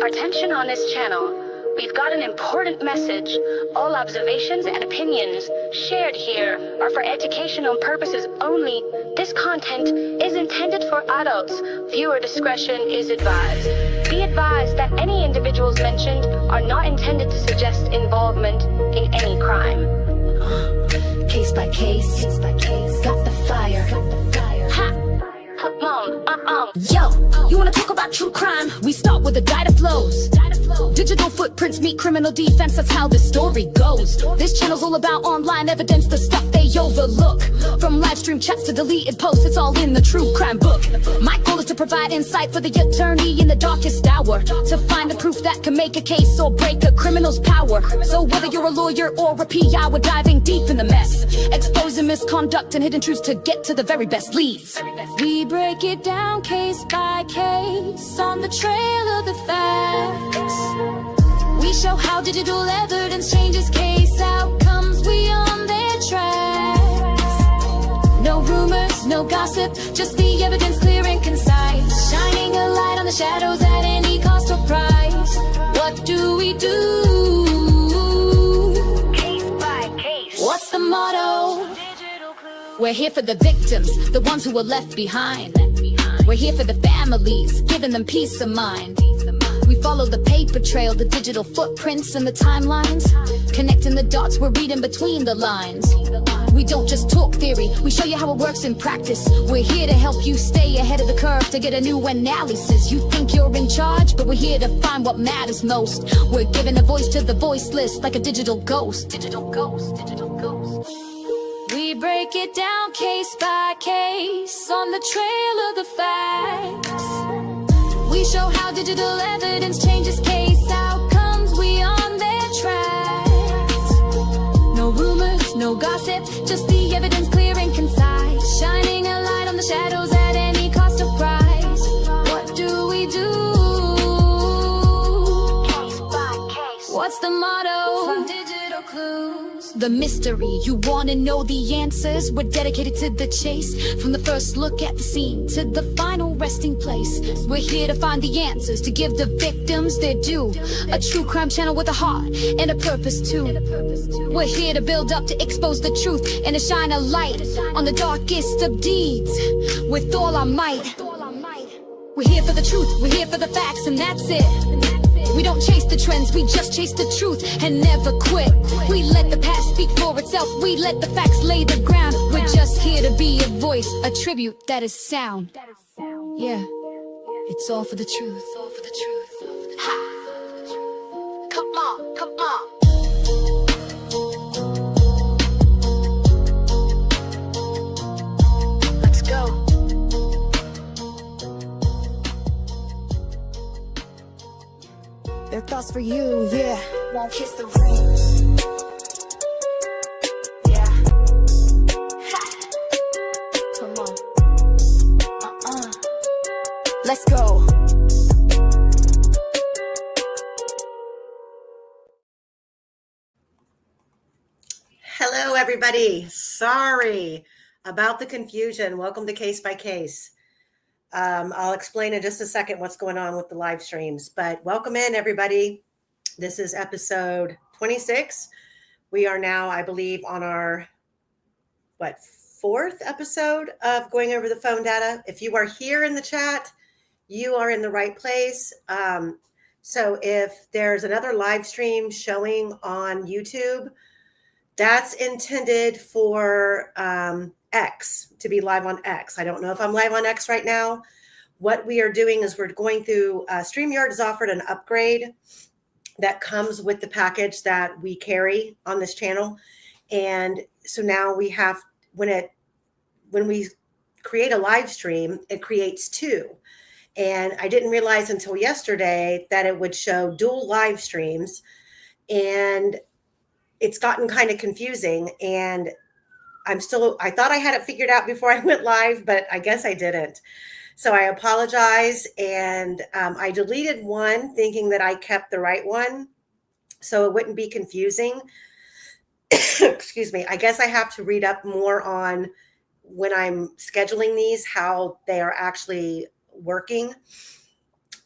Attention on this channel. We've got an important message. All observations and opinions shared here are for educational purposes only. This content is intended for adults. Viewer discretion is advised. Be advised that any individuals mentioned are not intended to suggest involvement in any crime. Case by case, got the fire. Ha! Come on, Yo, you wanna talk about true crime? We start with a guy that flows. Digital footprints meet criminal defense, that's how the story goes. This channel's all about online evidence, the stuff they overlook. From live stream chats to deleted posts, it's all in the true crime book. My goal is to provide insight for the attorney in the darkest hour, to find the proof that can make a case or break a criminal's power. So whether you're a lawyer or a PI, we're diving deep in the mess, exposing misconduct and hidden truths to get to the very best leads. We break it down case by case, on the trail of the facts. We show how digital evidence changes case outcomes, we on their tracks. No rumors, no gossip, just the evidence clear and concise, shining a light on the shadows at any cost or price. What do we do? case by case. What's the motto? We're here for the victims, the ones who were left behind. We're here for the families, giving them peace of mind. We follow the paper trail, the digital footprints and the timelines, connecting the dots, we're reading between the lines. We don't just talk theory, we show you how it works in practice. We're here to help you stay ahead of the curve, to get a new analysis. You think you're in charge, but we're here to find what matters most. We're giving a voice to the voiceless, like a digital ghost. Digital ghost, digital ghost. We break it down case by case, on the trail of the facts. We show how digital evidence changes case outcomes, we on their tracks. No rumors, no gossip, just the evidence clear and concise, shining a light on the shadows at any cost or price. What do we do? Case by case. What's the motto? From digital clues, the mystery, you wanna know the answers? We're dedicated to the chase, from the first look at the scene to the final resting place. We're here to find the answers, to give the victims their due. A true crime channel with a heart and a purpose too. We're here to build up, to expose the truth, and to shine a light on the darkest of deeds with all our might. We're here for the truth, we're here for the facts, and that's it. We don't chase the trends, we just chase the truth and never quit. We let the past speak for itself, we let the facts lay the ground. We're just here to be a voice, a tribute that is sound. Yeah, it's all for the truth. All for the truth. Ha! Come on, come on. Let's go. Their thoughts for you, yeah. Won't kiss the ring. Yeah. Come on. Let's go. Hello, everybody. Sorry about the confusion. Welcome to Case by Case. I'll explain in just a second what's going on with the live streams, but welcome in, everybody. This is episode 26. We are now, I believe, on our, fourth episode of going over the phone data. If you are here in the chat, you are in the right place. So if there's another live stream showing on YouTube, that's intended for X, to be live on X. I don't know if I'm live on X right now. What we are doing is we're going through, StreamYard has offered an upgrade that comes with the package that we carry on this channel. And so now we have, when we create a live stream, it creates two. And I didn't realize until yesterday that it would show dual live streams. And it's gotten kind of confusing. And I thought I had it figured out before I went live, but I guess I didn't. So I apologize. And I deleted one thinking that I kept the right one, so it wouldn't be confusing. Excuse me. I guess I have to read up more on when I'm scheduling these, how they are actually working.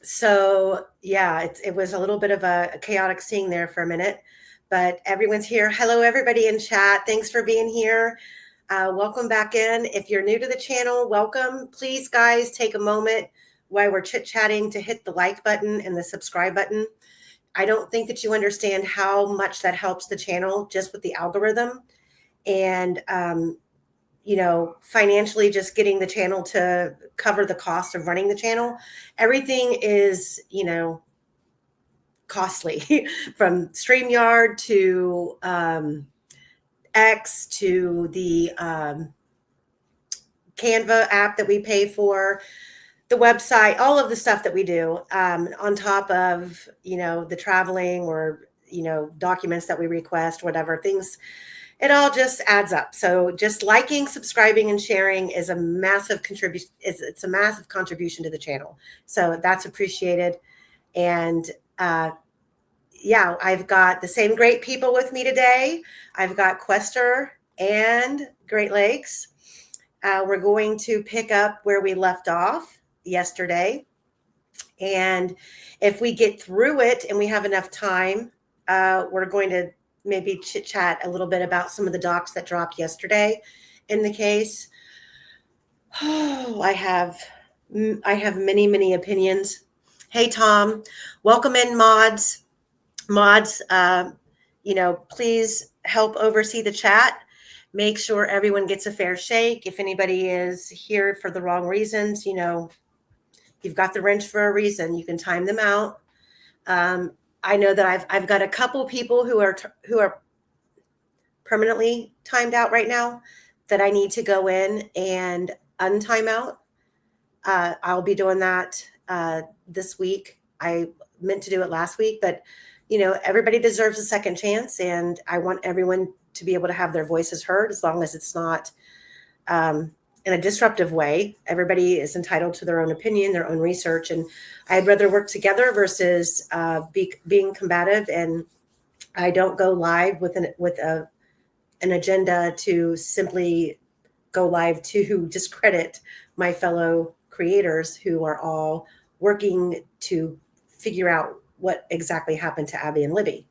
So yeah, it was a little bit of a chaotic scene there for a minute, but everyone's here. Hello, everybody in chat. Thanks for being here. Welcome back in. If you're new to the channel, welcome. Please, guys, take a moment while we're chit-chatting to hit the like button and the subscribe button. I don't think that you understand how much that helps the channel just with the algorithm and, financially just getting the channel to cover the cost of running the channel. Everything is, costly from StreamYard to X to the Canva app that we pay for, the website, all of the stuff that we do, on top of, the traveling or, documents that we request, whatever things, it all just adds up. So just liking, subscribing, and sharing is a massive contribution. It's a massive contribution to the channel. So that's appreciated. And yeah, I've got the same great people with me today. I've got Quester and Great Lakes. We're going to pick up where we left off yesterday. And if we get through it and we have enough time, we're going to maybe chit chat a little bit about some of the docs that dropped yesterday in the case. Oh, I have many, many opinions. Hey, Tom, welcome in, mods. Please help oversee the chat. Make sure everyone gets a fair shake. If anybody is here for the wrong reasons, you've got the wrench for a reason. You can time them out. I know that I've got a couple people who are permanently timed out right now that I need to go in and untime out. I'll be doing that this week. I meant to do it last week, but everybody deserves a second chance, and I want everyone to be able to have their voices heard, as long as it's not in a disruptive way. Everybody is entitled to their own opinion, their own research, and I'd rather work together versus being combative. And I don't go live with an agenda to simply go live to discredit my fellow creators who are all working to figure out what exactly happened to Abby and Libby.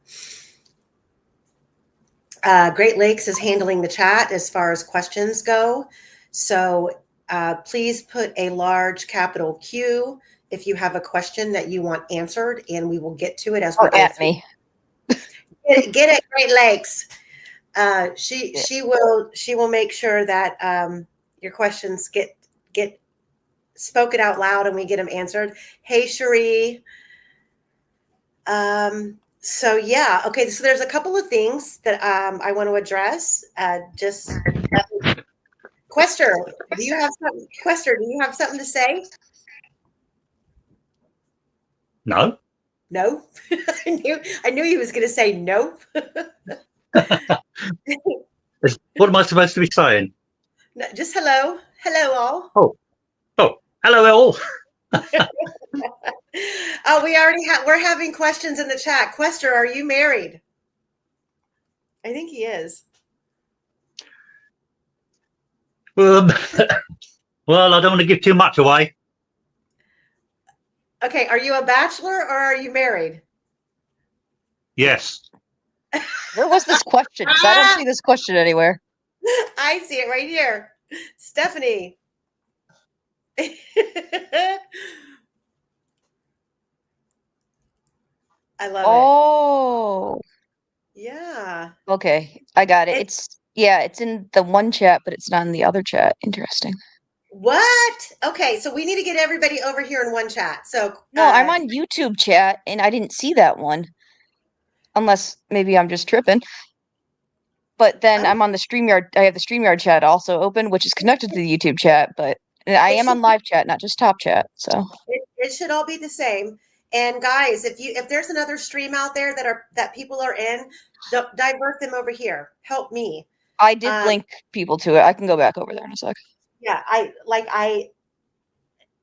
Great Lakes is handling the chat as far as questions go. So please put a large capital Q if you have a question that you want answered, and we will get to it as we go at through. me. Get it, Great Lakes. She will make sure that your questions get spoken out loud and we get them answered. Hey, Cherie. So yeah, okay. So there's a couple of things that I want to address. Quester, do you have something? Quester, do you have something to say? No. No. I knew he was going to say no. What am I supposed to be saying? No, just hello all. Oh, hello all. Oh, we're having questions in the chat. Quester, are you married? I think he is. Well, I don't want to give too much away. Okay, are you a bachelor or are you married? Yes. Where was this question? 'Cause I don't see this question anywhere. I see it right here. Stephanie. I love it. Oh, Yeah. okay. I got it. It's in the one chat, but it's not in the other chat. Interesting. What? Okay, so we need to get everybody over here in one chat. So No, I'm on YouTube chat and I didn't see that one. Unless maybe I'm just tripping. But then I'm on the StreamYard. I have the StreamYard chat also open, which is connected to the YouTube chat, but I am on live chat, not just top chat. So it should all be the same. And guys, if there's another stream out there that people are in, divert them over here. Help me. I did link people to it. I can go back over there in a sec. Yeah,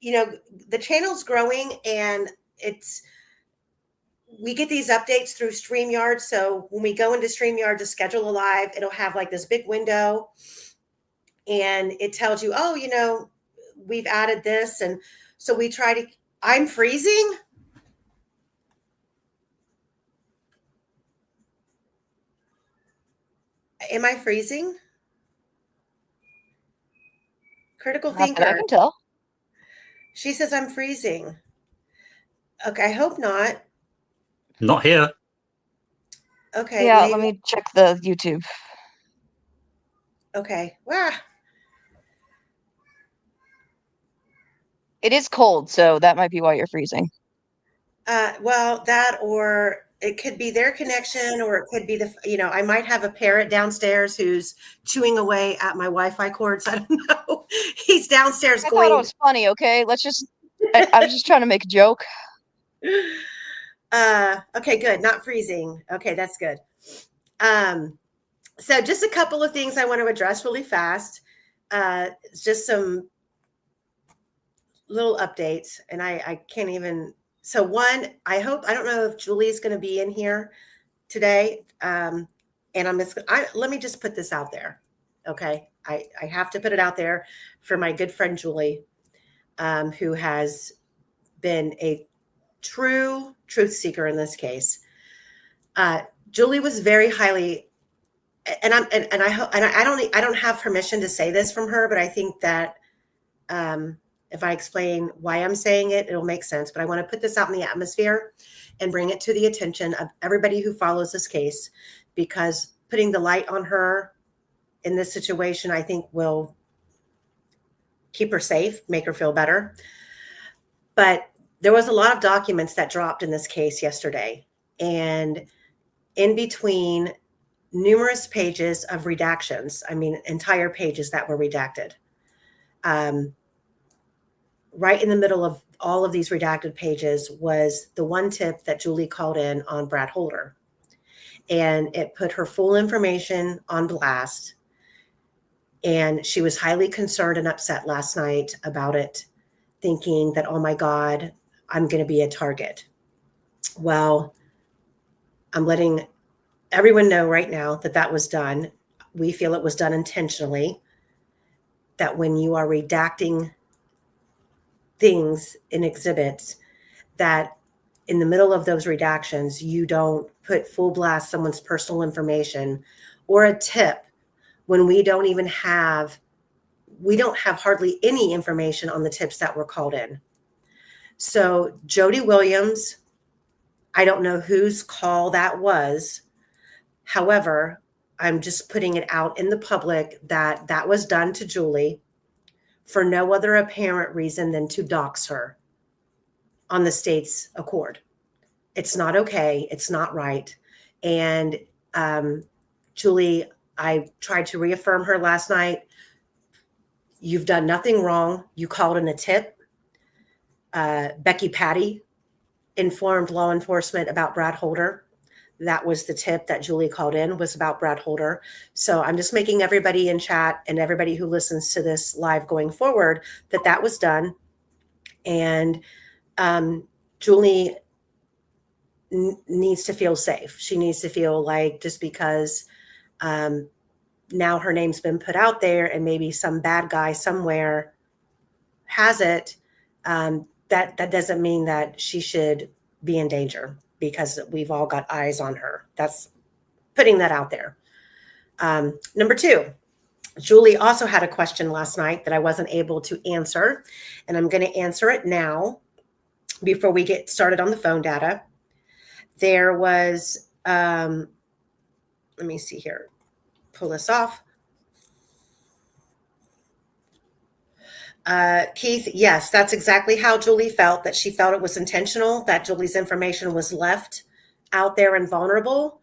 the channel's growing, and we get these updates through StreamYard. So when we go into StreamYard to schedule a live, it'll have like this big window, and it tells you, oh, we've added this. And so I'm freezing? Am I freezing? Critical Not that I thinker. can tell. She says I'm freezing. Okay, I hope not. Not here. Okay, Yeah, let maybe. me check the YouTube. Okay. Wow. It is cold, so that might be why you're freezing. Well, that or it could be their connection, or it could be I might have a parrot downstairs who's chewing away at my Wi-Fi cords. I don't know. He's downstairs I thought it going, was funny, okay? Let's just I was just trying to make a joke. okay, good. Not freezing. Okay, that's good. So just a couple of things I want to address really fast. Just some little updates, and I can't even. So one, I don't know if Julie's going to be in here today. And let me just put this out there. Okay. I have to put it out there for my good friend, Julie, who has been a true truth seeker in this case. Julie was very highly, and I don't have permission to say this from her, but I think that, if I explain why I'm saying it, it'll make sense. But I want to put this out in the atmosphere and bring it to the attention of everybody who follows this case, because putting the light on her in this situation, I think, will keep her safe, make her feel better. But there was a lot of documents that dropped in this case yesterday, and in between numerous pages of redactions, I mean, entire pages that were redacted. Right in the middle of all of these redacted pages was the one tip that Julie called in on Brad Holder. And it put her full information on blast. And she was highly concerned and upset last night about it, thinking that, oh my God, I'm going to be a target. Well, I'm letting everyone know right now that that was done. We feel it was done intentionally, that when you are redacting things in exhibits, that in the middle of those redactions, you don't put full blast someone's personal information or a tip when we don't have hardly any information on the tips that were called in. So Jody Williams, I don't know whose call that was. However, I'm just putting it out in the public that that was done to Julie for no other apparent reason than to dox her on the state's accord. It's not okay. It's not right. And Julie, I tried to reaffirm her last night. You've done nothing wrong. You called in a tip. Becky Patty informed law enforcement about Brad Holder. That was the tip that Julie called in, was about Brad Holder. So I'm just making everybody in chat and everybody who listens to this live going forward that was done. And Julie needs to feel safe. She needs to feel like, just because now her name's been put out there and maybe some bad guy somewhere has it, that doesn't mean that she should be in danger, because we've all got eyes on her. That's putting that out there. Number two, Julie also had a question last night that I wasn't able to answer, and I'm going to answer it now before we get started on the phone data. There was, let me see here, pull this off. Keith, yes, that's exactly how Julie felt, that she felt it was intentional, that Julie's information was left out there and vulnerable.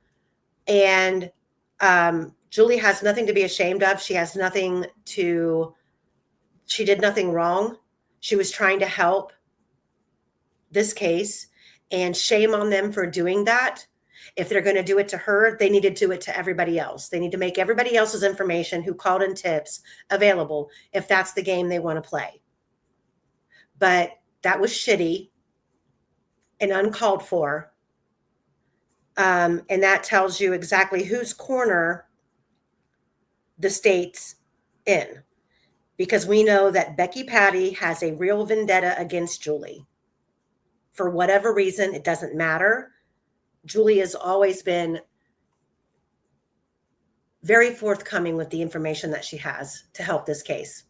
And Julie has nothing to be ashamed of. She did nothing wrong. She was trying to help this case, and shame on them for doing that. If they're going to do it to her, they need to do it to everybody else. They need to make everybody else's information who called in tips available, if that's the game they want to play. But that was shitty and uncalled for. And that tells you exactly whose corner the state's in, because we know that Becky Patty has a real vendetta against Julie. for whatever reason, it doesn't matter. Julie has always been very forthcoming with the information that she has to help this case.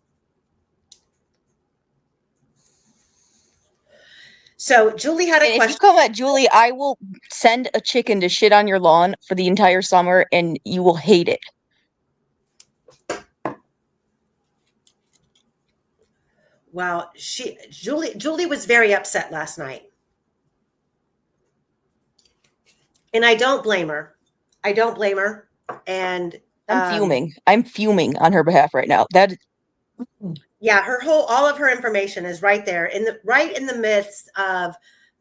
So Julie had a And if question. you come at Julie, I will send a chicken to shit on your lawn for the entire summer, and you will hate it. Wow, Julie was very upset last night. And I don't blame her. I don't blame her. And I'm fuming. I'm fuming on her behalf right now. yeah, all of her information is right there right in the midst of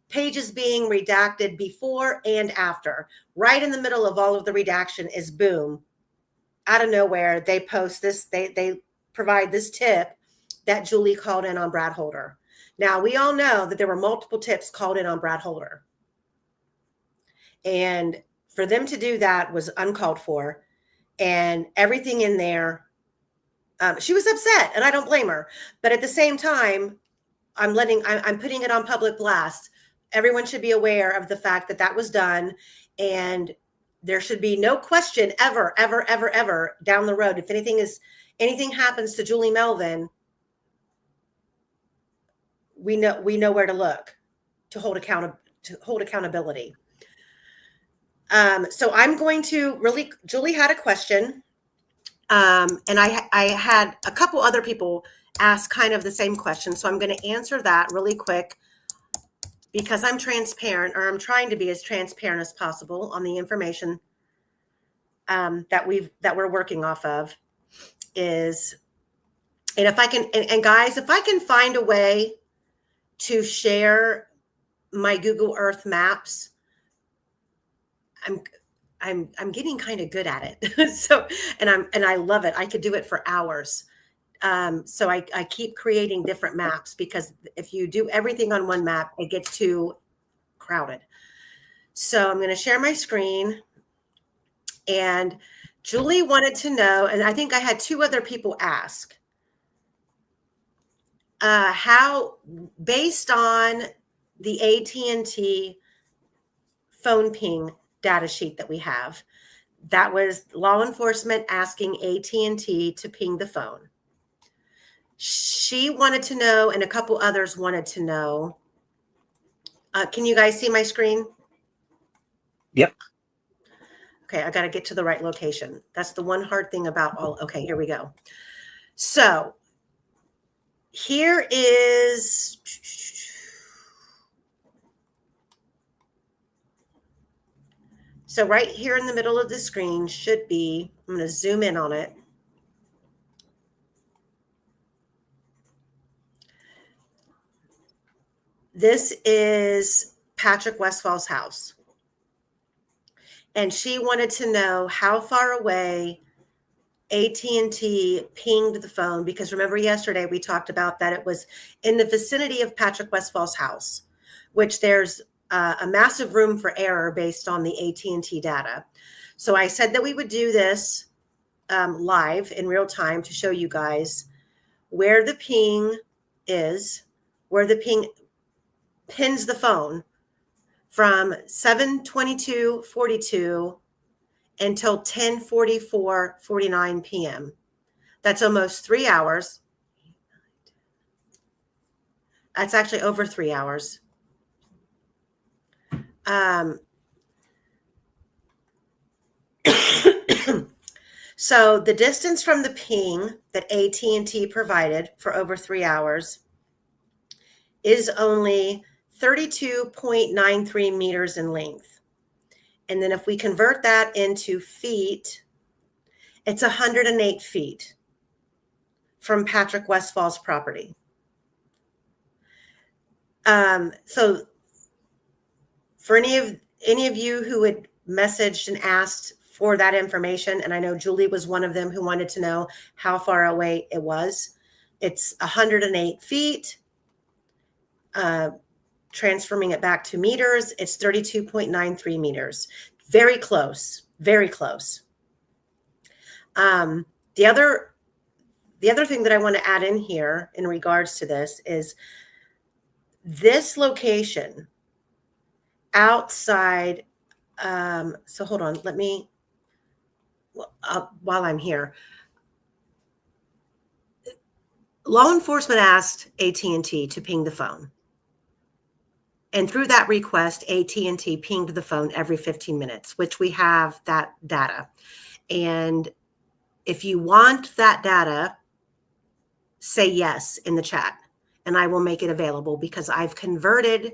pages being redacted before and after. Right in the middle of all of the redaction is boom. Out of nowhere, they post this, they provide this tip that Julie called in on Brad Holder. Now, we all know that there were multiple tips called in on Brad Holder. And for them to do that was uncalled for. And everything in there, she was upset, and I don't blame her. But at the same time, I'm putting it on public blast. Everyone should be aware of the fact that that was done, and there should be no question ever, ever, ever, ever down the road. If anything happens to Julie Melvin, we know where to look to hold accountability. So I'm going to Julie had a question. And I had a couple other people ask kind of the same question. So I'm going to answer that really quick because I'm transparent, or I'm trying to be as transparent as possible on the information that we're working off of. And if I can, and guys, if I can find a way to share my Google Earth maps, I'm getting kind of good at it. So, and I love it. I could do it for hours. So I keep creating different maps, because if you do everything on one map, it gets too crowded. So I'm going to share my screen, and Julie wanted to know, and I think I had two other people ask, how, based on the AT&T phone ping data sheet that we have, that was law enforcement asking AT&T to ping the phone. She wanted to know, and a couple others wanted to know. Can you guys see my screen? Yep. Okay, I got to get to the right location. That's the one hard thing about all. Okay, here we go. So here is. So right here in the middle of the screen should be, I'm going to zoom in on it. This is Patrick Westfall's house. And she wanted to know how far away AT&T pinged the phone, because remember yesterday we talked about that it was in the vicinity of Patrick Westfall's house, which there's a massive room for error based on the AT&T data. So I said that we would do this live in real time to show you guys where the ping is, where the ping pins the phone from 7:22:42 until 10:44:49 p.m. That's almost 3 hours. That's actually over 3 hours. So the distance from the ping that AT&T provided for over 3 hours is only 32.93 meters in length. And then if we convert that into feet, it's 108 feet from Patrick Westfall's property. So for any of you who had messaged and asked for that information, and I know Julie was one of them who wanted to know how far away it was, it's 108 feet. Transforming it back to meters, it's 32.93 meters. Very close, very close. The other thing that I want to add in here in regards to this is this location outside, so hold on, let me, while I'm here, law enforcement asked AT&T to ping the phone. And through that request, AT&T pinged the phone every 15 minutes, which we have that data. And if you want that data, say yes in the chat, and I will make it available, because I've converted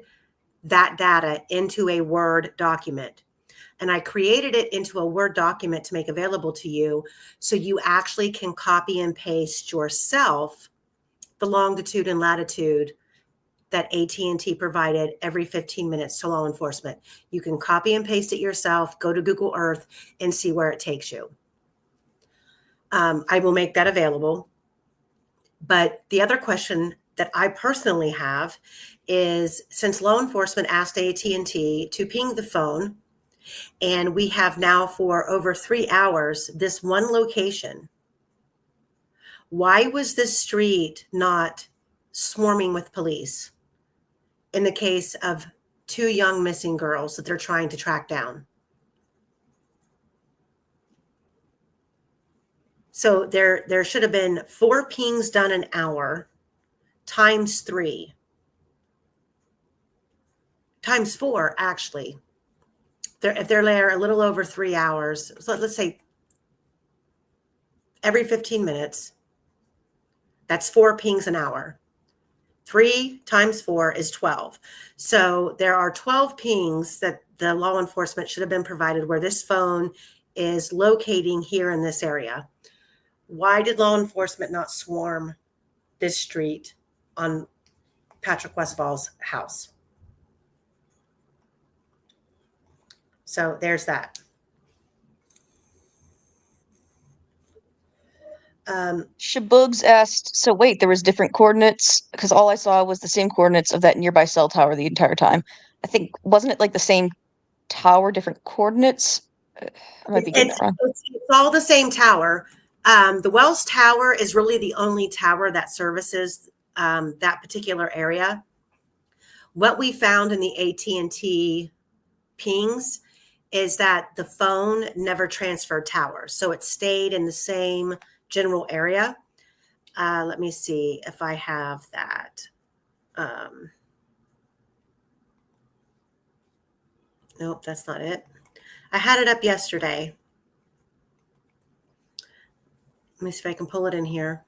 that data into a Word document. And I created it into a Word document to make available to you, so you actually can copy and paste yourself the longitude and latitude that AT&T provided every 15 minutes to law enforcement. You can copy and paste it yourself, go to Google Earth, and see where it takes you. I will make that available. But the other question that I personally have is, since law enforcement asked AT&T to ping the phone, and we have now for over 3 hours this one location, why was this street not swarming with police in the case of 2 young missing girls that they're trying to track down? So there should have been 4 pings done an hour times 3 times 4, actually. If they're there a little over 3 hours, so let's say every 15 minutes, that's 4 pings an hour. 3 times 4 is 12. So there are 12 pings that the law enforcement should have been provided where this phone is locating here in this area. Why did law enforcement not swarm this street on Patrick Westfall's house? So there's that. Shabugs asked, so wait, there was different coordinates? Because all I saw was the same coordinates of that nearby cell tower the entire time. I think, wasn't it like the same tower, different coordinates? I might be getting that wrong. It's all the same tower. The Wells Tower is really the only tower that services that particular area. What we found in the AT&T pings is that the phone never transferred towers. So it stayed in the same general area. Let me see if I have that. Nope, that's not it. I had it up yesterday. Let me see if I can pull it in here.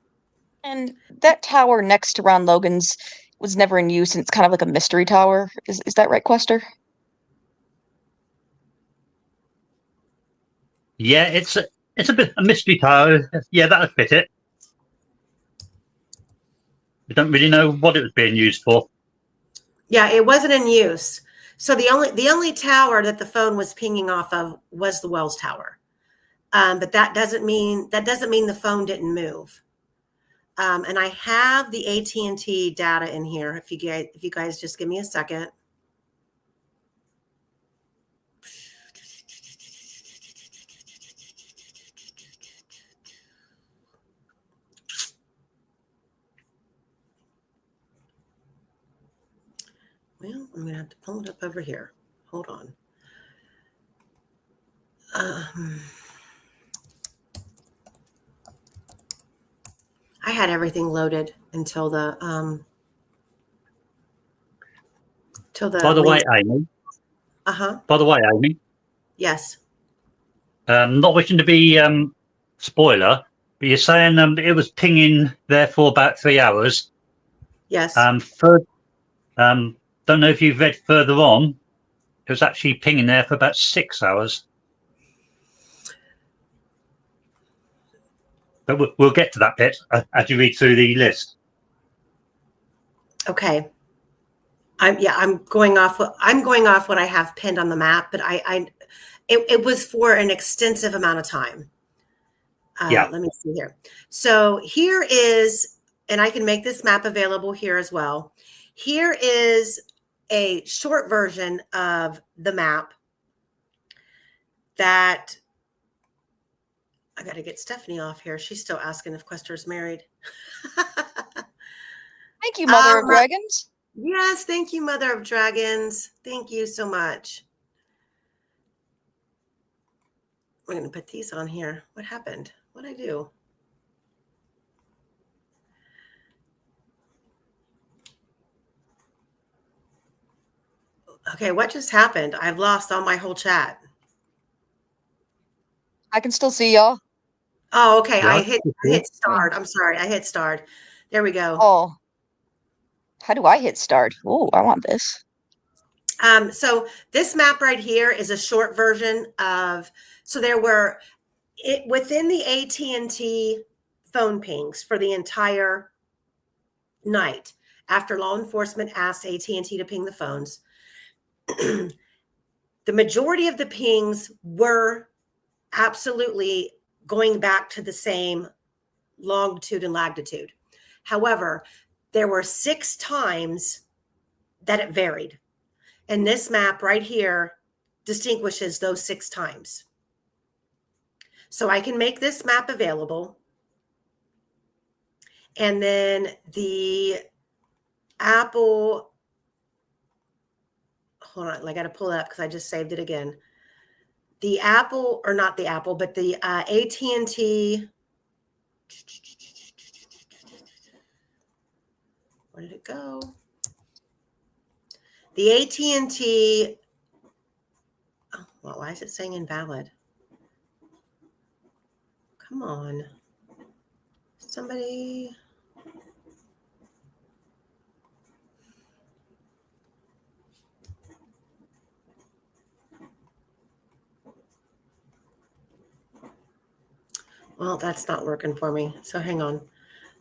And that tower next to Ron Logan's was never in use, and it's kind of like a mystery tower. Is that right, Quester? Yeah, it's a bit a mystery tower. Yeah, that'll fit it. We don't really know what it was being used for. Yeah, it wasn't in use. So the only tower that the phone was pinging off of was the Wells Tower. But that doesn't mean the phone didn't move. And I have the AT&T data in here. If you guys just give me a second. Well, I'm going to have to pull it up over here. Hold on. I had everything loaded until the By the way, Amy. By the way, Amy. Yes. Not wishing to be spoiler, but you're saying it was pinging there for about 3 hours. Yes. Don't know if you've read further on. It was actually pinging there for about 6 hours. But we'll get to that bit as you read through the list. Okay. I'm going off what I have pinned on the map, but it was for an extensive amount of time. Let me see here. So here is, and I can make this map available here as well. Here is a short version of the map that I got to get Stephanie off here. She's still asking if Quester's married. Thank you, Mother of Dragons. Yes, thank you, Mother of Dragons. Thank you so much. We're going to put these on here. What happened? What did I do? Okay, what just happened? I've lost all my whole chat. I can still see y'all. Oh, okay. Yeah. I hit start. I'm sorry. I hit start. There we go. Oh, how do I hit start? Oh, I want this. So this map right here is a short version of, so there were within the AT&T phone pings for the entire night after law enforcement asked AT&T to ping the phones. The majority of the pings were absolutely going back to the same longitude and latitude. However, there were 6 times that it varied. And this map right here distinguishes those 6 times. So I can make this map available. And then the Apple, hold on, I got to pull it up because I just saved it again. The Apple, or not the Apple, but the AT&T, where did it go? The AT&T, oh, well, why is it saying invalid? Come on. Somebody. Well, that's not working for me. So hang on.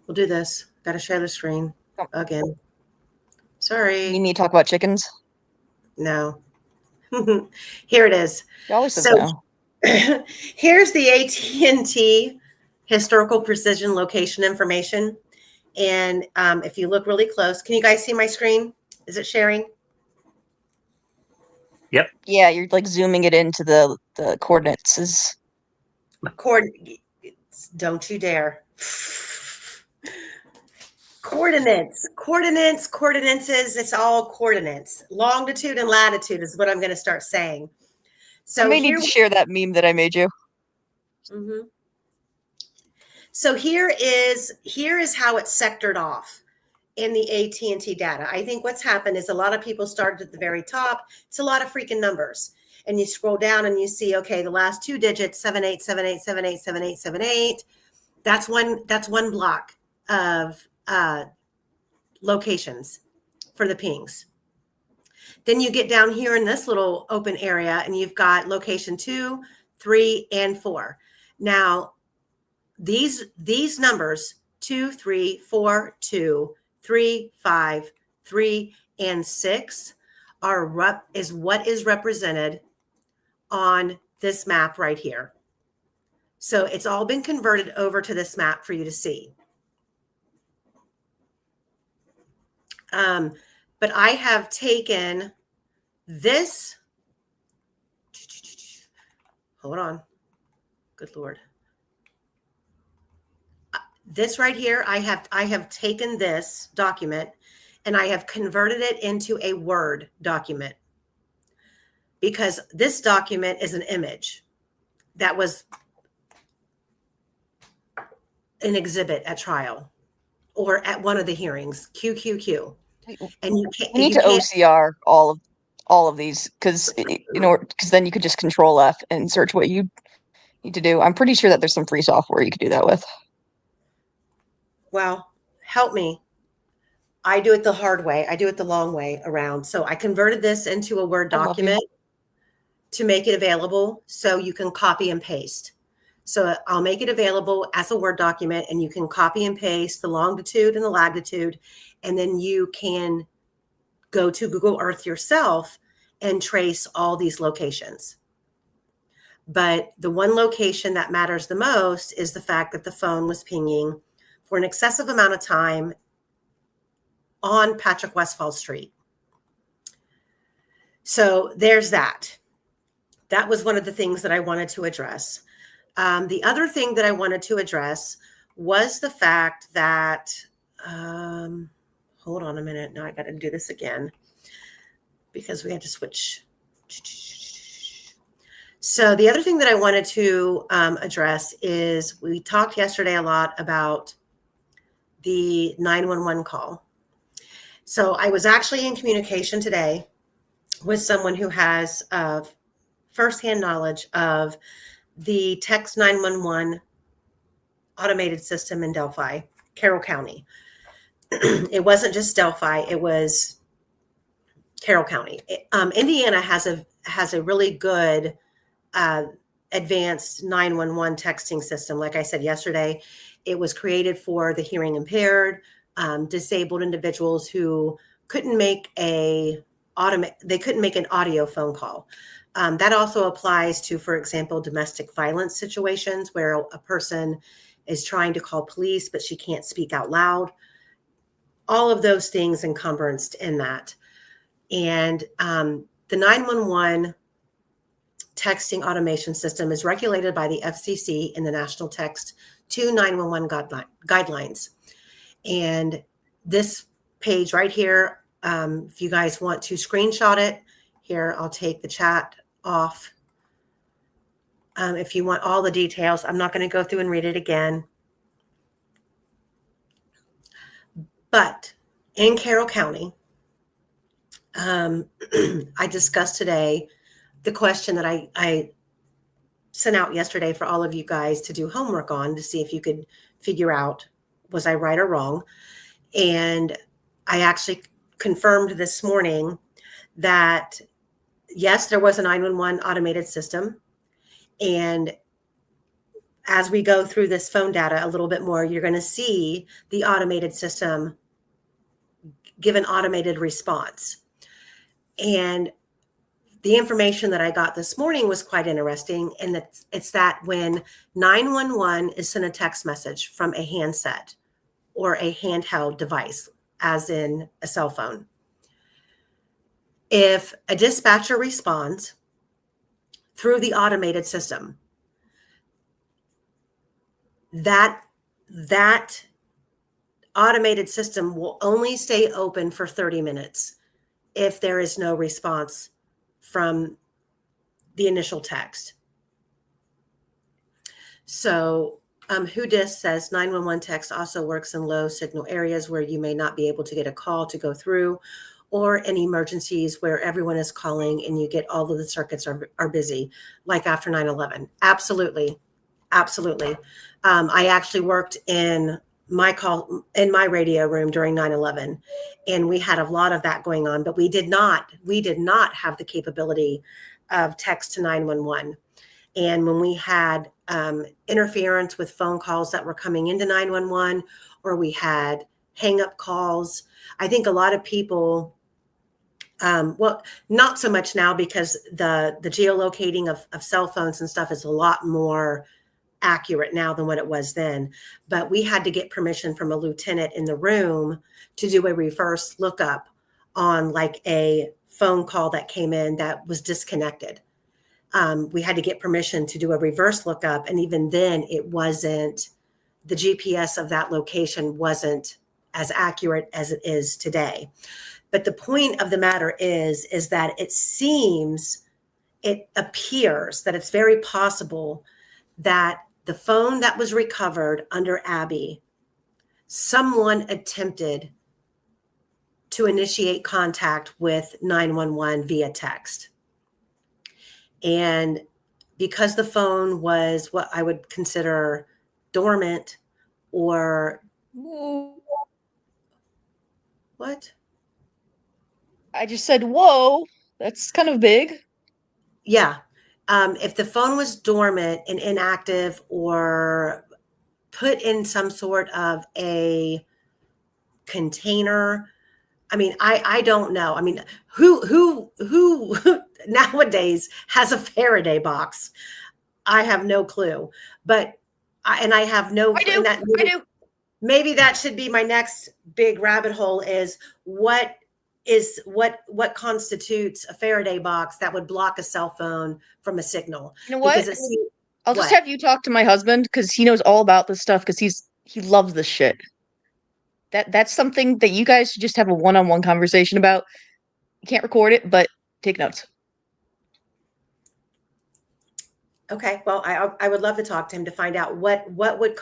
We'll do this. Got to share the screen again. You Sorry. need me to talk about chickens? No. Here it is. She always says So no. here's the AT&T historical precision location information. And if you look really close, can you guys see my screen? Is it sharing? Yep. Yeah, you're like zooming it into the coordinates. Don't you dare. Coordinates, it's all coordinates. Longitude and latitude is what I'm going to start saying. So I may need to share that meme that I made you. Mm-hmm. So here is how it's sectored off in the AT&T data. I think what's happened is a lot of people started at the very top. It's a lot of freaking numbers. And you scroll down and you see, okay, the last 2 digits, 7878787878. That's one block of locations for the pings. Then you get down here in this little open area and you've got location 2, 3, and 4. Now, these numbers 2, 3, 4, 2, 3, 5, 3, and 6 is what is represented on this map right here. So it's all been converted over to this map for you to see. But I have taken this. Hold on. Good Lord. This right here, I have taken this document and I have converted it into a Word document because this document is an image that was an exhibit at trial or at one of the hearings, QQQ. And you can't. I need to OCR all of these because then you could just Control F and search what you need to do. I'm pretty sure that there's some free software you could do that with. Well, help me. I do it the hard way. I do it the long way around. So I converted this into a Word document to make it available so you can copy and paste. So I'll make it available as a Word document and you can copy and paste the longitude and the latitude. And then you can go to Google Earth yourself and trace all these locations. But the one location that matters the most is the fact that the phone was pinging for an excessive amount of time on Patrick Westfall Street. So there's that. That was one of the things that I wanted to address. The other thing that I wanted to address was the fact that, hold hold on a minute. Now I got to do this again because we had to switch. So the other thing that I wanted to address is we talked yesterday a lot about the 911 call. So I was actually in communication today with someone who has firsthand knowledge of the text 911 automated system in Delphi, Carroll County. It wasn't just Delphi, it was Carroll County. Indiana has a really good advanced 911 texting system. Like I said yesterday, it was created for the hearing impaired, disabled individuals who couldn't make an audio phone call. That also applies to, for example, domestic violence situations where a person is trying to call police, but she can't speak out loud. All of those things encompassed in that. And the 911 texting automation system is regulated by the FCC in the National Text to 911 guidelines. And this page right here, if you guys want to screenshot it, here, I'll take the chat off. If you want all the details, I'm not going to go through and read it again. But in Carroll County, I discussed today the question that I sent out yesterday for all of you guys to do homework on to see if you could figure out, was I right or wrong? And I actually confirmed this morning that, yes, there was a 911 automated system. And as we go through this phone data a little bit more, you're going to see the automated system give an automated response. And the information that I got this morning was quite interesting. And it's that when 911 is sent a text message from a handset or a handheld device, as in a cell phone, if a dispatcher responds through the automated system, that automated system will only stay open for 30 minutes if there is no response from the initial text. So Whodis says 911 text also works in low signal areas where you may not be able to get a call to go through, or in emergencies where everyone is calling and you get all of the circuits are busy, like after 9/11. Absolutely. Absolutely. I actually worked in my radio room during 9/11, and we had a lot of that going on, but we did not have the capability of text to 911. And when we had interference with phone calls that were coming into 911, or we had hang up calls, I think a lot of people, well, not so much now because the geolocating of cell phones and stuff is a lot more accurate now than what it was then. But we had to get permission from a lieutenant in the room to do a reverse lookup on like a phone call that came in that was disconnected. We had to get permission to do a reverse lookup. And even then it wasn't, the GPS of that location wasn't as accurate as it is today. But the point of the matter is that it appears that it's very possible that the phone that was recovered under Abby, someone attempted to initiate contact with 911 via text. And because the phone was what I would consider dormant or what? I just said, whoa, that's kind of big. Yeah. If the phone was dormant and inactive or put in some sort of a container, I mean, I don't know. I mean, who nowadays has a Faraday box? I have no clue. But I have no. I do. Maybe that should be my next big rabbit hole. Is what constitutes a Faraday box that would block a cell phone from a signal? You know what? Because I'll just have you talk to my husband because he knows all about this stuff because he loves this shit. That's something that you guys should just have a one-on-one conversation about. You can't record it, but take notes. Okay, well, I would love to talk to him to find out what would,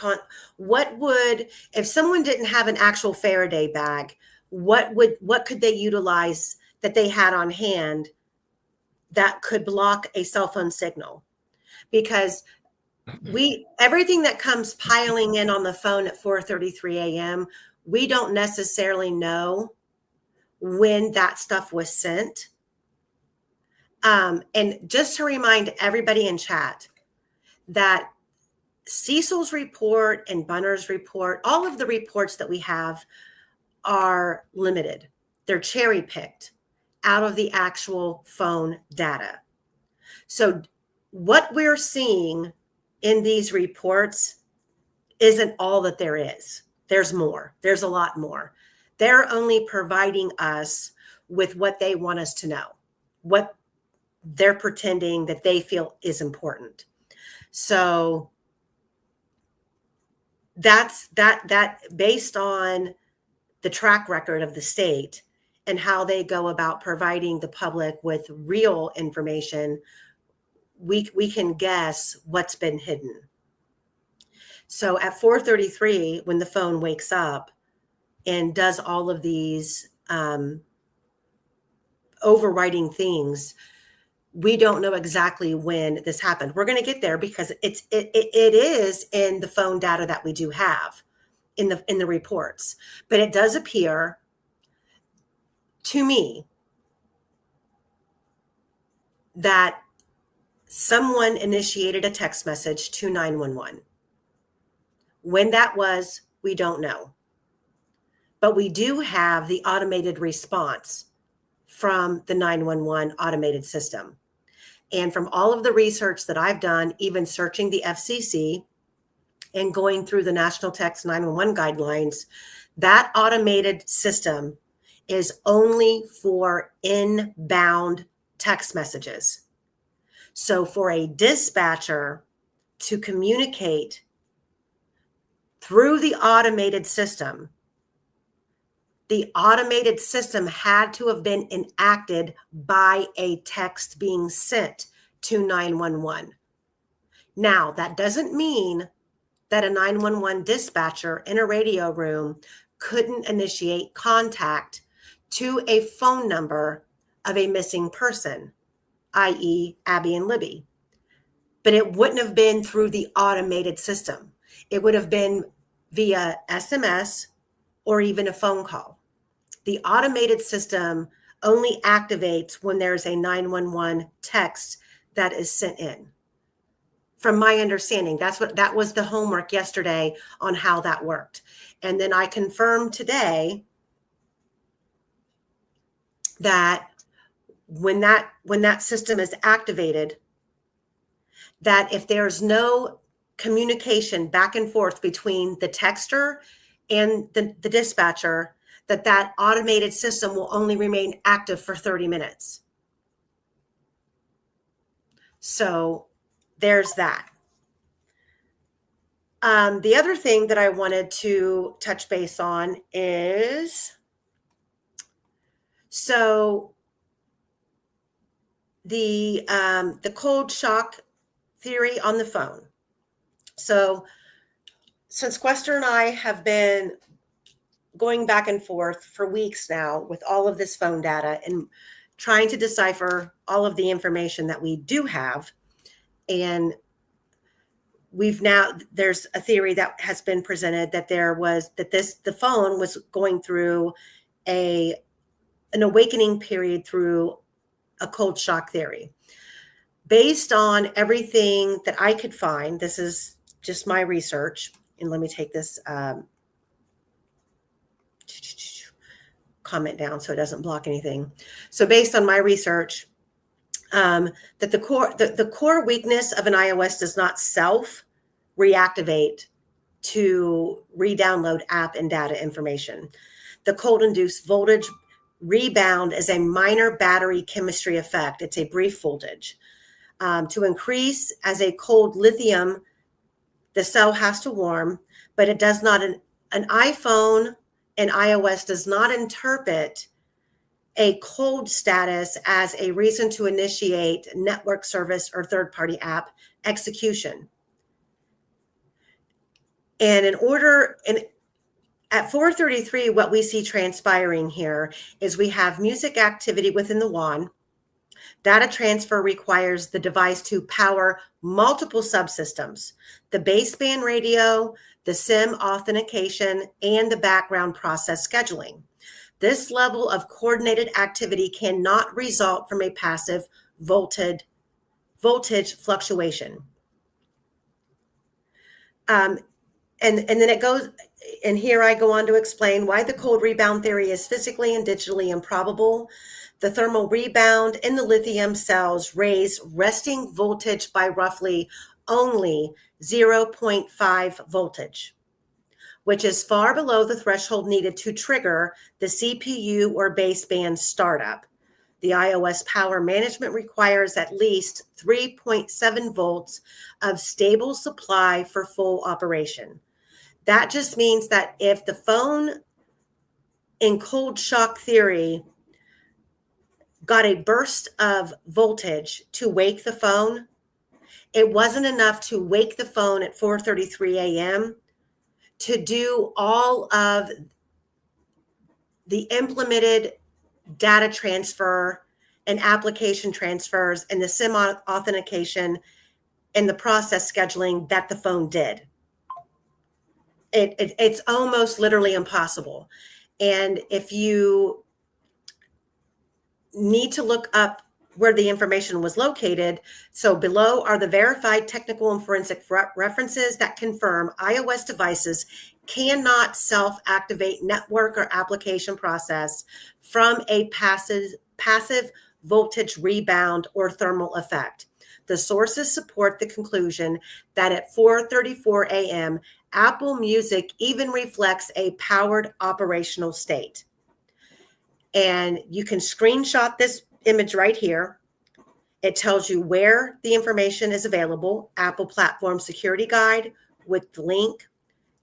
if someone didn't have an actual Faraday bag, what could they utilize that they had on hand that could block a cell phone signal? Because everything that comes piling in on the phone at 4:33 a.m., we don't necessarily know when that stuff was sent. And just to remind everybody in chat that Cecil's report and Bunner's report, all of the reports that we have are limited. They're cherry picked out of the actual phone data. So what we're seeing in these reports isn't all that there is. There's more. There's a lot more. They're only providing us with what they want us to know, what they're pretending that they feel is important. So that's that based on the track record of the state and how they go about providing the public with real information, we can guess what's been hidden. So at 4:33, when the phone wakes up and does all of these overriding things, we don't know exactly when this happened. We're going to get there because it is in the phone data that we do have in the reports, but it does appear to me that someone initiated a text message to 911. When that was, we don't know. But we do have the automated response from the 911 automated system. And from all of the research that I've done, even searching the FCC and going through the National Text 911 guidelines, that automated system is only for inbound text messages. So for a dispatcher to communicate through the automated system had to have been enacted by a text being sent to 911. Now, that doesn't mean that a 911 dispatcher in a radio room couldn't initiate contact to a phone number of a missing person, i.e. Abby and Libby. But it wouldn't have been through the automated system. It would have been via SMS or even a phone call. The automated system only activates when there's a 911 text that is sent in. From my understanding, that was the homework yesterday on how that worked. And then I confirmed today that when that system is activated, that if there's no communication back and forth between the texter and the dispatcher, that automated system will only remain active for 30 minutes. So there's that. The other thing that I wanted to touch base on is, so the cold shock theory on the phone. So since Quester and I have been going back and forth for weeks now with all of this phone data and trying to decipher all of the information that we do have, and there's a theory that has been presented that the phone was going through an awakening period through a cold shock theory. Based on everything that I could find, this is just my research, and let me take this comment down so it doesn't block anything. So based on my research, that the core weakness of an iOS does not self reactivate to re-download app and data information. The cold induced voltage rebound is a minor battery chemistry effect. It's a brief voltage. To increase as a cold lithium, the cell has to warm, but it does not. An iPhone and iOS does not interpret a cold status as a reason to initiate network service or third-party app execution. And at 433, what we see transpiring here is we have music activity within the WAN. Data transfer requires the device to power multiple subsystems, the baseband radio, the SIM authentication, and the background process scheduling. This level of coordinated activity cannot result from a passive voltage fluctuation. And then it goes, and here I go on to explain why the cold rebound theory is physically and digitally improbable. The thermal rebound in the lithium cells raise resting voltage by roughly only 0.5 voltage, which is far below the threshold needed to trigger the CPU or baseband startup. The iOS power management requires at least 3.7 volts of stable supply for full operation. That just means that if the phone in cold shock theory got a burst of voltage to wake the phone, it wasn't enough to wake the phone at 4:33 a.m. to do all of the implemented data transfer and application transfers and the SIM authentication and the process scheduling that the phone did. It's almost literally impossible. And if you need to look up where the information was located, so below are the verified technical and forensic references that confirm iOS devices cannot self-activate network or application process from a passive voltage rebound or thermal effect. The sources support the conclusion that at 4:34 a.m., Apple Music even reflects a powered operational state. And you can screenshot this image right here. It tells you where the information is available: Apple Platform Security Guide with the link,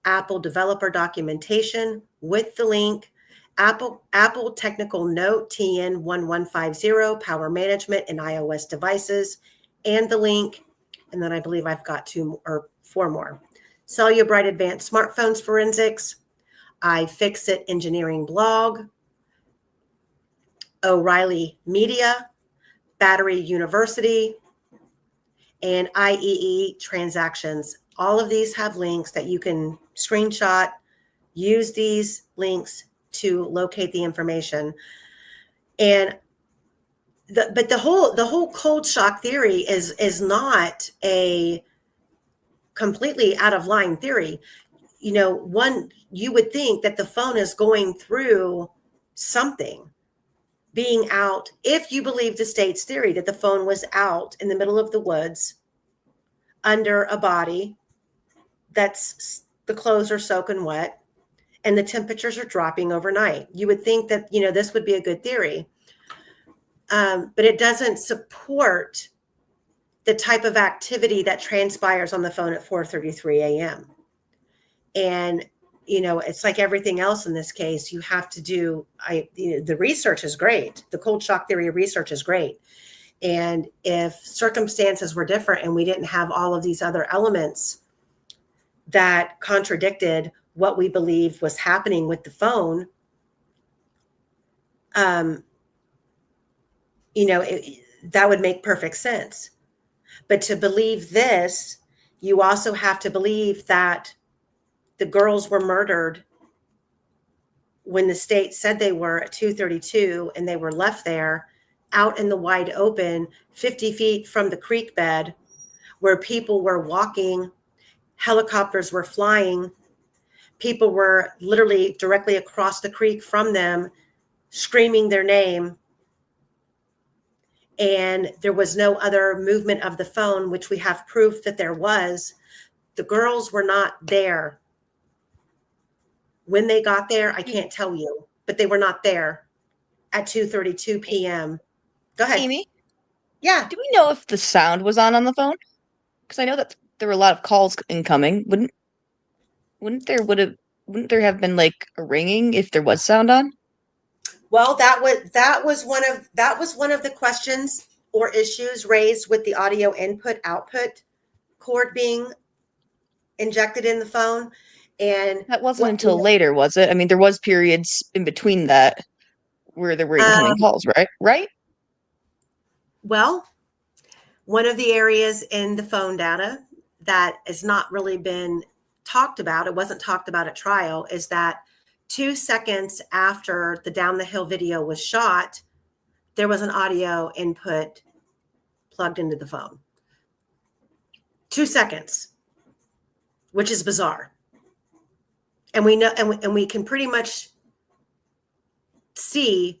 Apple Developer Documentation with the link, Apple Technical Note TN1150 Power Management in iOS devices, and the link. And then I believe I've got 2 or 4 more. Cellubrite Advanced Smartphones Forensics, iFixit Engineering Blog, O'Reilly Media, Battery University, and IEE Transactions. All of these have links that you can screenshot, use these links to locate the information. And the whole cold shock theory is not a completely out of line theory. You would think that the phone is going through something, being out, if you believe the state's theory that the phone was out in the middle of the woods under a body that's the clothes are soaking wet and the temperatures are dropping overnight. You would think that, this would be a good theory. But it doesn't support the type of activity that transpires on the phone at 4:33 a.m. And, it's like everything else in this case. You have to do, the research is great. The cold shock theory research is great. And if circumstances were different and we didn't have all of these other elements that contradicted what we believe was happening with the phone, that would make perfect sense. But to believe this, you also have to believe that the girls were murdered when the state said they were at 2:32, and they were left there out in the wide open, 50 feet from the creek bed, where people were walking, helicopters were flying, people were literally directly across the creek from them, screaming their name. And there was no other movement of the phone, which we have proof that there was. The girls were not there. When they got there, I can't tell you, but they were not there at 2:32 p.m. Go ahead. Amy, Yeah. do we know if the sound was on the phone? Because I know that there were a lot of calls incoming. Wouldn't there would have wouldn't there have been like a ringing if there was sound on? Well, that was one of the questions or issues raised with the audio input output cord being injected in the phone. And That wasn't until later, was it? I mean, there was periods in between that where there were incoming calls, right? Right? well, one of the areas in the phone data that has not really been talked about, it wasn't talked about at trial, is that 2 seconds after the down the hill video was shot, there was an audio input plugged into the phone. 2 seconds, which is bizarre. And we know, and we can pretty much see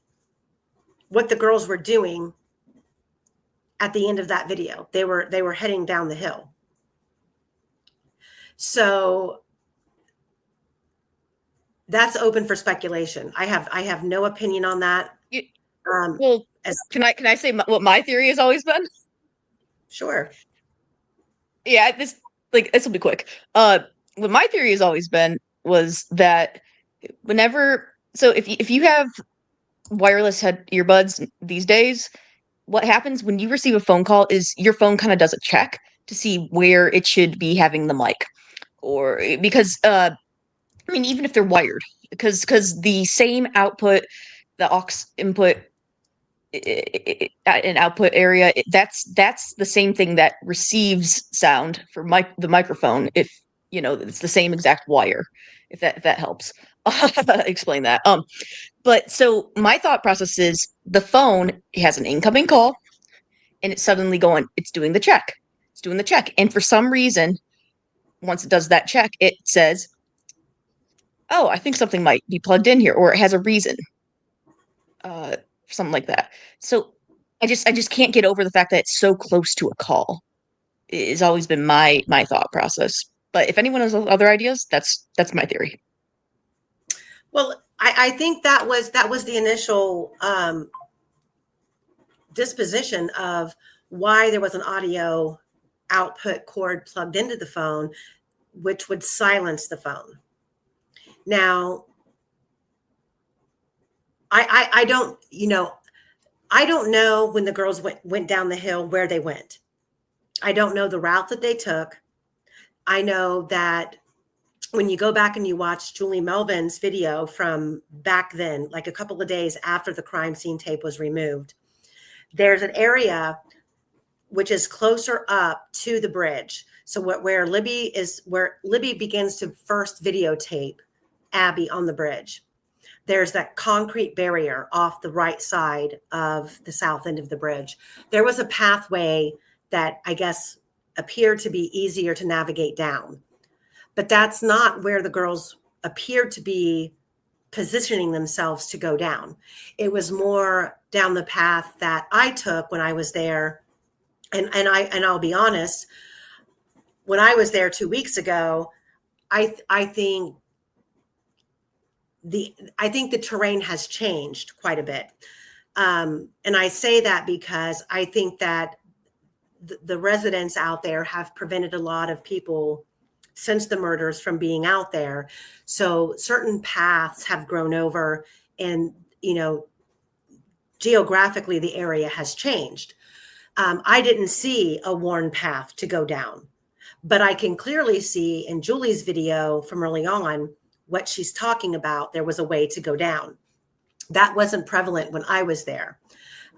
what the girls were doing at the end of that video. They were heading down the hill. So that's open for speculation. I have no opinion on that. Well, can I say what my theory has always been? Sure. Yeah, this will be quick. What my theory has always been was that if you have wireless head earbuds these days, what happens when you receive a phone call is your phone kind of does a check to see where it should be having the mic, or because I mean, even if they're wired, because the same output, the aux input an output area, that's the same thing that receives sound for the microphone. If it's the same exact wire, if that helps explain that. But so my thought process is the phone has an incoming call and it's suddenly it's doing the check. It's doing the check. And for some reason, once it does that check, it says, oh, I think something might be plugged in here, or it has a reason. Something like that. So I just can't get over the fact that it's so close to a call. It's always been my thought process. But if anyone has other ideas, that's my theory. Well, I think that was the initial disposition of why there was an audio output cord plugged into the phone, which would silence the phone. Now, I don't know when the girls went down the hill where they went. I don't know the route that they took. I know that when you go back and you watch Julie Melvin's video from back then, like a couple of days after the crime scene tape was removed, there's an area which is closer up to the bridge. So where Libby begins to first videotape Abby on the bridge. There's that concrete barrier off the right side of the south end of the bridge. There was a pathway that I guess appeared to be easier to navigate down, but that's not where the girls appeared to be positioning themselves to go down. It was more down the path that I took when I was there. And I'll be honest, when I was there 2 weeks ago, I think the terrain has changed quite a bit. And I say that because I think that the residents out there have prevented a lot of people since the murders from being out there. So certain paths have grown over and, geographically the area has changed. I didn't see a worn path to go down, but I can clearly see in Julie's video from early on what she's talking about. There was a way to go down. That wasn't prevalent when I was there.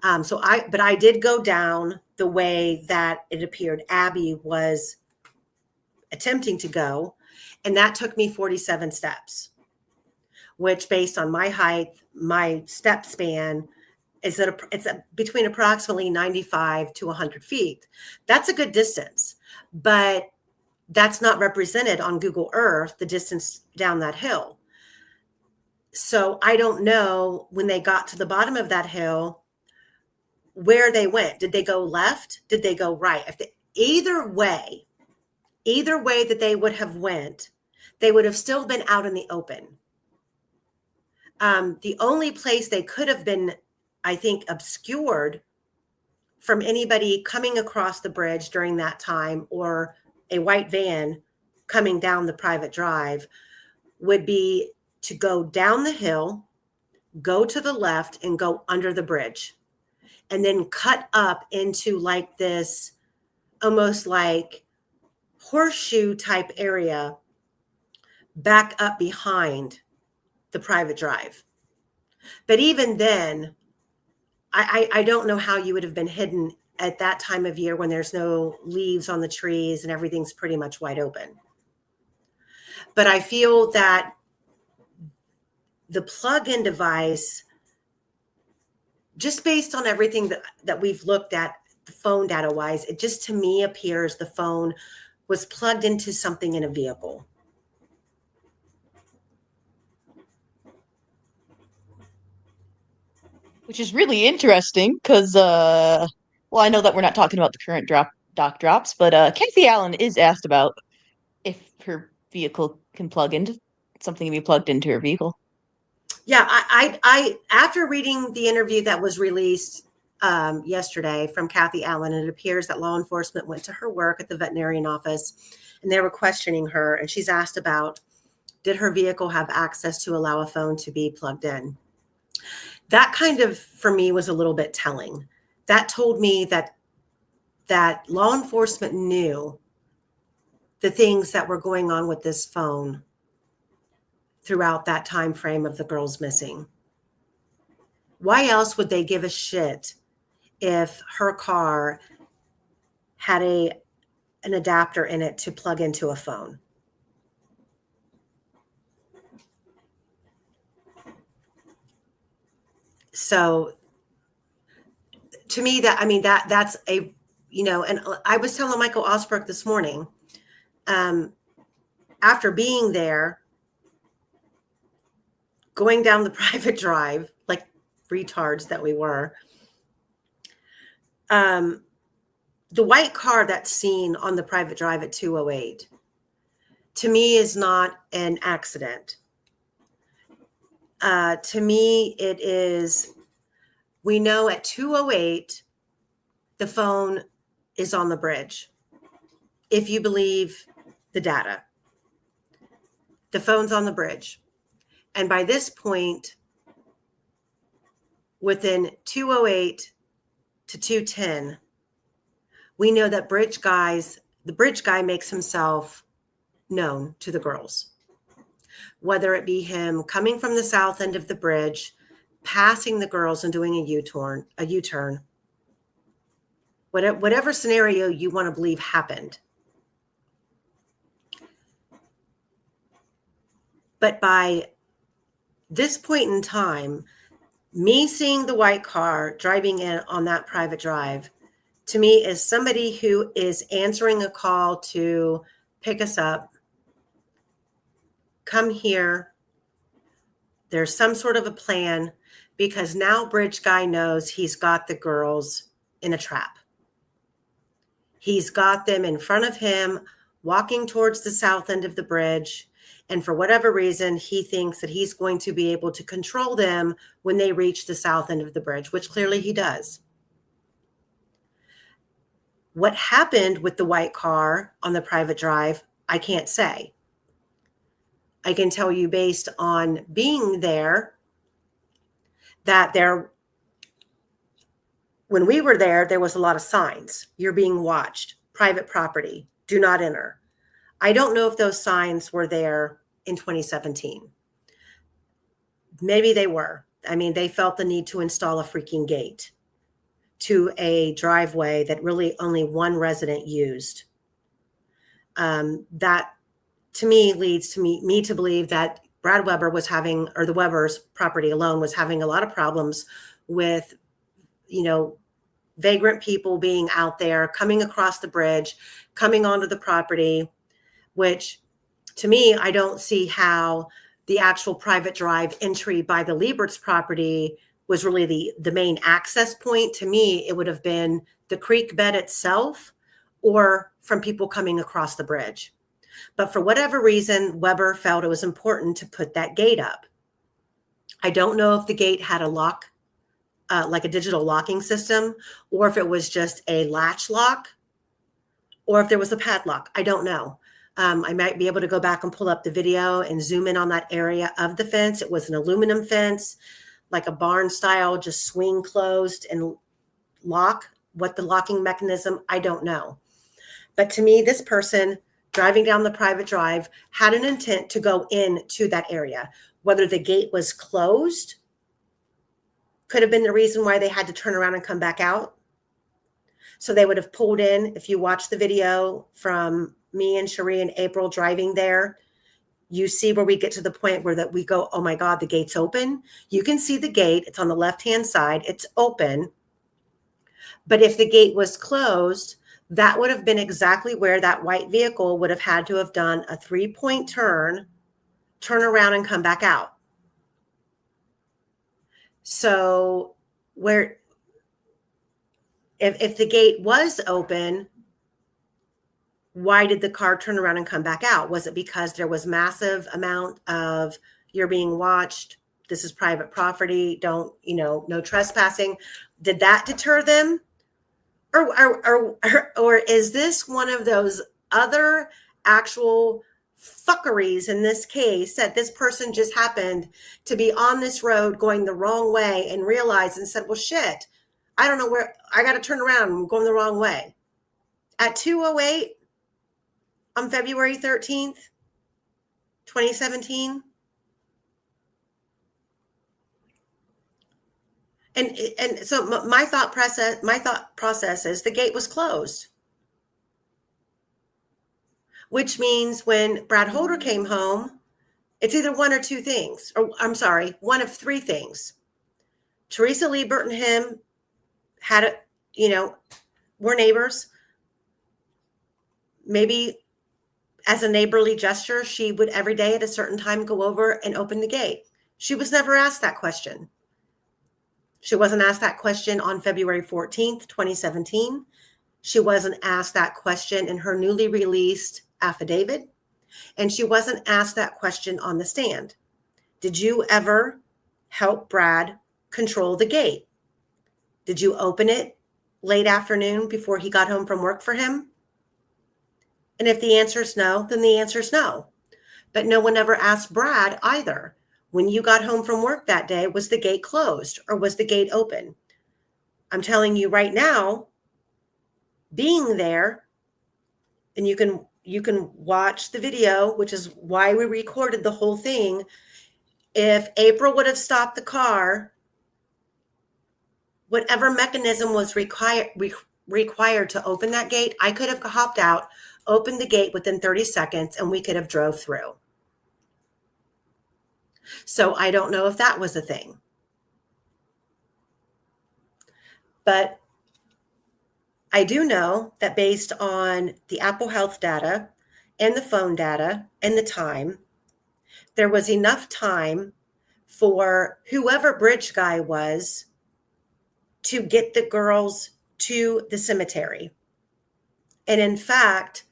But I did go down the way that it appeared Abby was attempting to go. And that took me 47 steps, which based on my height, my step span, it's between approximately 95 to 100 feet. That's a good distance, but that's not represented on Google Earth, the distance down that hill. So I don't know when they got to the bottom of that hill, where they went. Did they go left? Did they go right? Either way that they would have went, they would have still been out in the open. The only place they could have been, I think, obscured from anybody coming across the bridge during that time or a white van coming down the private drive would be to go down the hill, go to the left, and go under the bridge, and then cut up into like this almost like horseshoe type area back up behind the private drive. But even then, I don't know how you would have been hidden at that time of year when there's no leaves on the trees and everything's pretty much wide open. But I feel that the plug-in device, just based on everything that we've looked at, the phone data wise, it just to me appears the phone was plugged into something in a vehicle. Which is really interesting because, well, I know that we're not talking about the current doc drops, but Kathy Allen is asked about if her vehicle can plug into something can be plugged into her vehicle. Yeah, I after reading the interview that was released yesterday from Kathy Allen, it appears that law enforcement went to her work at the veterinarian office, and they were questioning her, and she's asked about, did her vehicle have access to allow a phone to be plugged in? That kind of, for me, was a little bit telling. That told me that law enforcement knew the things that were going on with this phone throughout that time frame of the girls missing. Why else would they give a shit if her car had an adapter in it to plug into a phone? So to me, that's a, and I was telling Michael Osbrook this morning, after being there, going down the private drive, like retards that we were, the white car that's seen on the private drive at 208, to me, is not an accident. To me, it is, we know at 208, the phone is on the bridge. If you believe the data, the phone's on the bridge. And by this point, within 208 to 210, we know that the bridge guy makes himself known to the girls. Whether it be him coming from the south end of the bridge, passing the girls and doing a U-turn, whatever scenario you want to believe happened. But by this point in time, me seeing the white car driving in on that private drive, to me, is somebody who is answering a call to pick us up, come here. There's some sort of a plan, because now bridge guy knows he's got the girls in a trap. He's got them in front of him, walking towards the south end of the bridge. And for whatever reason, he thinks that he's going to be able to control them when they reach the south end of the bridge, which clearly he does. What happened with the white car on the private drive, I can't say. I can tell you, based on being there, that when we were there was a lot of signs. You're being watched. Private property. Do not enter. I don't know if those signs were there in 2017. Maybe they were. I mean, they felt the need to install a freaking gate to a driveway that really only one resident used. That, to me, leads to me to believe that Brad Weber was having, or the Weber's property alone was having a lot of problems with, vagrant people being out there, coming across the bridge, coming onto the property, which to me, I don't see how the actual private drive entry by the Liebert's property was really the main access point. To me, it would have been the creek bed itself or from people coming across the bridge. But for whatever reason, Weber felt it was important to put that gate up. I don't know if the gate had a lock, like a digital locking system, or if it was just a latch lock, or if there was a padlock. I don't know. I might be able to go back and pull up the video and zoom in on that area of the fence. It was an aluminum fence, like a barn style, just swing closed and lock. What the locking mechanism, I don't know. But to me, this person driving down the private drive had an intent to go into that area. Whether the gate was closed could have been the reason why they had to turn around and come back out. So they would have pulled in. If you watch the video from me and Cherie and April driving there, you see where we get to the point where that we go, oh my God, the gate's open. You can see the gate. It's on the left-hand side. It's open. But if the gate was closed, that would have been exactly where that white vehicle would have had to have done a 3-point turn around and come back out. So where, if the gate was open, why did the car turn around and come back out? Was it because there was massive amount of, you're being watched, this is private property, don't, no trespassing? Did that deter them? Or is this one of those other actual fuckeries in this case that this person just happened to be on this road going the wrong way and realized and said, well, shit, I don't know where, I got to turn around, I'm going the wrong way. At 2:08 on February 13th, 2017. And so my thought process is the gate was closed, which means when Brad Holder came home, it's either one or two things, or I'm sorry, one of three things. Teresa Liebert and him had were neighbors. Maybe as a neighborly gesture, she would every day at a certain time go over and open the gate. She was never asked that question. She wasn't asked that question on February 14th, 2017. She wasn't asked that question in her newly released affidavit. And she wasn't asked that question on the stand. Did you ever help Brad control the gate? Did you open it late afternoon before he got home from work for him? And if the answer is no, then the answer is no. But no one ever asked Brad either. When you got home from work that day, was the gate closed or was the gate open? I'm telling you right now, being there, and you can watch the video, which is why we recorded the whole thing. If April would have stopped the car, whatever mechanism was required to open that gate, I could have hopped out, opened the gate within 30 seconds, and we could have drove through. So I don't know if that was a thing. But I do know that based on the Apple Health data and the phone data and the time, there was enough time for whoever bridge guy was to get the girls to the cemetery. And in fact,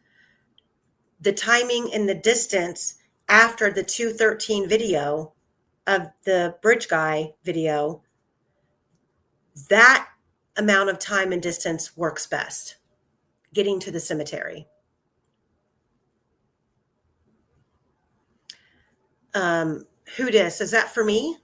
the timing and the distance after the 2:13 video of the bridge guy video, that amount of time and distance works best, getting to the cemetery. Who dis? Is that for me?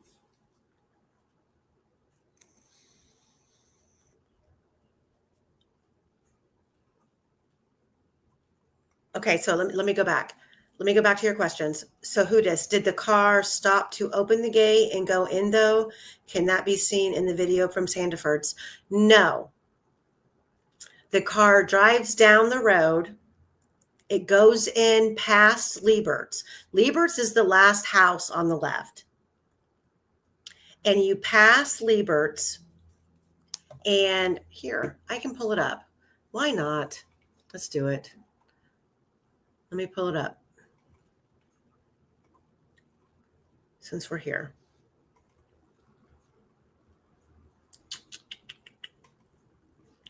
Okay, so let me go back. Let me go back to your questions. So who dis? Did the car stop to open the gate and go in though? Can that be seen in the video from Sandiford's? No. The car drives down the road. It goes in past Liebert's. Liebert's is the last house on the left. And you pass Liebert's, and here, I can pull it up. Why not? Let's do it. Let me pull it up since we're here.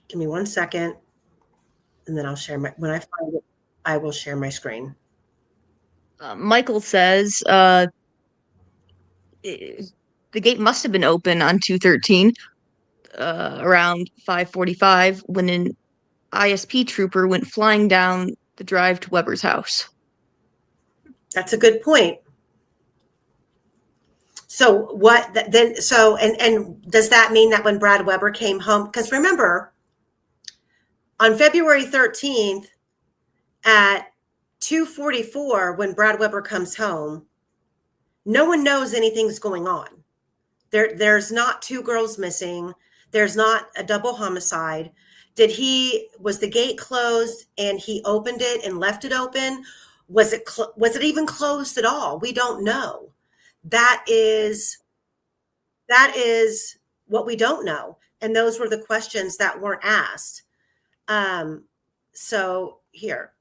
Give me 1 second, and then I'll share when I find it, I will share my screen. Michael says the gate must have been open on 2:13 around 5:45 when an ISP trooper went flying down the drive to Weber's house. That's a good point. So what then? So and does that mean that when Brad Weber came home? Because remember, on February 13th at 2:44, when Brad Weber comes home, no one knows anything's going on. There's not two girls missing. There's not a double homicide. Was the gate closed and he opened it and left it open? Was it even closed at all? We don't know. That is what we don't know. And those were the questions that weren't asked. So here.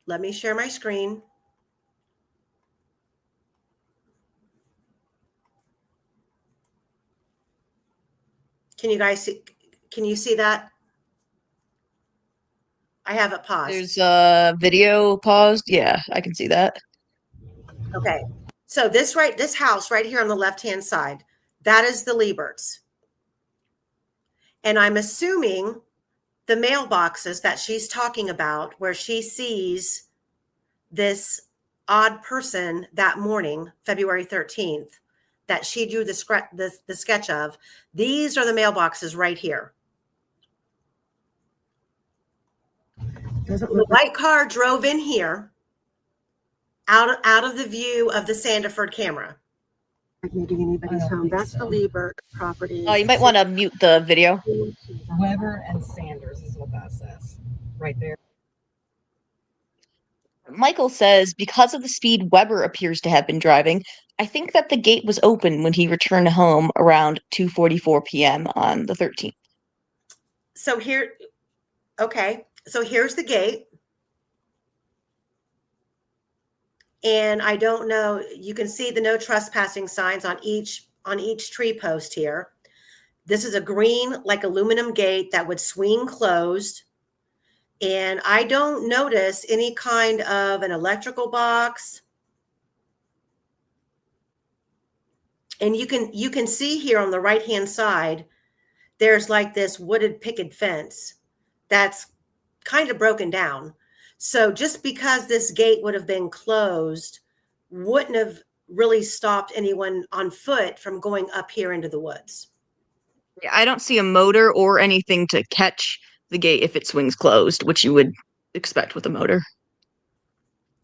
Let me share my screen. Can you guys see? Can you see that? I have it paused. There's a video paused. Yeah, I can see that. Okay. So this house right here on the left-hand side, that is the Lieberts. And I'm assuming the mailboxes that she's talking about, where she sees this odd person that morning, February 13th, that she drew the sketch of, these are the mailboxes right here. The white car drove in here out of the view of the Sandiford camera. Making anybody's home. That's the Liebert property. Oh, you might want to mute the video. Weber and Sanders is what that says right there. Michael says, because of the speed Weber appears to have been driving, I think that the gate was open when he returned home around 2:44 p.m. on the 13th. So here, okay, so here's the gate. And I don't know, you can see the no trespassing signs on each tree post here. This is a green, like aluminum gate that would swing closed. And I don't notice any kind of an electrical box. And you can see here on the right-hand side, there's like this wooded picket fence that's kind of broken down. So just because this gate would have been closed wouldn't have really stopped anyone on foot from going up here into the woods. Yeah, I don't see a motor or anything to catch the gate if it swings closed, which you would expect with a motor.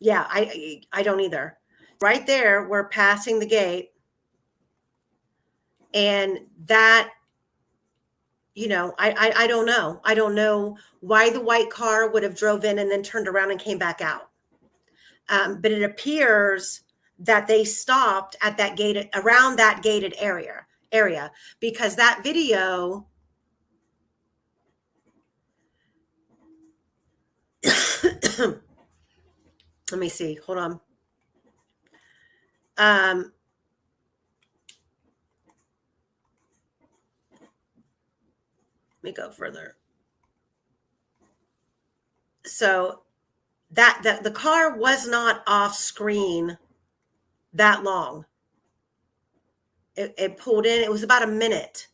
Yeah, I don't either. Right there, we're passing the gate. And that, you know, I don't know. I don't know why the white car would have drove in and then turned around and came back out. But it appears that they stopped at that gated, around that gated area, because that video let me see, hold on. Let me go further. So that the car was not off screen that long. It pulled in, it was about a minute.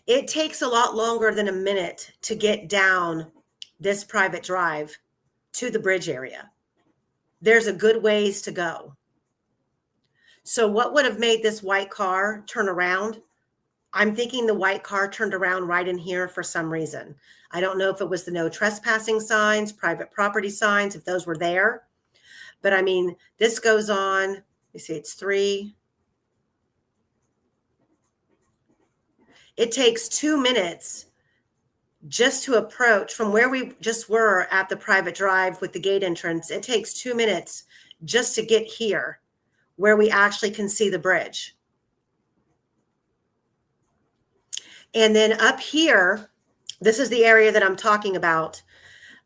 It takes a lot longer than a minute to get down this private drive to the bridge area. There's a good ways to go. So what would have made this white car turn around? I'm thinking the white car turned around right in here for some reason. I don't know if it was the no trespassing signs, private property signs, if those were there. But I mean, this goes on, let me see, it's 3. It takes 2 minutes just to approach from where we just were at the private drive with the gate entrance. It takes 2 minutes just to get here where we actually can see the bridge. And then up here, this is the area that I'm talking about.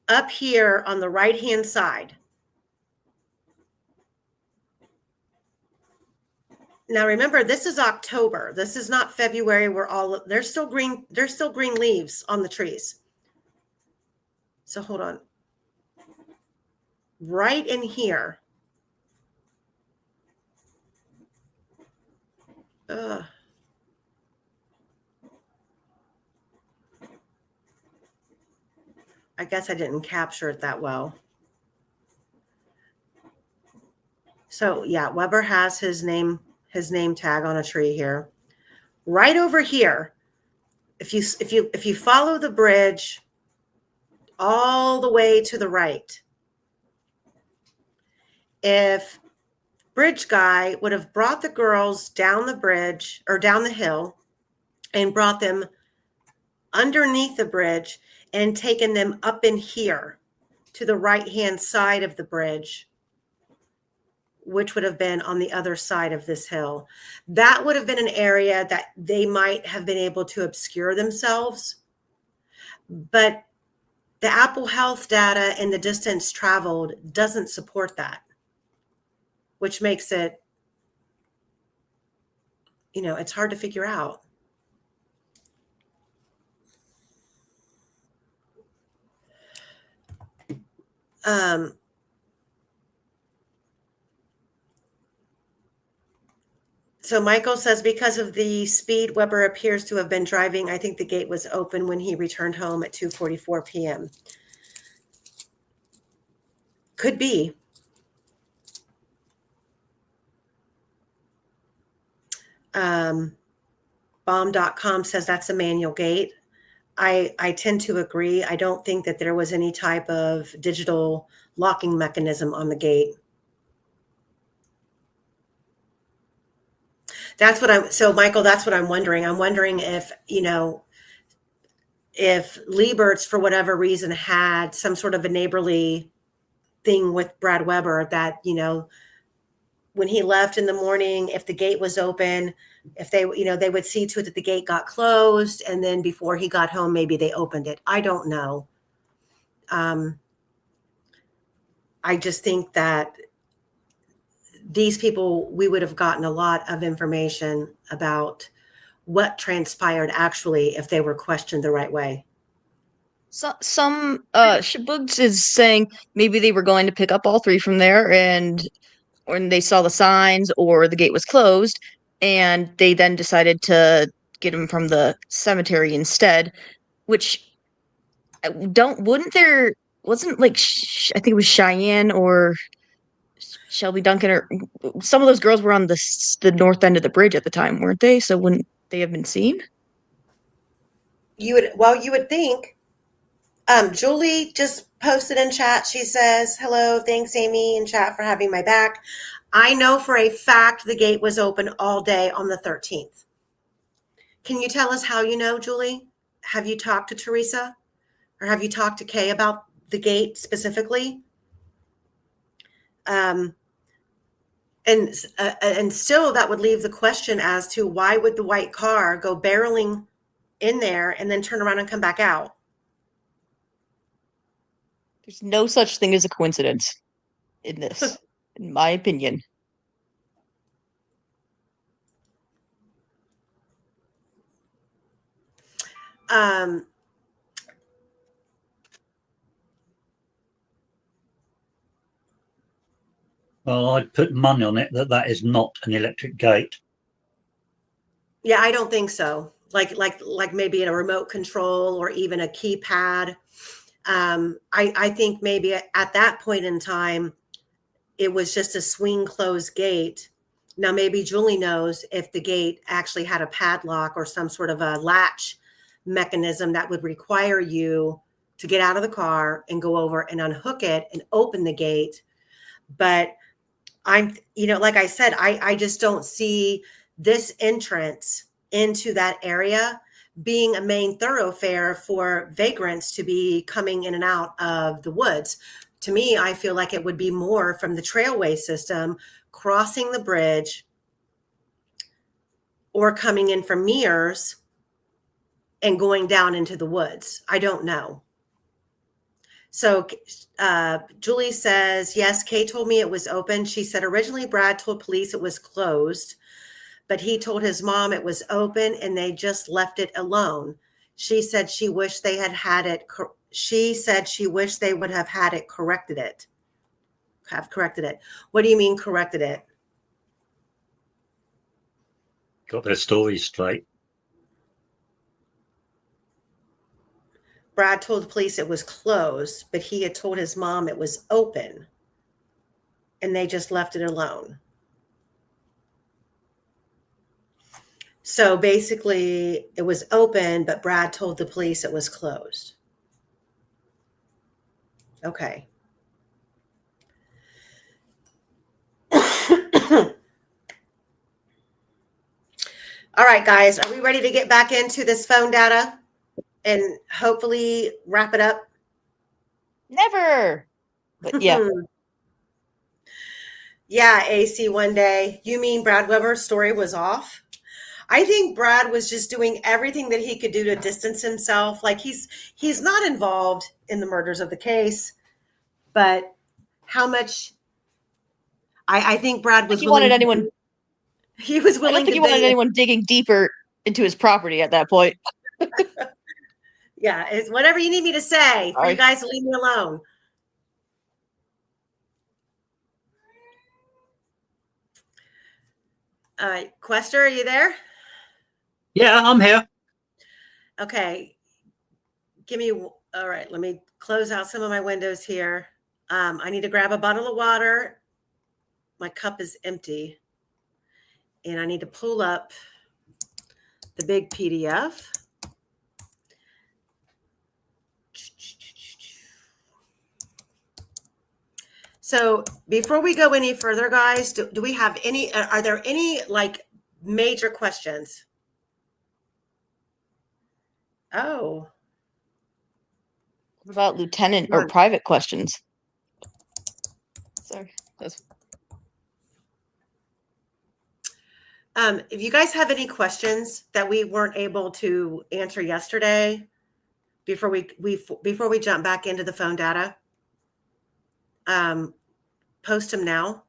Up here on the right-hand side. Now remember, this is October. This is not February where there's still green leaves on the trees. So hold on. Right in here. I guess I didn't capture it that well. So yeah, Weber has his name tag on a tree here. Right over here, if you follow the bridge all the way to the right, if Bridge Guy would have brought the girls down the bridge or down the hill and brought them underneath the bridge and taken them up in here to the right-hand side of the bridge, which would have been on the other side of this hill, that would have been an area that they might have been able to obscure themselves. But the Apple Health data and the distance traveled doesn't support that, which makes it, it's hard to figure out. So Michael says, because of the speed Weber appears to have been driving, I think the gate was open when he returned home at 2:44 p.m. Could be. Bomb.com says that's a manual gate. I tend to agree. I don't think that there was any type of digital locking mechanism on the gate. So Michael, that's what I'm wondering. I'm wondering if, if Liebert's, for whatever reason, had some sort of a neighborly thing with Brad Weber that, when he left in the morning, if the gate was open, if they would see to it that the gate got closed, and then before he got home, maybe they opened it. I don't know. I just think that these people, we would have gotten a lot of information about what transpired actually if they were questioned the right way. So, some Shabugs is saying maybe they were going to pick up all three from there, and when they saw the signs or the gate was closed, and they then decided to get them from the cemetery instead. Which wouldn't there wasn't like I think it was Cheyenne or Shelby Duncan or some of those girls were on the north end of the bridge at the time, weren't they? So wouldn't they have been seen? You would think. Julie just posted in chat. She says, hello, thanks, Amy, in chat for having my back. I know for a fact the gate was open all day on the 13th. Can you tell us how you know, Julie? Have you talked to Teresa? Or have you talked to Kay about the gate specifically? And still that would leave the question as to why would the white car go barreling in there and then turn around and come back out? There's no such thing as a coincidence in this, in my opinion. Well, I'd put money on it that is not an electric gate. Yeah, I don't think so. Like maybe in a remote control or even a keypad. I think maybe at that point in time, it was just a swing closed gate. Now, maybe Julie knows if the gate actually had a padlock or some sort of a latch mechanism that would require you to get out of the car and go over and unhook it and open the gate. But like I said, I just don't see this entrance into that area being a main thoroughfare for vagrants to be coming in and out of the woods. To me, I feel like it would be more from the trailway system, crossing the bridge or coming in from Mears and going down into the woods. I don't know. So Julie says, yes, Kay told me it was open. She said originally Brad told police it was closed, but he told his mom it was open and they just left it alone. She said she wished they had had it. She said she wished they would have had it corrected it. Have corrected it. What do you mean corrected it? Got their stories straight. Brad told the police it was closed, but he had told his mom it was open, and they just left it alone. So basically, it was open, but Brad told the police it was closed. Okay. All right, guys, are we ready to get back into this phone data and hopefully wrap it up? Never. But yeah. Yeah, AC one day. You mean Brad Weber's story was off? I think Brad was just doing everything that he could do to distance himself. Like he's not involved in the murders of the case, but how much I think Brad was He wanted anyone. He was I willing don't think to he wanted bend- anyone digging deeper into his property at that point. Yeah, it's whatever you need me to say for you Sorry. guys to leave me alone. Quester, are you there? Yeah, I'm here. Okay. All right, let me close out some of my windows here. I need to grab a bottle of water. My cup is empty. And I need to pull up the big PDF. So before we go any further, guys, do we have any, are there any like major questions? Oh. What about lieutenant or private questions? Sorry. If you guys have any questions that we weren't able to answer yesterday, before we jump back into the phone data, post them now.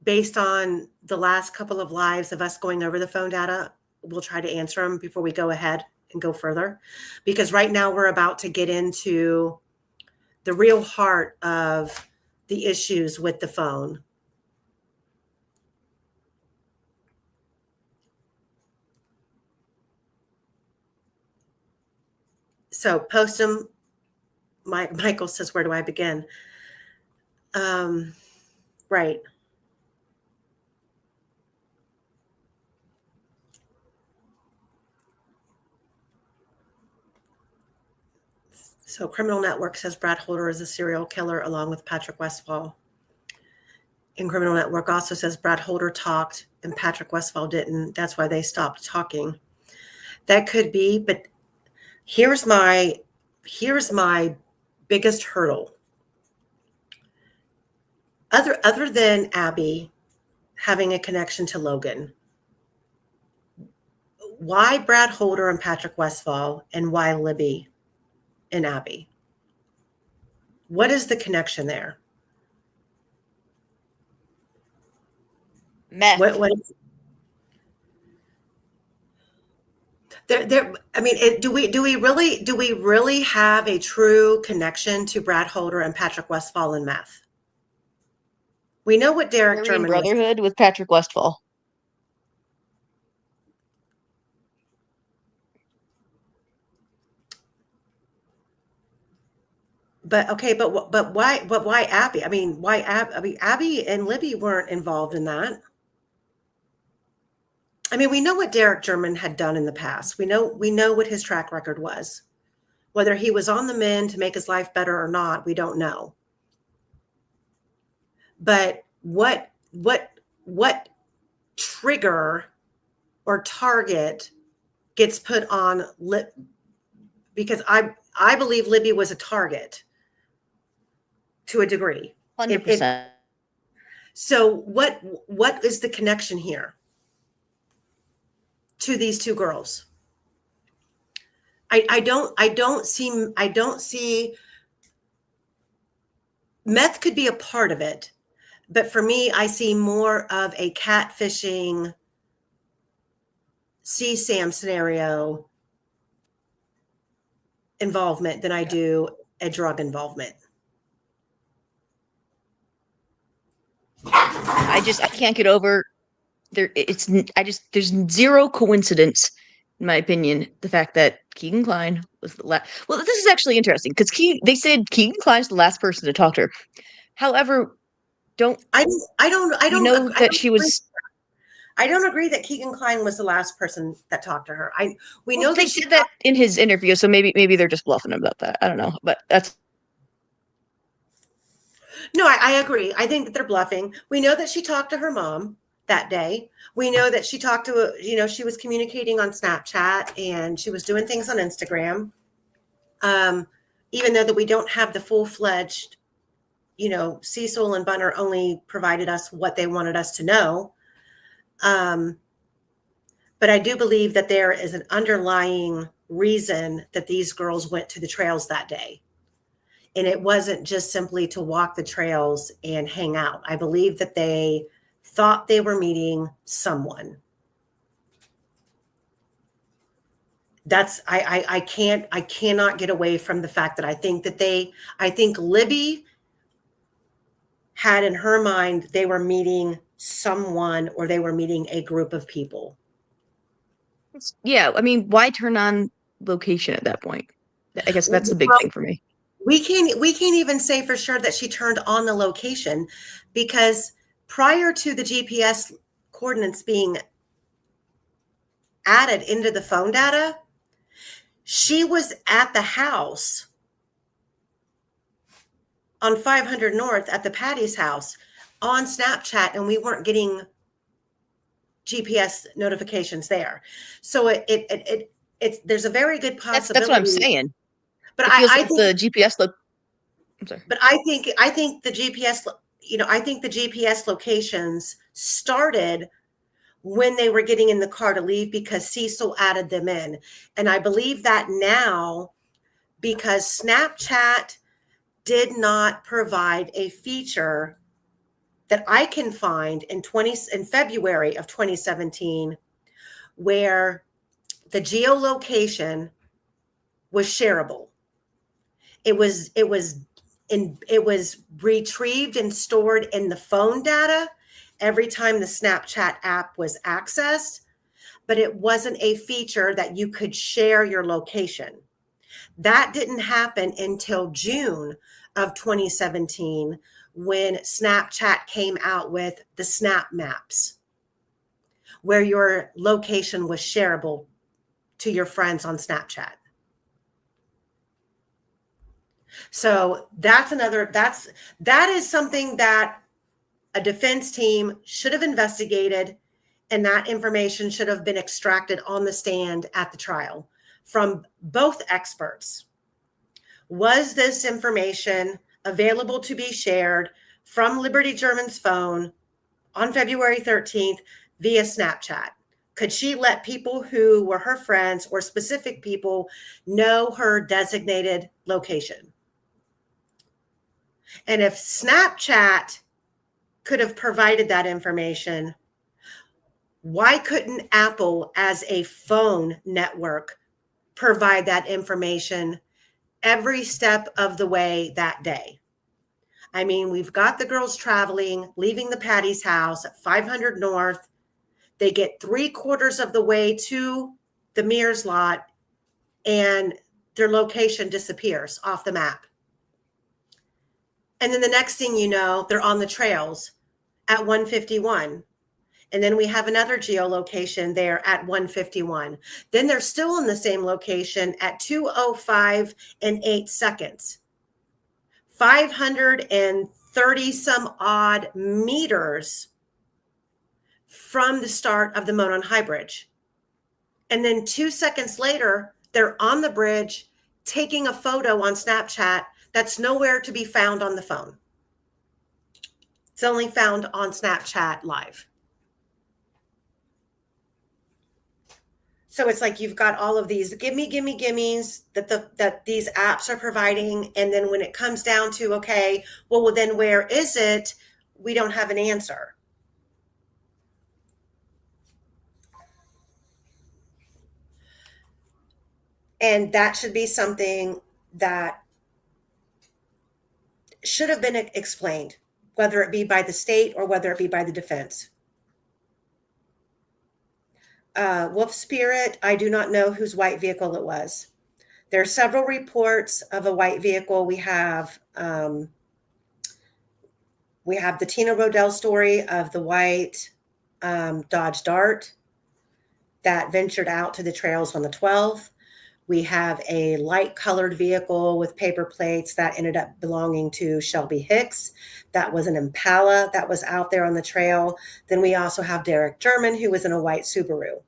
Based on the last couple of lives of us going over the phone data, we'll try to answer them before we go ahead and go further. Because right now we're about to get into the real heart of the issues with the phone. So post them. Michael says, where do I begin? Right. So Criminal Network says Brad Holder is a serial killer along with Patrick Westfall. And Criminal Network also says Brad Holder talked and Patrick Westfall didn't. That's why they stopped talking. That could be, but here's my biggest hurdle. Other than Abby having a connection to Logan, why Brad Holder and Patrick Westfall, and why Libby and Abby? What is the connection there? Meth. What is, I mean, do we really have a true connection to Brad Holder and Patrick Westfall and meth? We know what Derek Aryan German Brotherhood with Patrick Westfall. But okay, but why Abby? I mean, Abby and Libby weren't involved in that. I mean, we know what Derek German had done in the past. We know what his track record was. Whether he was on the mend to make his life better or not, we don't know. But what trigger or target gets put on because I believe Libby was a target to a degree. 100%. So what is the connection here to these two girls? I don't see meth could be a part of it, but for me, I see more of a catfishing CSAM scenario involvement than I do a drug involvement. I can't get over there. There's zero coincidence, in my opinion, the fact that Keegan Klein was the last. Well, this is actually interesting because they said Keegan Klein's the last person to talk to her. However, I we know that she agree. was. I don't agree that Keegan Klein was the last person that talked to her. We Well, know they that she said that in his interview, so maybe they're just bluffing about that. I don't know, but that's. No, I agree. I think that they're bluffing. We know that she talked to her mom that day. We know that she talked to, she was communicating on Snapchat and she was doing things on Instagram. Even though that we don't have the full-fledged, Cecil and Bunner only provided us what they wanted us to know. But I do believe that there is an underlying reason that these girls went to the trails that day. And it wasn't just simply to walk the trails and hang out. I believe that they thought they were meeting someone. I cannot get away from the fact that I think Libby had in her mind they were meeting someone or they were meeting a group of people. Yeah, I mean, why turn on location at that point? I guess that's the big thing for me. We can't even say for sure that she turned on the location because prior to the GPS coordinates being added into the phone data, she was at the house on 500 North at the Patty's house on Snapchat, and we weren't getting GPS notifications there. So there's a very good possibility. That's what I'm saying. But I think the GPS I'm sorry. But I think the GPS, I think the GPS locations started when they were getting in the car to leave because Cecil added them in. And I believe that now because Snapchat did not provide a feature that I can find in February of 2017 where the geolocation was shareable. It was retrieved and stored in the phone data every time the Snapchat app was accessed, but it wasn't a feature that you could share your location. That didn't happen until June of 2017 when Snapchat came out with the Snap Maps, where your location was shareable to your friends on Snapchat. So that is something that a defense team should have investigated, and that information should have been extracted on the stand at the trial from both experts. Was this information available to be shared from Liberty German's phone on February 13th via Snapchat? Could she let people who were her friends or specific people know her designated location? And if Snapchat could have provided that information, why couldn't Apple as a phone network provide that information every step of the way that day? I mean, we've got the girls traveling, leaving the Patty's house at 500 North. They get 3/4 of the way to the Mears lot and their location disappears off the map. And then the next thing you know, they're on the trails at 151. And then we have another geolocation there at 151. Then they're still in the same location at 2:05 and 8 seconds. 530 some odd meters from the start of the Monon High Bridge. And then 2 seconds later, they're on the bridge taking a photo on Snapchat that's nowhere to be found on the phone. It's only found on Snapchat Live. So it's like you've got all of these gimmes that these apps are providing. And then when it comes down to, okay, well, then where is it? We don't have an answer. And that should be something that should have been explained, whether it be by the state or whether it be by the defense. Wolf Spirit, I do not know whose white vehicle it was. There are several reports of a white vehicle. We have the Tina Rodell story of the white Dodge Dart that ventured out to the trails on the 12th. We have a light colored vehicle with paper plates that ended up belonging to Shelby Hicks. That was an Impala that was out there on the trail. Then we also have Derek German, who was in a white Subaru.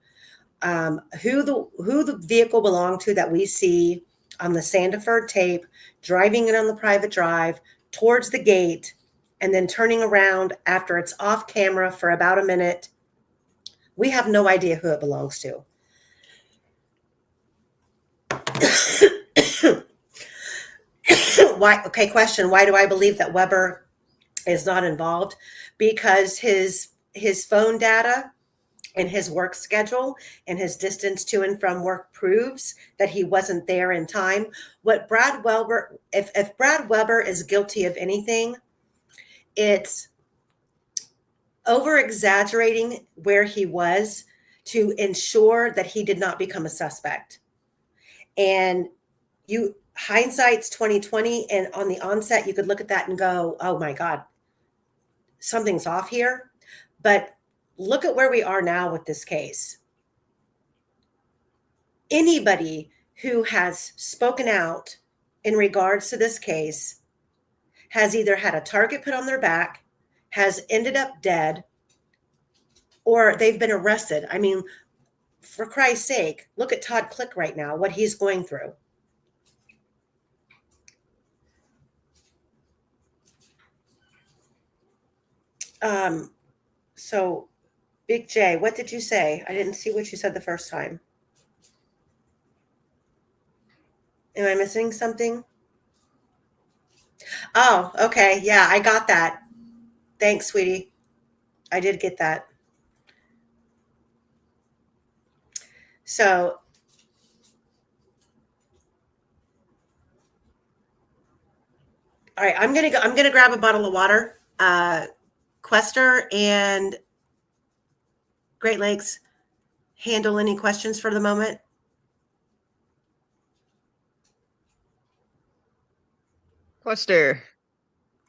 Who the vehicle belonged to that we see on the Sandiford tape, driving it on the private drive towards the gate, and then turning around after it's off camera for about a minute. We have no idea who it belongs to. Why? Okay, question. Why do I believe that Weber is not involved? Because his phone data and his work schedule and his distance to and from work proves that he wasn't there in time. What Brad Weber, if Brad Weber is guilty of anything, it's over exaggerating where he was to ensure that he did not become a suspect. And hindsight's 2020, and on the onset, you could look at that and go, oh my God, something's off here. But look at where we are now with this case. Anybody who has spoken out in regards to this case has either had a target put on their back, has ended up dead, or they've been arrested. I mean, for Christ's sake, look at Todd Click right now, what he's going through. So Big J, what did you say? I didn't see what you said the first time. Am I missing something? Oh, okay. Yeah, I got that. Thanks, sweetie. I did get that. So all right, I'm gonna grab a bottle of water. Quester and Great Lakes, handle any questions for the moment? Quester.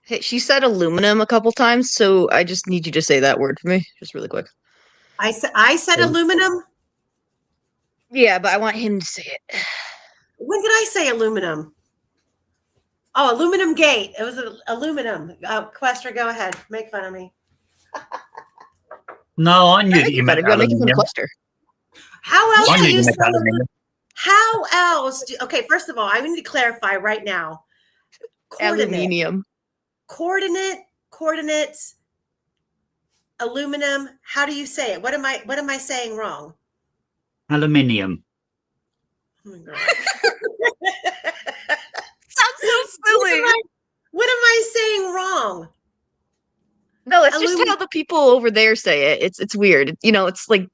Hey, she said aluminum a couple times, so I just need you to say that word for me, just really quick. I said aluminum. Yeah, but I want him to say it. When did I say aluminum? Oh, aluminum gate. It was aluminum. Quester, go ahead. Make fun of me. No, I knew I that you think meant better go making fun of aluminium. Quester. How else I do knew you you meant say aluminium. How else okay, first of all, I need to clarify right now. Aluminium. Coordinates, aluminum. How do you say it? What am I saying wrong? Aluminium. Oh my God. Sounds so silly. What am I saying wrong? No, it's just how the people over there say it. It's weird. You know, it's like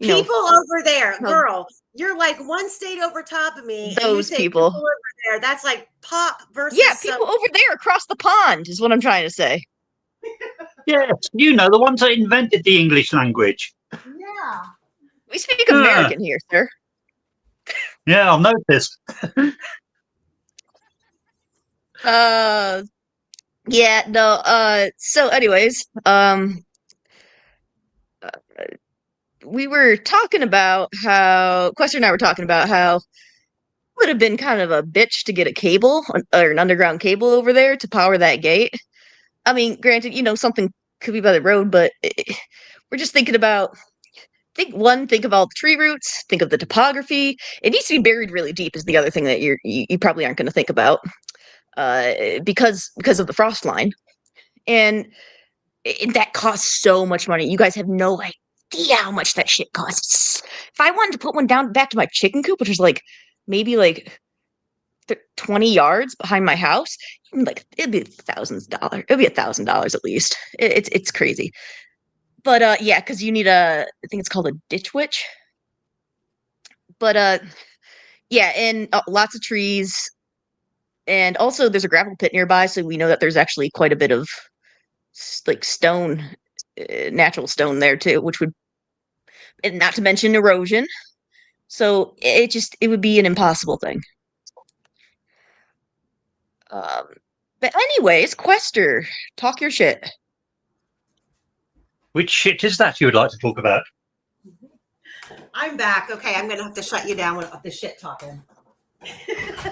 people over there, no, girl. You're like one state over top of me, and you those say people. over there. That's like pop versus Yeah, people over there across the pond is what I'm trying to say. Yes, you know, the ones that invented the English language. Yeah. We speak American here, sir. Yeah, I've noticed. Yeah, no, so anyways, we were talking about how Quester and I were talking about how it would have been kind of a bitch to get a cable or an underground cable over there to power that gate. I mean, granted, you know, something could be by the road, but we're just thinking about think of all the tree roots, think of the topography. It needs to be buried really deep is the other thing that you probably aren't going to think about because of the frost line. And that costs so much money. You guys have no idea how much that shit costs. If I wanted to put one down back to my chicken coop, which was like maybe like 20 yards behind my house, like it'd be $1,000. It'd be $1,000 at least. It's crazy. But yeah, because you need I think it's called a ditch witch. But yeah, and lots of trees, and also there's a gravel pit nearby, so we know that there's actually quite a bit of like stone, natural stone there too, which would and not to mention erosion. So it would be an impossible thing. Um, but anyways, Quester, talk your shit. Which shit is that you would like to talk about? I'm back. Okay, I'm gonna have to shut you down with the shit talking.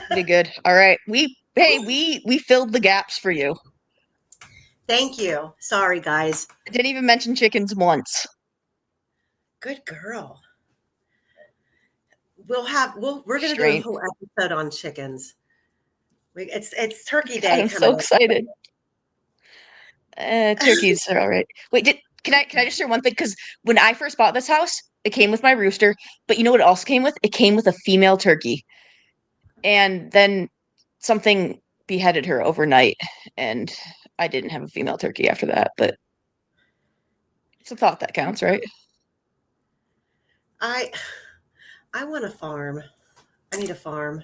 Pretty good. All right. We filled the gaps for you. Thank you. Sorry, guys. I didn't even mention chickens once. Good girl. We're gonna do a Straight. whole episode on chickens. It's Turkey God, Day. I'm so excited. Turkeys are all right. Wait, can I just share one thing? Because when I first bought this house, it came with my rooster, but you know what it also came with? It came with a female turkey. And then something beheaded her overnight, and I didn't have a female turkey after that, but it's a thought that counts, right? I want a farm. I need a farm.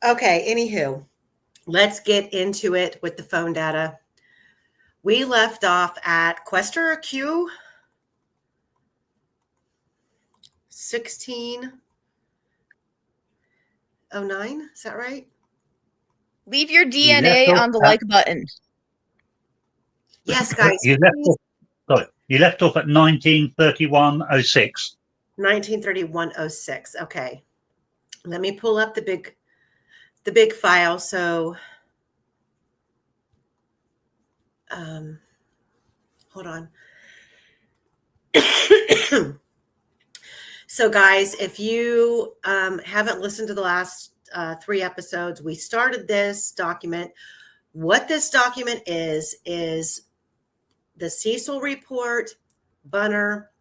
Okay, anywho, let's get into it with the phone data. We left off at Quester Q 1609. Is that right? Leave your DNA on the like button. Yes, guys. You left off at 1931.06. 1931.06. Okay. Let me pull up the big file. So hold on. So guys, if you haven't listened to the last 3 episodes, we started this document. What this document is the Cecil report, Bunner,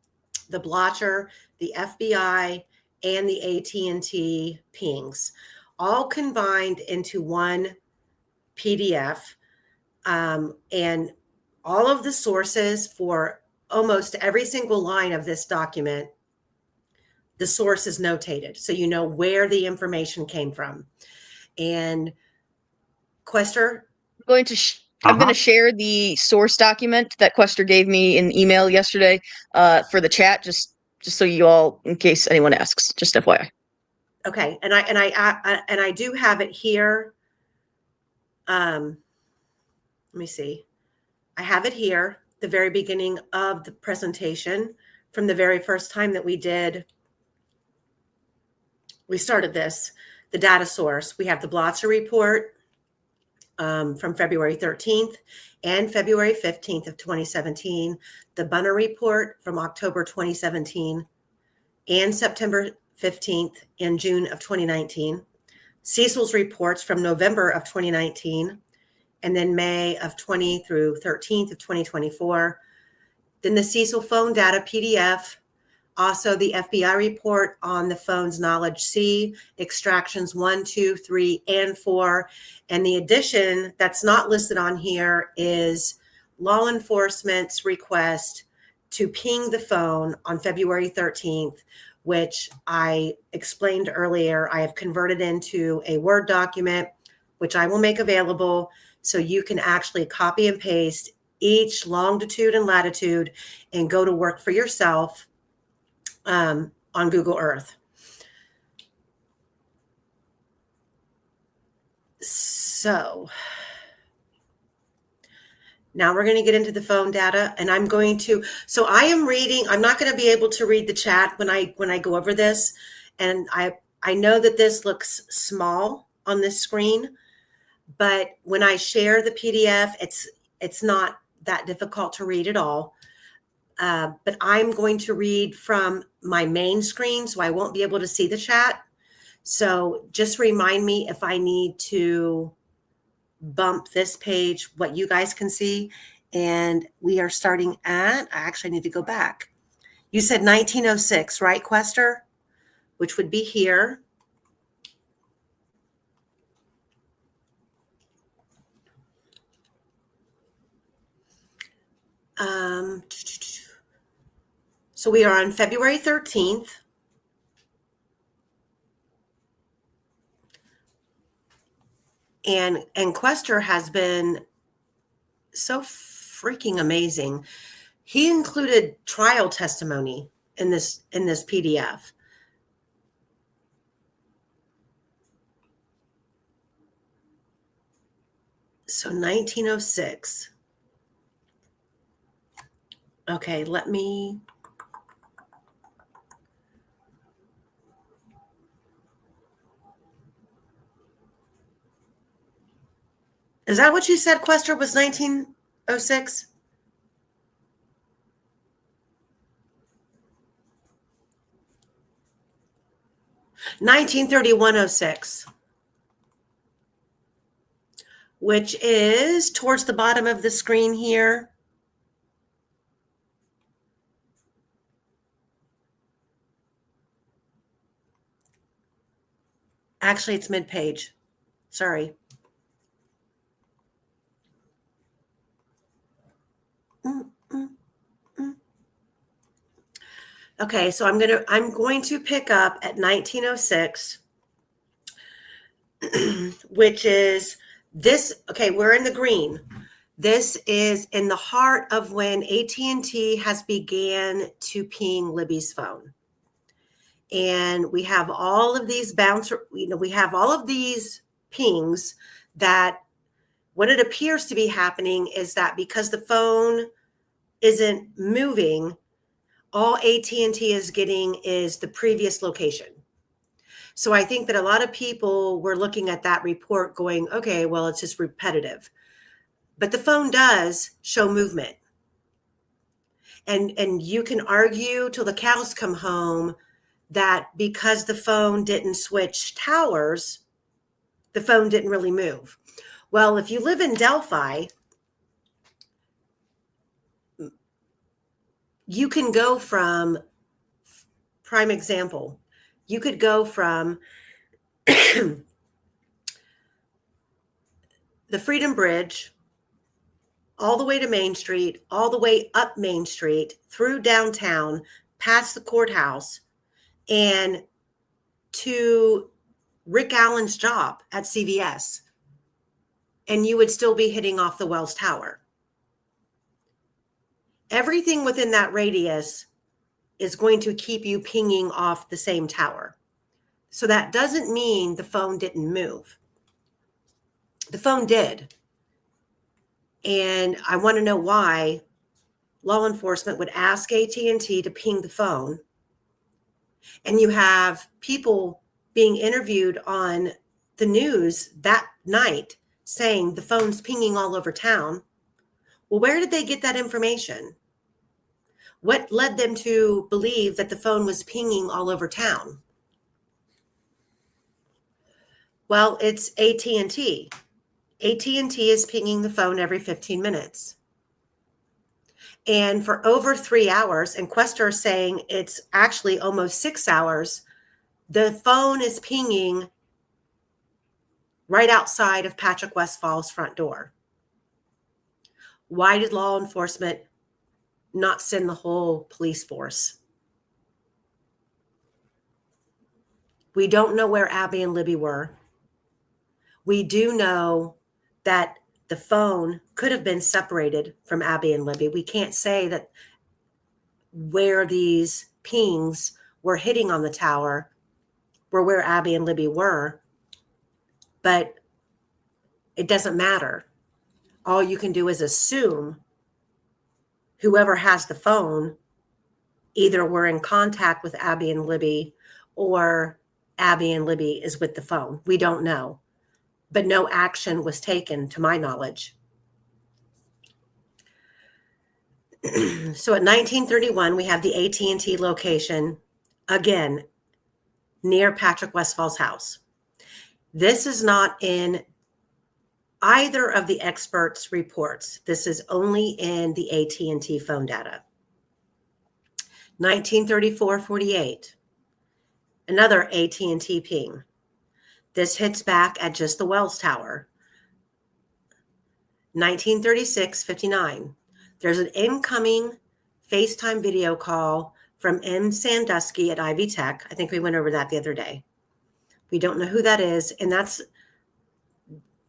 the Blotcher, the FBI, and the AT&T pings, all combined into one PDF. And all of the sources for almost every single line of this document, the source is notated, so you know where the information came from. And Quester, I'm going to share the source document that Quester gave me in email yesterday for the chat, just so you all, in case anyone asks, just FYI. Okay, and I do have it here. Let me see. I have it here, the very beginning of the presentation, from the very first time that we started this, the data source. We have the Blotzer report from February 13th and February 15th of 2017, the Bunner report from October 2017 and September 15th and June of 2019, Cecil's reports from November of 2019, and then May of 20 through 13th of 2024. Then the Cecil phone data PDF, also the FBI report on the phone's Knowledge C, extractions 1, 2, 3, and 4. And the addition that's not listed on here is law enforcement's request to ping the phone on February 13th, which I explained earlier. I have converted into a Word document, which I will make available so you can actually copy and paste each longitude and latitude and go to work for yourself on Google Earth. So now we're going to get into the phone data, and I'm going to, so I am reading, I'm not going to be able to read the chat when I go over this. And I know that this looks small on this screen, but when I share the PDF, it's not that difficult to read at all. But I'm going to read from my main screen, so I won't be able to see the chat. So just remind me if I need to bump this page, what you guys can see. And we are starting at, I actually need to go back. You said 1906, right, Quester? Which would be here. So we are on February 13th. And Quester has been so freaking amazing. He included trial testimony in this PDF. So 1906. Okay, let me. Is that what you said, Quester, was 1906? (1931-06), which is towards the bottom of the screen here. Actually, it's mid-page. Sorry. Okay, so I'm going to pick up at 1906, which is this. Okay, we're in the green. This is in the heart of when AT&T has began to ping Libby's phone. And we have all of these we have all of these pings that what it appears to be happening is that because the phone isn't moving, all AT&T is getting is the previous location. So I think that a lot of people were looking at that report going, okay, well, it's just repetitive. But the phone does show movement. And you can argue till the cows come home that because the phone didn't switch towers, the phone didn't really move. Well, if you live in Delphi, you can go from, prime example, you could go from the Freedom Bridge all the way to Main Street, all the way up Main Street, through downtown, past the courthouse, and to Rick Allen's job at CVS. And you would still be hitting off the Wells Tower. Everything within that radius is going to keep you pinging off the same tower. So that doesn't mean the phone didn't move. The phone did. And I want to know why law enforcement would ask AT&T to ping the phone. And you have people being interviewed on the news that night saying the phone's pinging all over town. Well, where did they get that information? What led them to believe that the phone was pinging all over town? Well, it's AT&T. AT&T is pinging the phone every 15 minutes. And for over 3 hours, and Quester is saying it's actually almost 6 hours, the phone is pinging right outside of Patrick Westfall's front door. Why did law enforcement not send the whole police force? We don't know where Abby and Libby were. We do know that the phone could have been separated from Abby and Libby. We can't say that where these pings were hitting on the tower were where Abby and Libby were, but it doesn't matter. All you can do is assume whoever has the phone either were in contact with Abby and Libby or Abby and Libby is with the phone. We don't know. But no action was taken, to my knowledge. So at 1931, we have the AT&T location, again, near Patrick Westfall's house. This is not in either of the experts' reports. This is only in the AT&T phone data. 1934-48, another AT&T ping. This hits back at just the Wells Tower. 1936-59. There's an incoming FaceTime video call from M. Sandusky at Ivy Tech. I think we went over that the other day. We don't know who that is. And that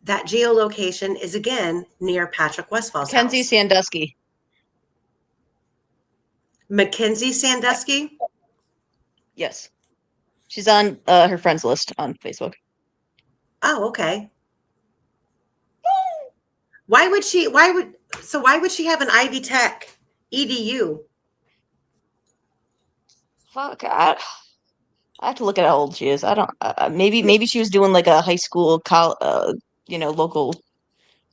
geolocation is, again, near Patrick Westfall's Kenzie house. Sandusky. Mackenzie Sandusky? Yes. She's on her friends list on Facebook. Oh, okay. Why would she have an Ivy Tech EDU? Fuck, I have to look at how old she is. I don't. Maybe she was doing like a high school, local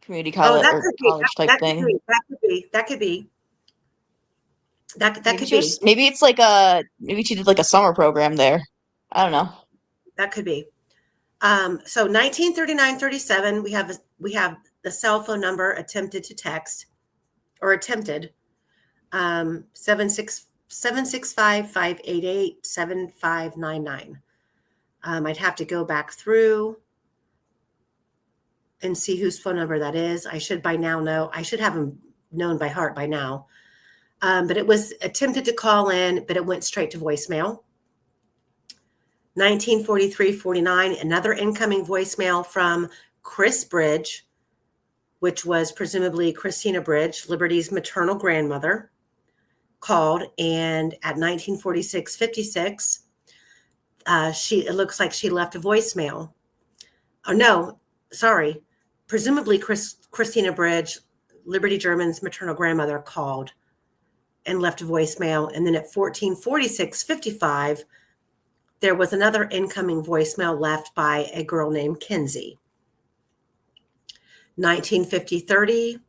community Oh, college that or could be. college type That could thing. be. That could be. That could be. That Maybe could she was. be. Maybe it's maybe she did like a summer program there. I don't know. That could be. So 1939-37, we have the cell phone number attempted to text or attempted 765-588-7599. I'd have to go back through and see whose phone number that is. I should by now know. I should have them known by heart by now. But it was attempted to call in, but it went straight to voicemail. 1943-49, another incoming voicemail from Chris Bridge, which was presumably Christina Bridge, Liberty's maternal grandmother, called. And at 1946-56, it looks like she left a voicemail. Oh, no, sorry. Presumably Christina Bridge, Liberty German's maternal grandmother, called and left a voicemail. And then at 14:46-55, there was another incoming voicemail left by a girl named Kinsey. 1950-30,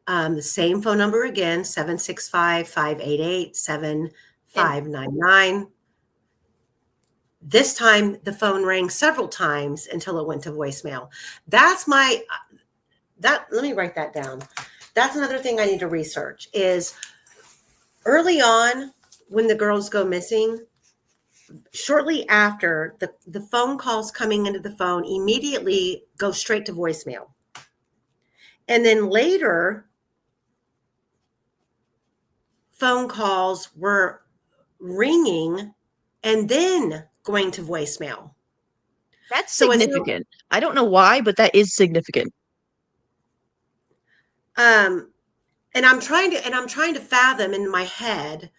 the same phone number again, 765-588-7599. This time, the phone rang several times until it went to voicemail. Let me write that down. That's another thing I need to research is early on when the girls go missing, shortly after the phone calls coming into the phone immediately go straight to voicemail. And then later, phone calls were ringing and then going to voicemail. That's significant. I don't know why, but that is significant. And I'm trying to fathom in my head.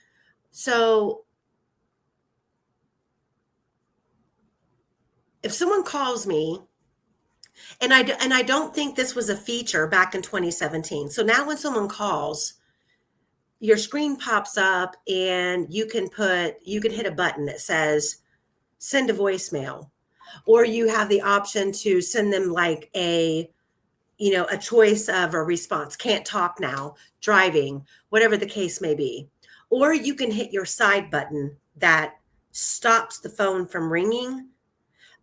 So if someone calls me, and I don't think this was a feature back in 2017. So now when someone calls, your screen pops up and you can hit a button that says send a voicemail, or you have the option to send them like a choice of a response, can't talk now, driving, whatever the case may be. Or you can hit your side button that stops the phone from ringing,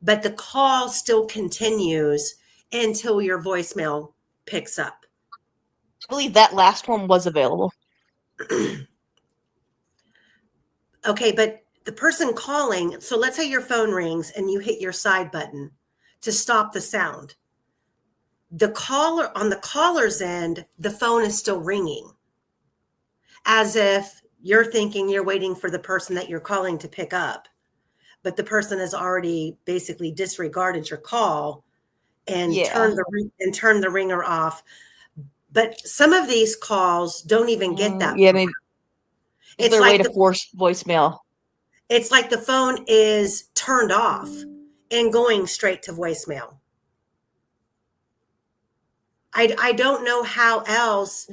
but the call still continues until your voicemail picks up. I believe that last one was available. Okay, but the person calling, so let's say your phone rings and you hit your side button to stop the sound. The caller, on the caller's end, the phone is still ringing, as if you're thinking you're waiting for the person that you're calling to pick up, but the person has already basically disregarded your call and turned the ringer off. But some of these calls don't even get that. Yeah, maybe it's their way like to force voicemail. It's like the phone is turned off and going straight to voicemail. I don't know how else,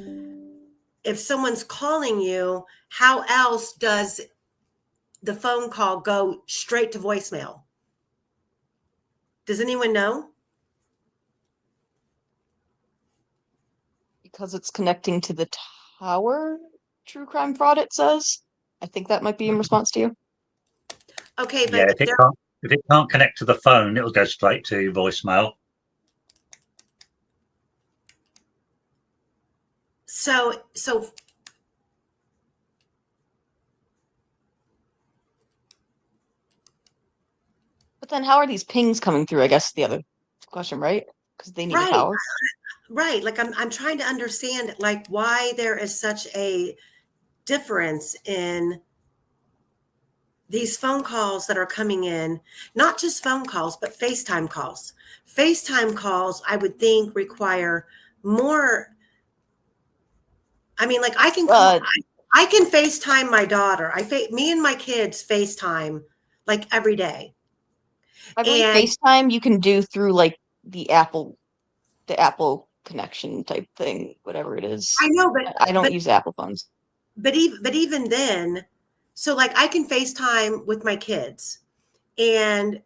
if someone's calling you, how else does the phone call go straight to voicemail? Does anyone know? Because it's connecting to the tower, true crime fraud, it says. I think that might be in response to you. Okay, but yeah, if it can't connect to the phone, it'll go straight to voicemail. So but then how are these pings coming through? I guess the other question, right? Because they need a tower. Right. Like I'm trying to understand like why there is such a difference in these phone calls that are coming in, not just phone calls, but FaceTime calls. FaceTime calls, I would think, require more. I mean, like I can call. I can FaceTime my daughter. Me and my kids FaceTime like every day. I believe And FaceTime you can do through like the Apple connection type thing, whatever it is. I know, I don't use Apple phones. but even then, so like I can FaceTime with my kids. And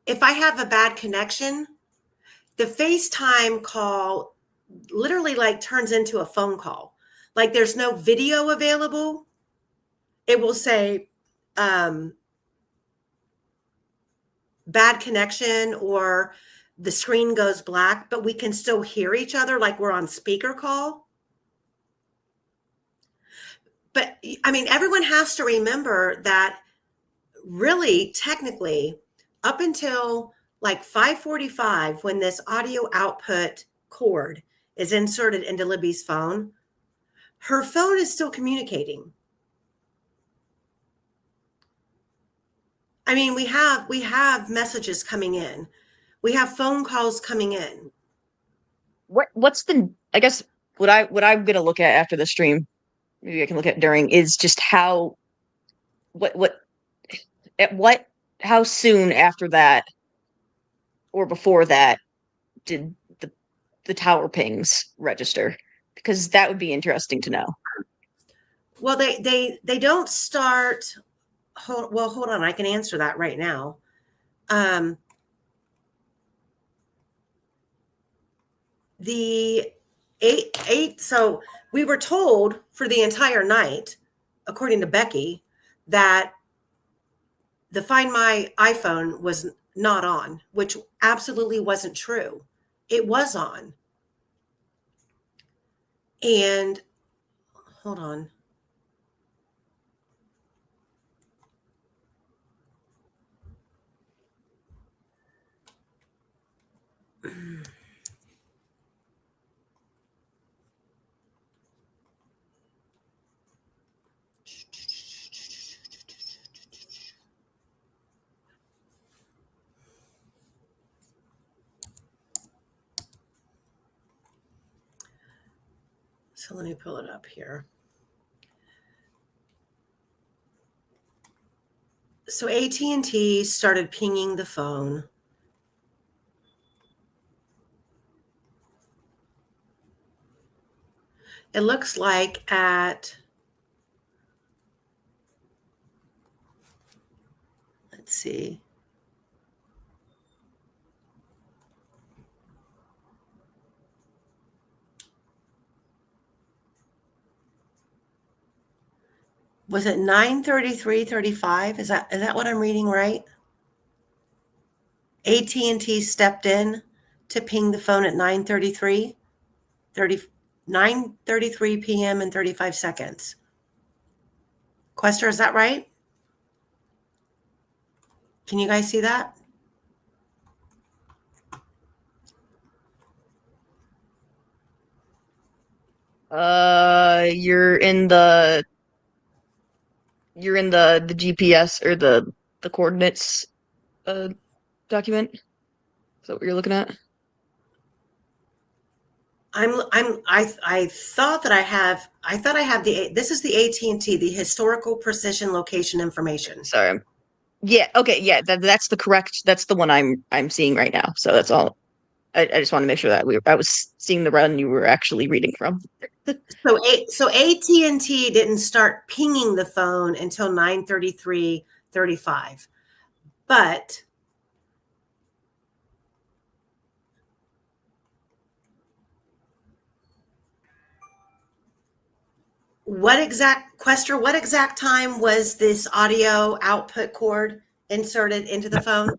if I have a bad connection, the FaceTime call literally like turns into a phone call. Like there's no video available. It will say bad connection or the screen goes black, but we can still hear each other like we're on speaker call. But I mean, everyone has to remember that really technically up until like 5:45 when this audio output cord is inserted into Libby's phone, her phone is still communicating. I mean, we have messages coming in. We have phone calls coming in. What's the I guess what I'm gonna look at after the stream, maybe I can look at during, is just what at what how soon after that or before that did the tower pings register? Because that would be interesting to know. Well, they don't start. Hold on. I can answer that right now. The eight. So we were told for the entire night, according to Becky, that the Find My iPhone was not on, which absolutely wasn't true. It was on. And hold on. So let me pull it up here. So AT&T started pinging the phone. It looks like at, let's see. Was it 9:33:35? Is that what I'm reading right? AT&T stepped in to ping the phone at 9:33 p.m. and 35 seconds. Quester, is that right? Can you guys see that? You're in the GPS or the coordinates document. Is that what you're looking at? I thought I have this is the AT&T, the historical precision location information. Sorry. Yeah, okay, yeah, that's the one I'm seeing right now. So that's all. I just want to make sure that I was seeing the run you were actually reading from. So AT&T didn't start pinging the phone until 9:33:35. But what exact time was this audio output cord inserted into the phone?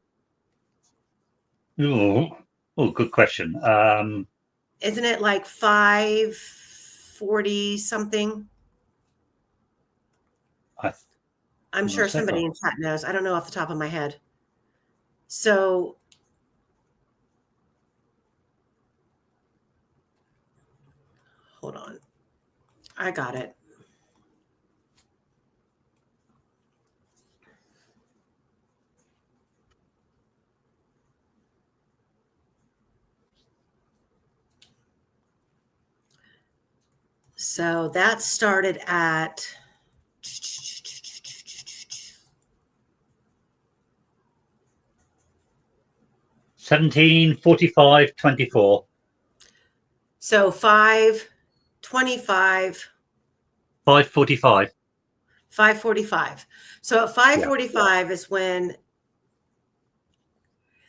Good question. Isn't it like 5:40 something? I'm sure somebody in chat knows. I don't know off the top of my head. So hold on. I got it. So that started at 17:45:24. so 5:25, 5:45. 5:45. So at 5:45 is when,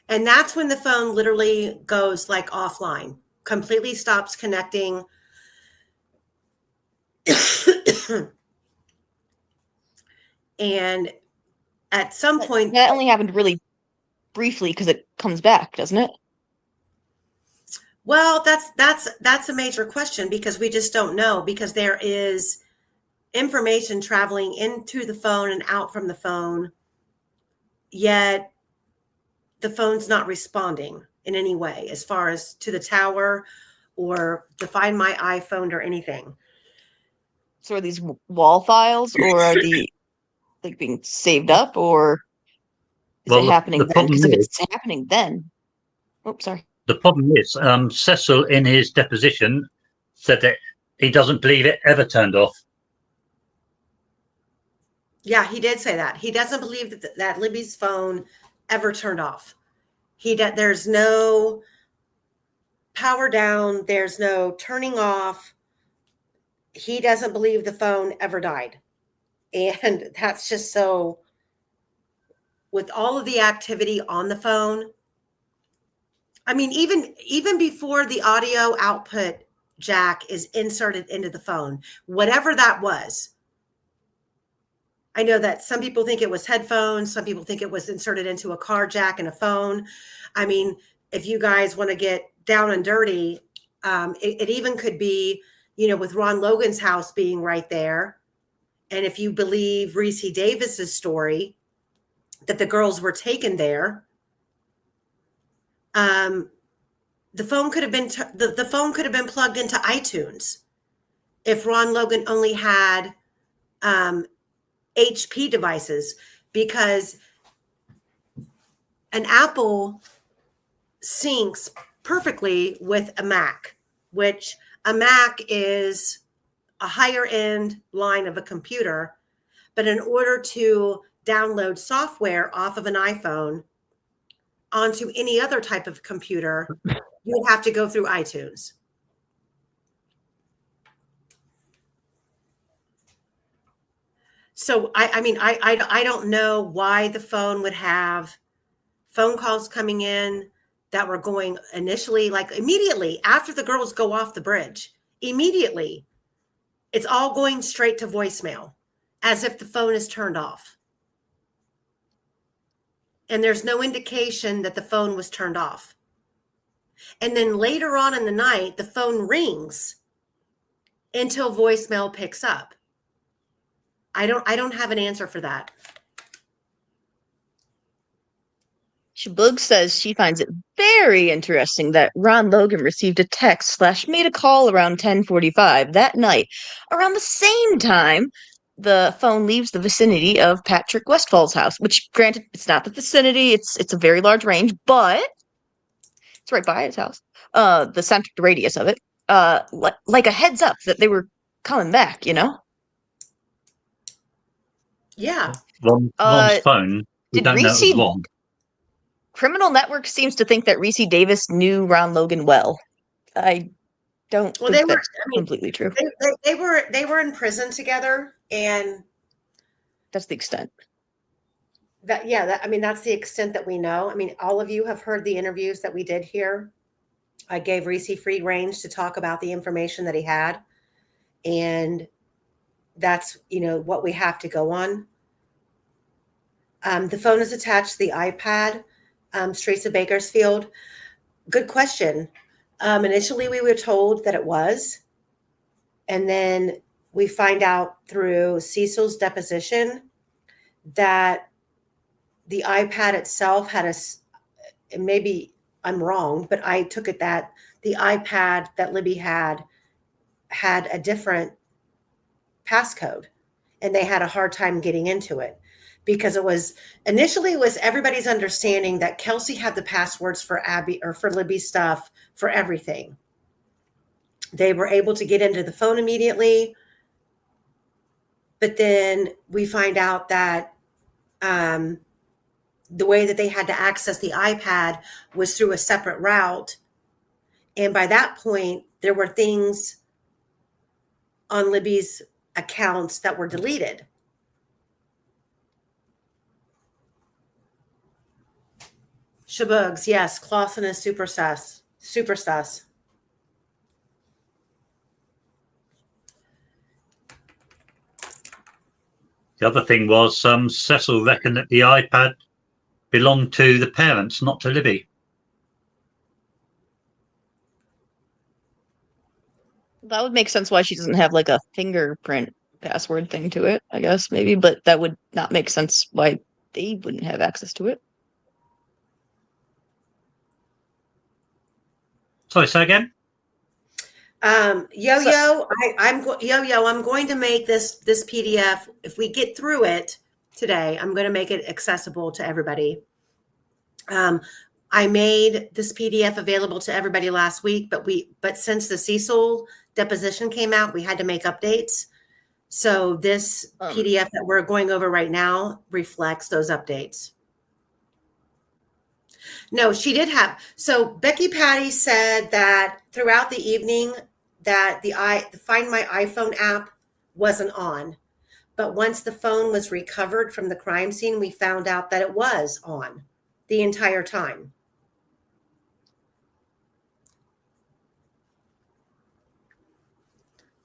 and that's when the phone literally goes like offline, completely stops connecting. And at some point, That only happened really briefly because it comes back, doesn't it? well, that's a major question because we just don't know, because there is information traveling into the phone and out from the phone, yet the phone's not responding in any way as far as to the tower or to find my iPhone or anything. So are these wall files, or are the like being saved up, or is it Well, happening the then? problem Because if is, it's happening then, oh, sorry. Cecil in his deposition said that he doesn't believe it ever turned off. Yeah, he did say that. He doesn't believe that Libby's phone ever turned off. There's no power down, there's no turning off. He doesn't believe the phone ever died. And that's just so, with all of the activity on the phone. I mean, even before the audio output jack is inserted into the phone, whatever that was. I know that some people think it was headphones. Some people think it was inserted into a car jack and a phone. I mean, if you guys want to get down and dirty, it even could be, with Ron Logan's house being right there. And if you believe Reese Davis's story that the girls were taken there, the phone could have been the phone could have been plugged into iTunes if Ron Logan only had HP devices, because an Apple syncs perfectly with a Mac, which a Mac is a higher end line of a computer. But in order to download software off of an iPhone onto any other type of computer, you have to go through iTunes. So I don't know why the phone would have phone calls coming in that were going initially, like immediately after the girls go off the bridge, immediately it's all going straight to voicemail as if the phone is turned off. And there's no indication that the phone was turned off. And then later on in the night, the phone rings until voicemail picks up. I don't have an answer for that. Shabug says she finds it very interesting that Ron Logan received a text / made a call around 10:45 that night, around the same time the phone leaves the vicinity of Patrick Westfall's house, which, granted, it's not the vicinity, it's a very large range, but it's right by his house. The center, the radius of it, like a heads up that they were coming back, Yeah. Ron's phone. We Did don't know it was Reese Ron. Criminal Network seems to think that Reese Davis knew Ron Logan well. I don't Well, think that's completely true. They were in prison together, and That's the extent. that's the extent that we know. I mean, all of you have heard the interviews that we did here. I gave Reese free range to talk about the information that he had, and that's what we have to go on. The phone is attached to the iPad. Streets of Bakersfield. Good question. Initially, we were told that it was, and then we find out through Cecil's deposition that the iPad itself had maybe I'm wrong, but I took it that the iPad that Libby had a different passcode, and they had a hard time getting into it, because it was everybody's understanding that Kelsey had the passwords for Abby or for Libby's stuff for everything. They were able to get into the phone immediately. But then we find out that the way that they had to access the iPad was through a separate route. And by that point, there were things on Libby's accounts that were deleted. Shabugs, yes. Clausen is super sus. Super sus. The other thing was Cecil reckoned that the iPad belonged to the parents, not to Libby. That would make sense why she doesn't have like a fingerprint password thing to it, I guess, maybe, but that would not make sense why they wouldn't have access to it. Sorry, say again? Yo-Yo, I'm going to make this PDF. If we get through it today, I'm going to make it accessible to everybody. I made this PDF available to everybody last week, but since the Cecil deposition came out, we had to make updates. So this PDF that we're going over right now reflects those updates. No, she did have. So Becky Patty said that throughout the evening that the Find My iPhone app wasn't on. But once the phone was recovered from the crime scene, we found out that it was on the entire time.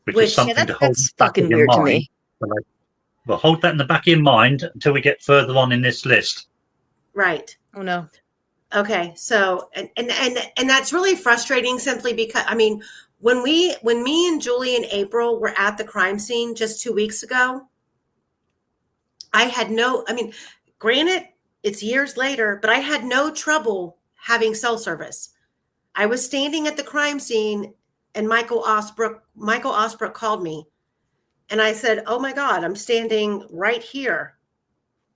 Which is something to hold that's fucking weird to me. Well, hold that in the back of your mind until we get further on in this list. Right. Oh no. Okay. So and that's really frustrating simply because when me and Julie and April were at the crime scene just 2 weeks ago, granted, it's years later, but I had no trouble having cell service. I was standing at the crime scene and Michael Osbrook called me and I said, "Oh my God, I'm standing right here."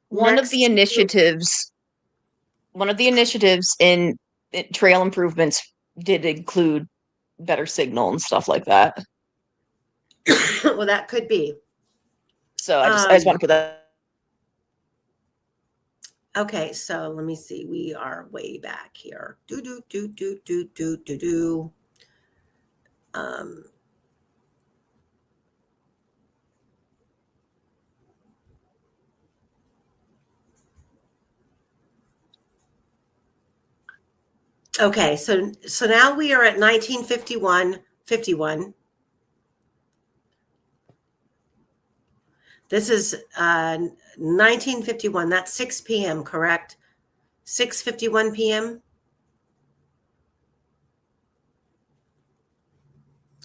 One of the initiatives in trail improvements did include better signal and stuff like that. Well, that could be. So I just want to put that. Okay, so let me see. We are way back here. Okay, so now we are at 1951. This is 1951. That's 6 p.m., correct? 6:51 p.m.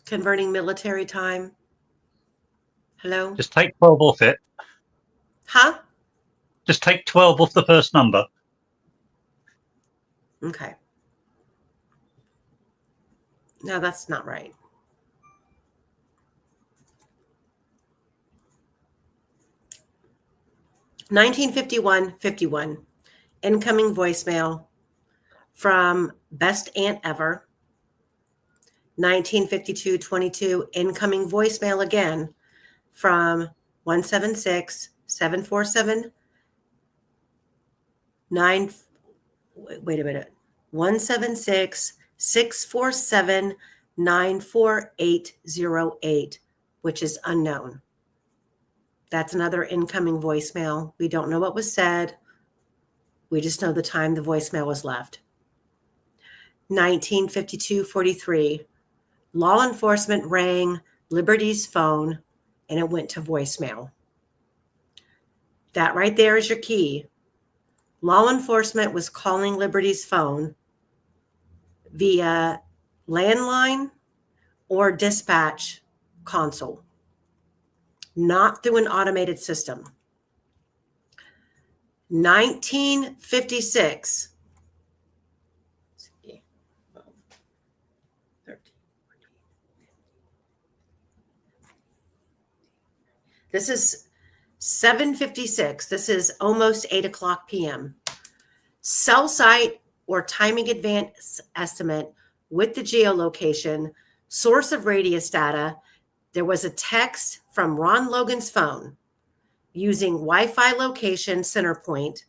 Converting military time. Hello? Just take 12 off it. Huh? Just take 12 off the first number. Okay. No, that's not right. $1951.51. Incoming voicemail from Best Aunt Ever. 1952.22. Incoming voicemail again from 176-747-9. Wait a minute. 176-647-94808, which is unknown. That's another incoming voicemail. We don't know what was said. We just know the time the voicemail was left. 1952.43. Law enforcement rang Liberty's phone and it went to voicemail. That right there is your key. Law enforcement was calling Liberty's phone via landline or dispatch console, not through an automated system. 1956. This is 7:56. This is almost 8 o'clock p.m. Cell site or timing advance estimate with the geolocation Source of radius data, there was a text from Ron Logan's phone using Wi-Fi location center point.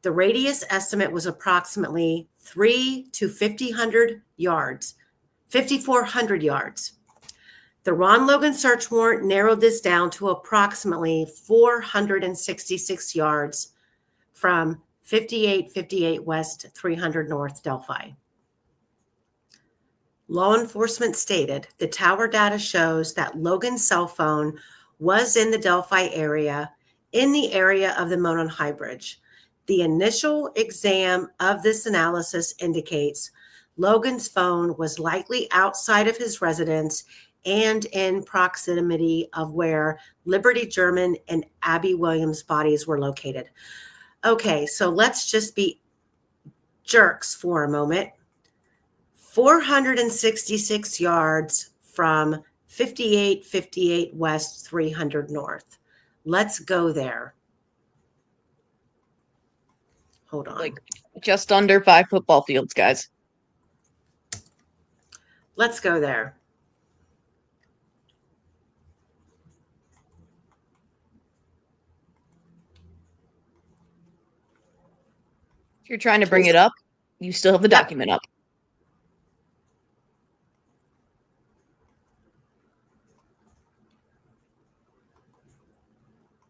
The radius estimate was approximately 3 to 5,400 yards. The Ron Logan search warrant narrowed this down to approximately 466 yards from 5858 West, 300 North Delphi. Law enforcement stated the tower data shows that Logan's cell phone was in the Delphi area, in the area of the Monon High Bridge. The initial exam of this analysis indicates Logan's phone was likely outside of his residence and in proximity of where Liberty German and Abby Williams' bodies were located. Okay, so let's just be jerks for a moment. 466 yards from 5858 West, 300 North. Let's go there. Hold on. Like just under 5 football fields, guys. Let's go there. If you're trying to bring it up, you still have the document up.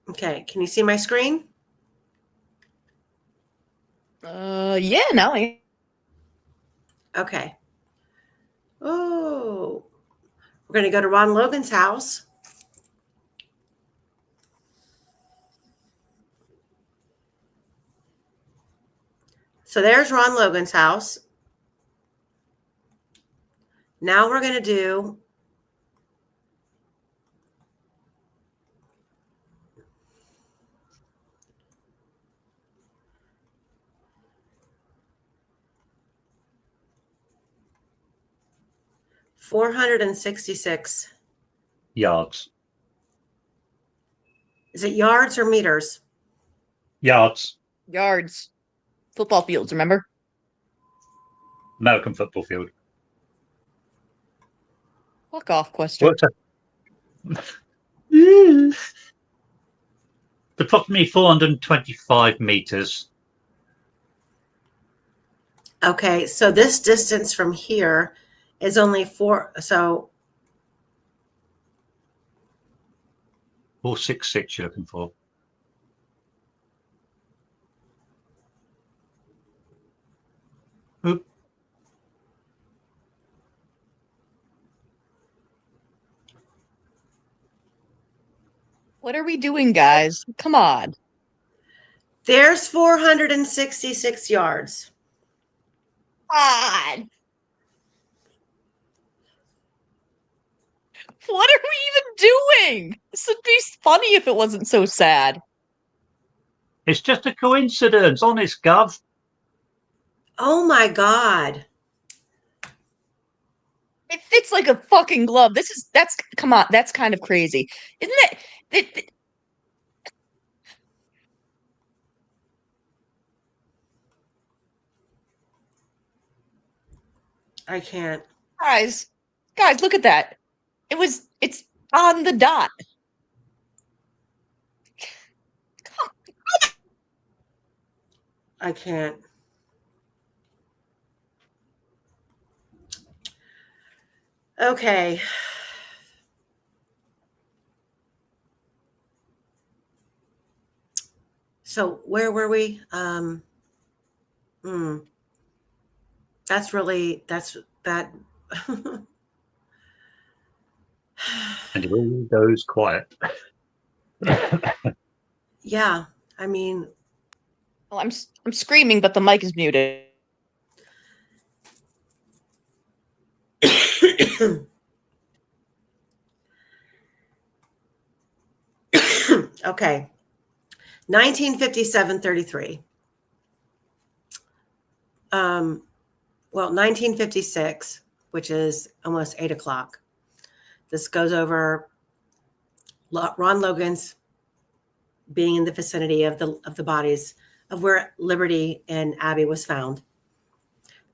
Okay, can you see my screen? Yeah, no. Okay. Oh, we're going to go to Ron Logan's house. So there's Ron Logan's house. Now we're going to do $466 yards. Is it yards or meters? Yards. Yards. Football fields, remember? American football field. Fuck off question. Approximately 425 meters. Okay, so this distance from here is only 466 you're looking for. Oop. What are we doing, guys? Come on. There's 466 yards. God. What are we even doing? This would be funny if it wasn't so sad. It's just a coincidence, honest, Gov. Oh my God. It fits like a fucking glove. Come on, that's kind of crazy. Isn't it? I can't. Guys, look at that. It's on the dot. I can't. Okay. So where were we? That's that. And it all goes quiet. Yeah, I mean, Well, I'm screaming, but the mic is muted. okay. 1957-33. Well, 1956, which is almost 8 o'clock. This goes over Ron Logan's being in the vicinity of the bodies of where Liberty and Abby was found.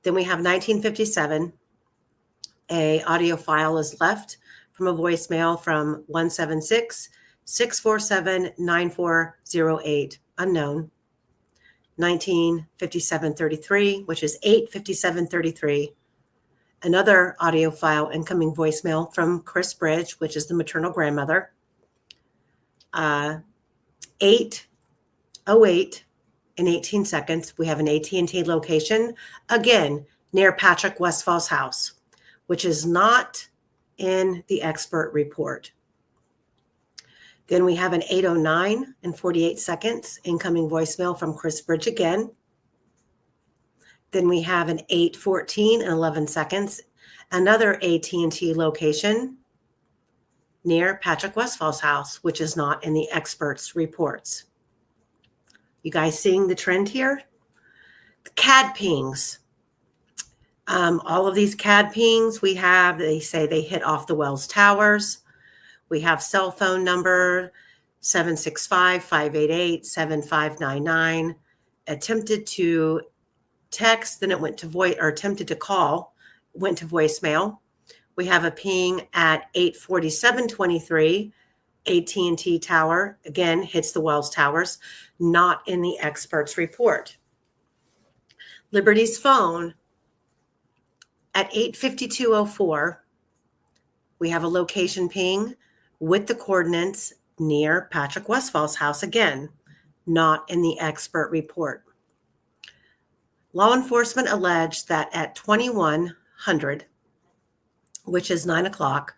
Then we have 1957, a audio file is left from a voicemail from 176-647-9408, unknown, 195733, which is 85733. Another audio file, incoming voicemail from Chris Bridge, which is the maternal grandmother, 8:08 in 18 seconds. We have an AT&T location, again, near Patrick Westfall's house, which is not in the expert report. Then we have an 8:09 and 48 seconds, incoming voicemail from Chris Bridge again. Then we have an 8:14 and 11 seconds, another AT&T location near Patrick Westfall's house, which is not in the experts' reports. You guys seeing the trend here? The CAD pings. All of these CAD pings we have, they say they hit off the Wells Towers. We have cell phone number 765-588-7599. Attempted to text, then it went to voice, or attempted to call, went to voicemail. We have a ping at 8:47:23. AT&T tower, again, hits the Wells Towers, not in the experts report. Liberty's phone at 8:52:04. We have a location ping with the coordinates near Patrick Westfall's house, again, not in the expert report. Law enforcement alleged that at 2100, which is 9 o'clock,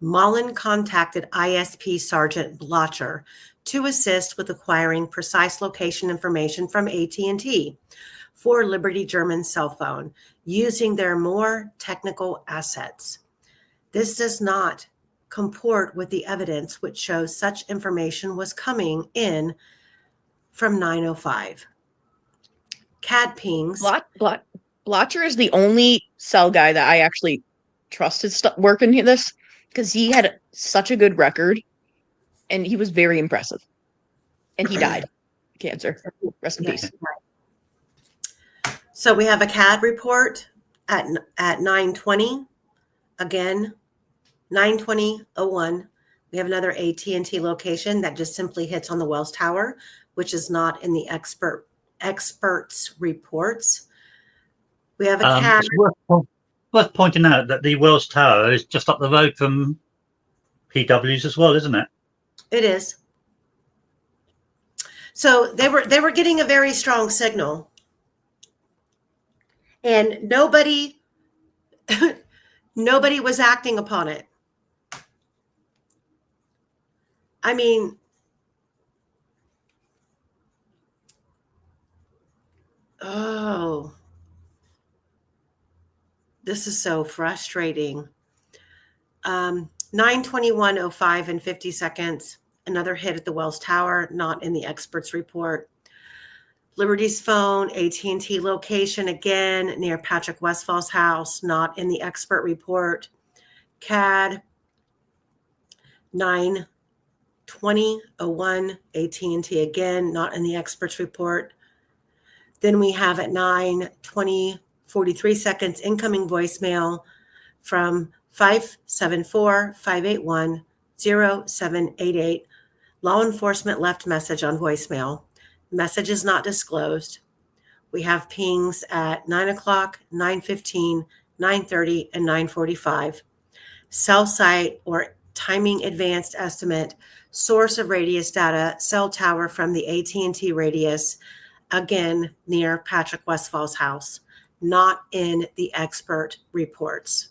Mullen contacted ISP Sergeant Blocher to assist with acquiring precise location information from AT&T for Liberty German's cell phone using their more technical assets. This does not comport with the evidence which shows such information was coming in from 905. CAD pings. Blotcher is the only cell guy that I actually trusted working this, because he had such a good record and he was very impressive. And he died. Cancer. Rest in peace. So we have a CAD report at 9:20. Again, 9:20:01. We have another AT&T location that just simply hits on the Wells Tower, which is not in the experts reports. We have a CAD. It's worth pointing out that the Wells Tower is just up the road from PW's as well, isn't it? It is. So they were getting a very strong signal, and nobody was acting upon it. I mean, oh, this is so frustrating. 9:21:05 and 50 seconds. Another hit at the Wells Tower, not in the experts report. Liberty's phone, AT&T location, again, near Patrick Westfall's house, not in the expert report. CAD, 9:20:01, AT&T again, not in the experts report. Then we have at 9:20:43 seconds, incoming voicemail from 574-581-0788. Law enforcement left message on voicemail. Message is not disclosed. We have pings at 9 o'clock, 9:15, 9:30, and 9:45. Cell site or timing advanced estimate, source of radius data, cell tower from the AT&T radius, again, near Patrick Westfall's house, not in the expert reports.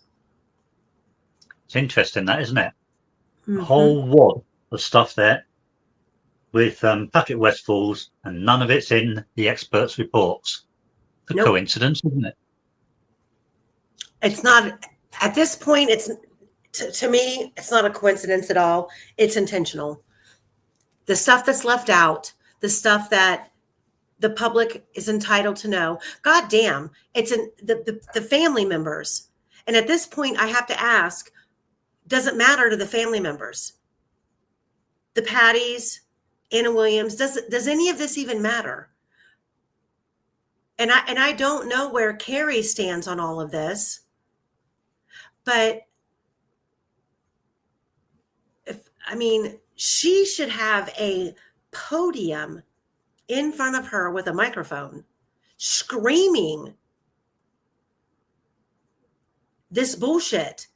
It's interesting, that, isn't it? Mm-hmm. A whole wad of stuff there with Patrick Westfall's, and none of it's in the experts' reports. It's a coincidence, isn't it? It's not. At this point, it's to me, it's not a coincidence at all. It's intentional. The stuff that's left out, the stuff that the public is entitled to know. God damn, it's the family members. And at this point, I have to ask, does it matter to the family members? The Patties, Anna Williams, does any of this even matter? And I don't know where Carrie stands on all of this, But she should have a podium in front of her with a microphone screaming this bullshit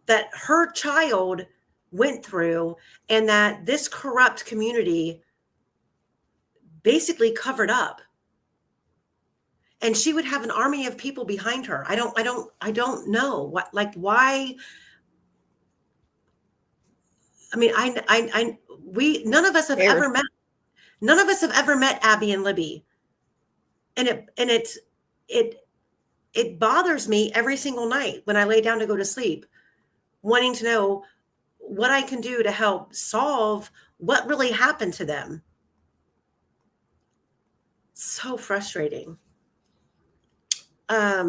that her child went through and that this corrupt community basically covered up. And she would have an army of people behind her. I don't know what, like, why. I mean, none of us have ever met Abby and Libby. And it bothers me every single night when I lay down to go to sleep, wanting to know what I can do to help solve what really happened to them. So frustrating. Let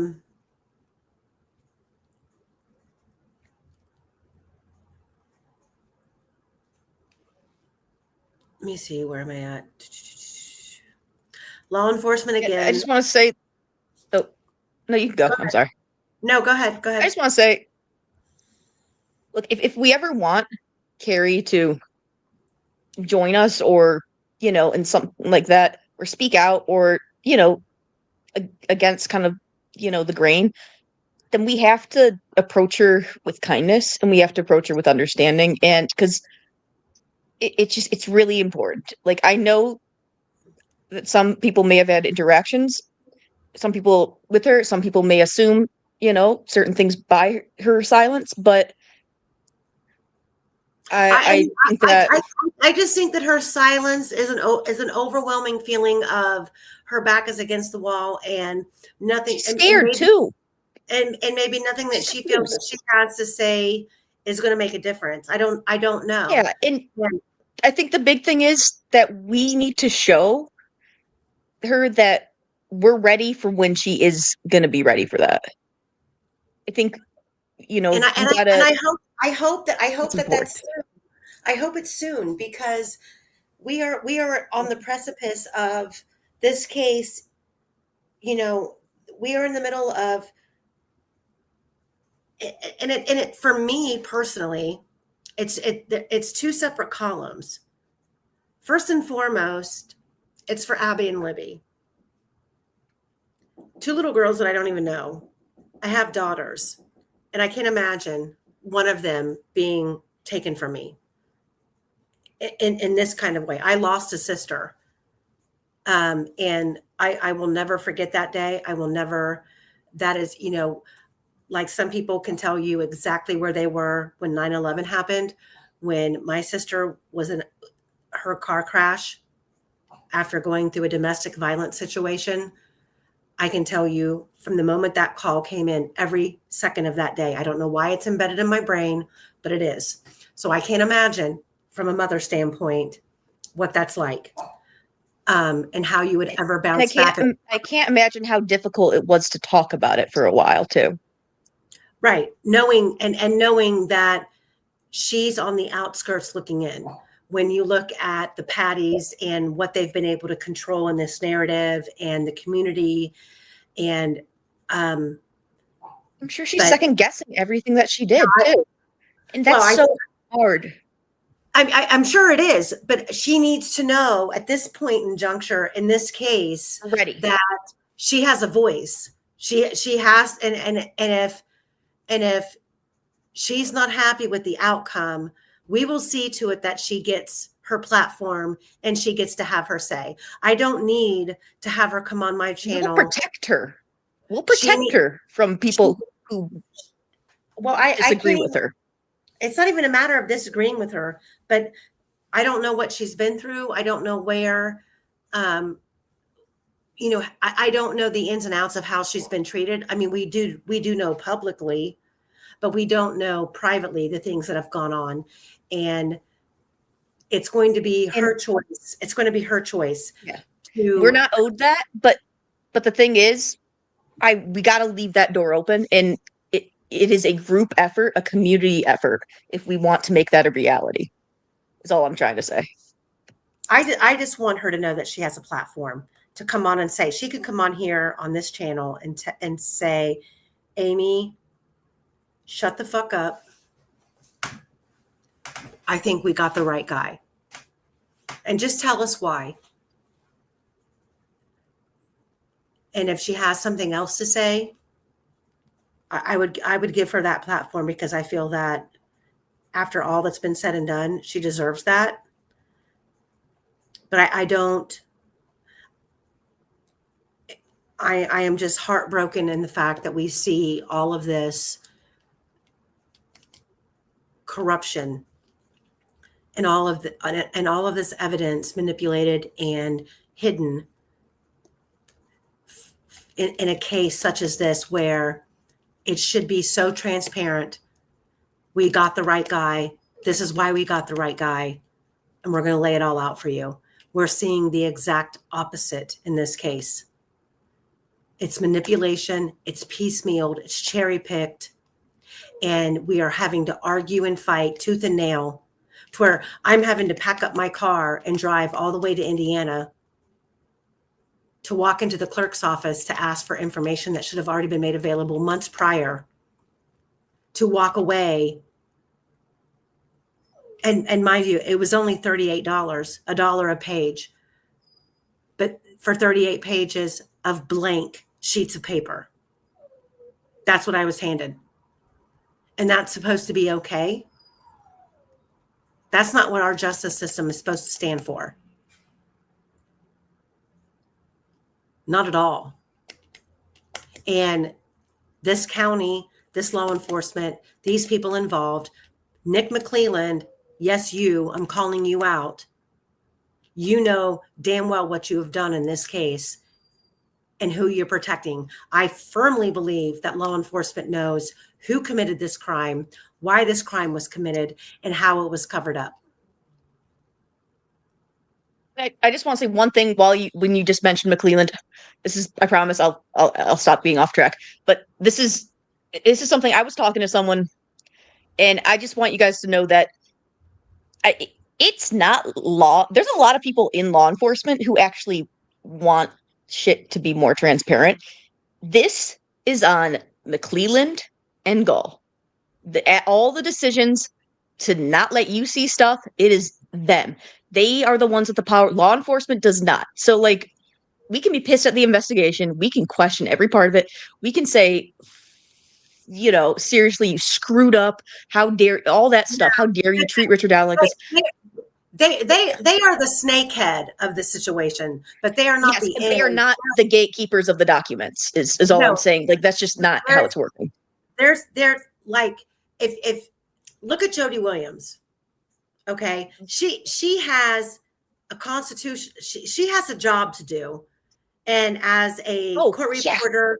me see, where am I at? Law enforcement again. I just want to say, oh, no, you can go. I'm sorry. No, go ahead. I just want to say, look, if we ever want Carrie to join us or, in something like that, or speak out or, against kind of, the grain, then we have to approach her with kindness and we have to approach her with understanding. And because it's really important. Like, I know that some people may have had interactions, some people with her, some people may assume, certain things by her silence, but I think that I just think that her silence is an overwhelming feeling of her back is against the wall and nothing. She's scared too, and maybe nothing that she feels that she has to say is going to make a difference. I don't know. Yeah, and I think the big thing is that we need to show her that we're ready for when she is going to be ready for that. I think, and I hope that's soon. I hope it's soon, because we are on the precipice of this case. We are in the middle of, and it for me personally, it's two separate columns. First and foremost, it's for Abby and Libby, two little girls that I don't even know. I have daughters, and I can't imagine one of them being taken from me in this kind of way. I lost a sister, and I will never forget that day. I will never. That is, like, some people can tell you exactly where they were when 9/11 happened. When my sister was in her car crash after going through a domestic violence situation, I can tell you from the moment that call came in, every second of that day. I don't know why it's embedded in my brain, but it is. So I can't imagine from a mother standpoint what that's like, and how you would ever bounce back. I can't imagine how difficult it was to talk about it for a while too. Right. Knowing that she's on the outskirts looking in. When you look at the Patties and what they've been able to control in this narrative and the community, and I'm sure she's second guessing everything that she did too, and that's hard. I'm sure it is, but she needs to know at this point in juncture in this case that she has a voice. She has, and if she's not happy with the outcome, we will see to it that she gets her platform and she gets to have her say. I don't need to have her come on my channel. We'll protect her. We'll protect her from people who disagree with her. It's not even a matter of disagreeing with her, but I don't know what she's been through. I don't know where, I don't know the ins and outs of how she's been treated. I mean, we do know publicly, but we don't know privately the things that have gone on. And it's going to be her choice. It's going to be her choice. Yeah. We're not owed that, but the thing is, we got to leave that door open, and it is a group effort, a community effort, if we want to make that a reality. Is all I'm trying to say. I just want her to know that she has a platform to come on and say. She could come on here on this channel and say, Amy, shut the fuck up. I think we got the right guy. And just tell us why. And if she has something else to say, I would give her that platform, because I feel that after all that's been said and done, she deserves that. But I don't. I am just heartbroken in the fact that we see all of this corruption and all of this evidence manipulated and hidden in a case such as this, where it should be so transparent. We got the right guy. This is why we got the right guy. And we're going to lay it all out for you. We're seeing the exact opposite in this case. It's manipulation. It's piecemealed. It's cherry picked. And we are having to argue and fight tooth and nail, to where I'm having to pack up my car and drive all the way to Indiana to walk into the clerk's office to ask for information that should have already been made available months prior, to walk away. And mind you, it was only $38, $1 a page, but for 38 pages of blank sheets of paper. That's what I was handed. And that's supposed to be okay? That's not what our justice system is supposed to stand for. Not at all. And this county, this law enforcement, these people involved, Nick McClelland, yes, I'm calling you out. You know damn well what you have done in this case and who you're protecting. I firmly believe that law enforcement knows who committed this crime, why this crime was committed, and how it was covered up. I just want to say one thing when you just mentioned McClelland. This is, I promise I'll stop being off track. But this is something I was talking to someone, and I just want you guys to know that it's not law. There's a lot of people in law enforcement who actually want shit to be more transparent. This is on McClelland and Gull. All the decisions to not let you see stuff, it is them. They are the ones with the power. Law enforcement does not. So, like, we can be pissed at the investigation. We can question every part of it. We can say, seriously, you screwed up. How dare, all that stuff. How dare you treat Richard Allen like this? They are the snakehead of the situation, but they are not they are not the gatekeepers of the documents, is all I'm saying. Like, that's just not how it's working. There's like, if look at Jody Williams. Okay. She has a constitution. She has a job to do. And as a court reporter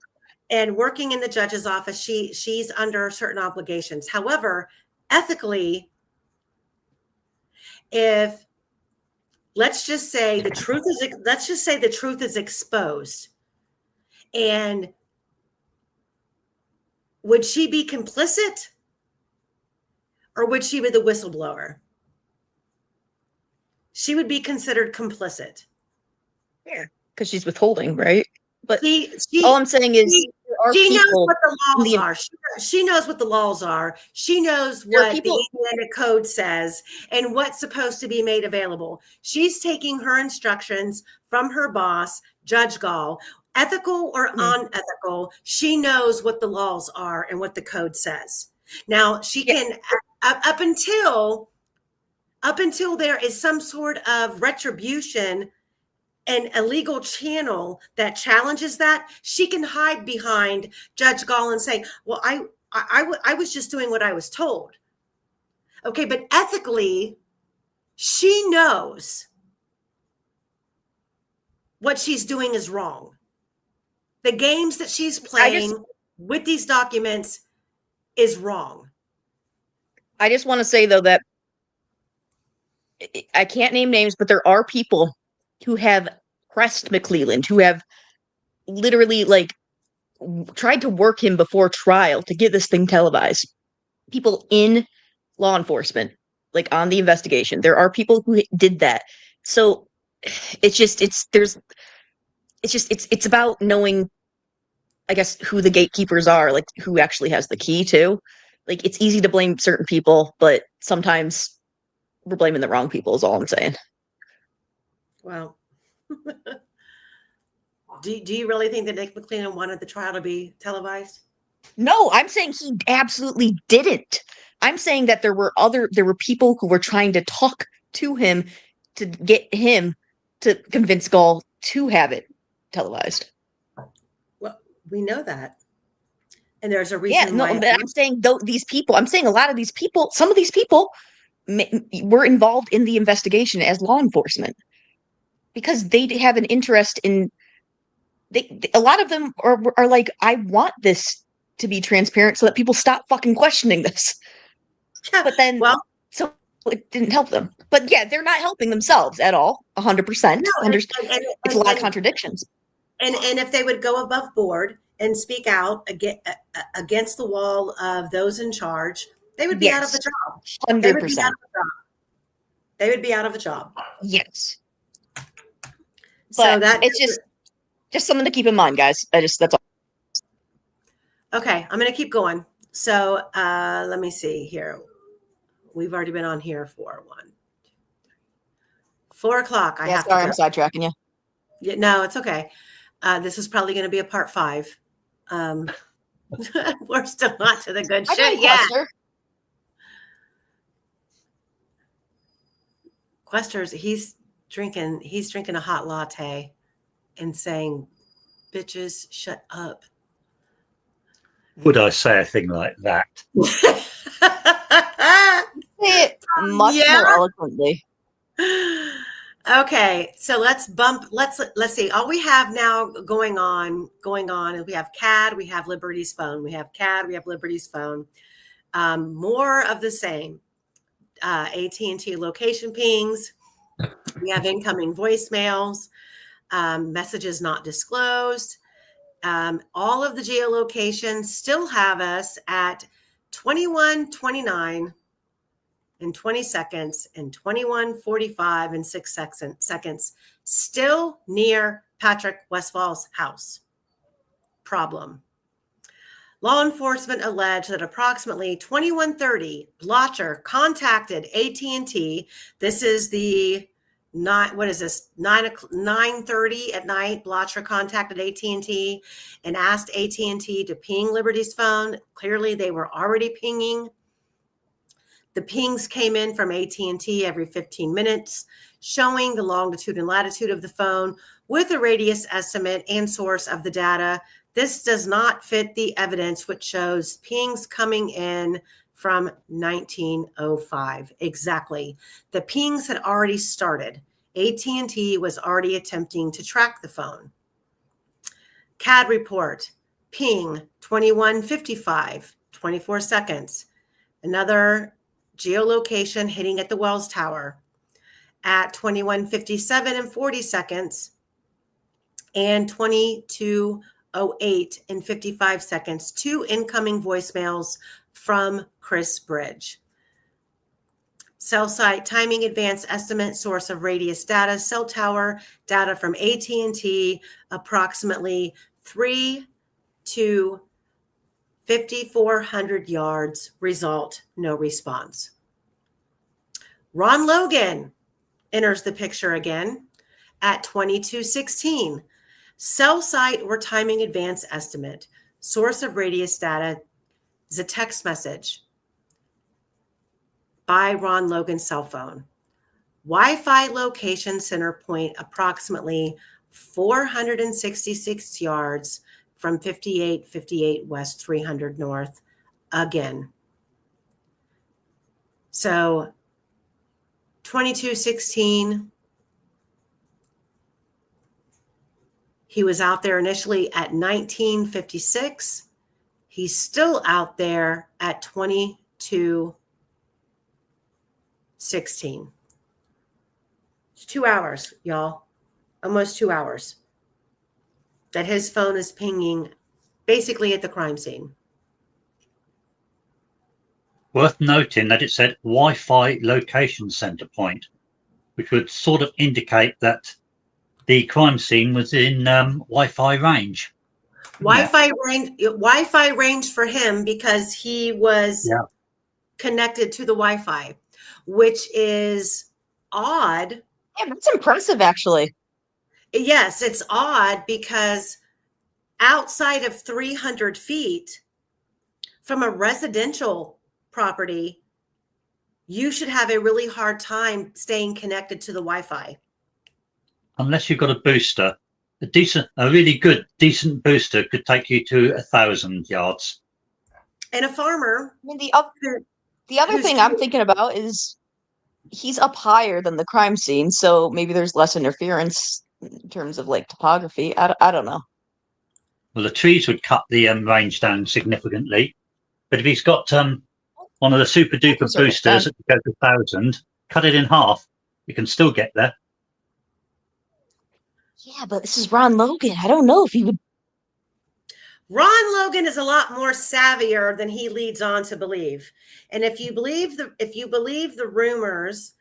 and working in the judge's office, she's under certain obligations. However, ethically, if let's just say the truth is exposed, and would she be complicit, or would she be the whistleblower? She would be considered complicit. Yeah, because she's withholding, right? But she all I'm saying is she knows what the laws are. She knows what the laws are. She knows what the Indiana Code says and what's supposed to be made available. She's taking her instructions from her boss, Judge Gall. Ethical or unethical, she knows what the laws are and what the code says. Now, she can, up until there is some sort of retribution and a legal channel that challenges that, she can hide behind Judge Gall and say, well, I was just doing what I was told. Okay, but ethically, she knows what she's doing is wrong. The games that she's playing with these documents is wrong. I just want to say, though, that I can't name names, but there are people who have pressed McClelland, who have literally tried to work him before trial to get this thing televised. People in law enforcement, on the investigation, there are people who did that. So it's about knowing, I guess, who the gatekeepers are, who actually has the key to. Like, it's easy to blame certain people, but sometimes we're blaming the wrong people is all I'm saying. Well, do you really think that Nick McClellan wanted the trial to be televised? No, I'm saying he absolutely didn't. I'm saying that there were people who were trying to talk to him to get him to convince Gall to have it televised. Well, we know that. And there's a Yeah, reason no, why. but I'm saying these people, I'm saying a lot of these people, some of these people were involved in the investigation as law enforcement because they have an interest in, a lot of them are like, I want this to be transparent so that people stop fucking questioning this. But then, well, so it didn't help them. But yeah, they're not helping themselves at all, 100%. no, It's a lot of contradictions. And if they would go above board and speak out against the wall of those in charge, they would be out of the job. 100%. They would be out of a job. Yes. So But it's just something to keep in mind, guys. That's all. Okay, I'm going to keep going. So let me see here. We've already been on here for 4 o'clock. I have sorry, to I'm sidetracking you. Yeah, no, it's okay. This is probably going to be a part 5. We're still not to the good shit yet. Quester's he's drinking a hot latte and saying, "Bitches, shut up." Would I say a thing like that? Say it much more eloquently. Okay, so let's see. All we have now going on is we have CAD, we have Liberty's phone. We have CAD, we have Liberty's phone. More of the same. AT&T location pings. We have incoming voicemails, messages not disclosed. All of the geolocations still have us at 21:29 and 20 seconds and 21:45 and 6 seconds, still near Patrick Westfall's house. Problem. Law enforcement alleged that approximately 21:30, Blotcher contacted AT&T. This is the 9:30 at night. Blotcher contacted AT&T and asked AT&T to ping Liberty's phone. Clearly, they were already pinging. The pings came in from AT&T every 15 minutes, showing the longitude and latitude of the phone with a radius estimate and source of the data. This does not fit the evidence, which shows pings coming in from 1905. Exactly. The pings had already started. AT&T was already attempting to track the phone. CAD report, ping 21:55, 24 seconds. Another geolocation hitting at the Wells Tower at 21:57 and 40 seconds and 22:08 and 55 seconds. 2 incoming voicemails from Chris Bridge. Cell site timing advance estimate, source of radius data, cell tower data from AT&T, approximately 3 to 5,400 yards. Result, no response. Ron Logan enters the picture again at 22:16. Cell site or timing advance estimate. Source of radius data is a text message by Ron Logan's cell phone. Wi-Fi location center point approximately 466 yards from 5858 West, 300 North again. So 22:16, he was out there initially at 19:56. He's still out there at 22:16. It's 2 hours, y'all. Almost 2 hours that his phone is pinging basically at the crime scene. Worth noting that it said Wi-Fi location center point, which would sort of indicate that the crime scene was in Wi-Fi range. Wi-Fi range for him because he was Yeah. connected to the Wi-Fi, which is odd. Yeah, that's impressive, actually. Yes, it's odd because outside of 300 feet from a residential property, you should have a really hard time staying connected to the Wi-Fi. Unless you've got a booster. A really good, decent booster could take you to 1,000 yards. And a farmer. I mean, the other thing I'm thinking about is he's up higher than the crime scene, so maybe there's less interference in terms of like topography. I don't know. Well, the trees would cut the range down significantly. But if he's got one of the super duper boosters that goes to 1,000, cut it in half, you can still get there. Yeah, but this is Ron Logan. I don't know if he would. Ron Logan is a lot more savvier than he leads on to believe. And if you believe the rumors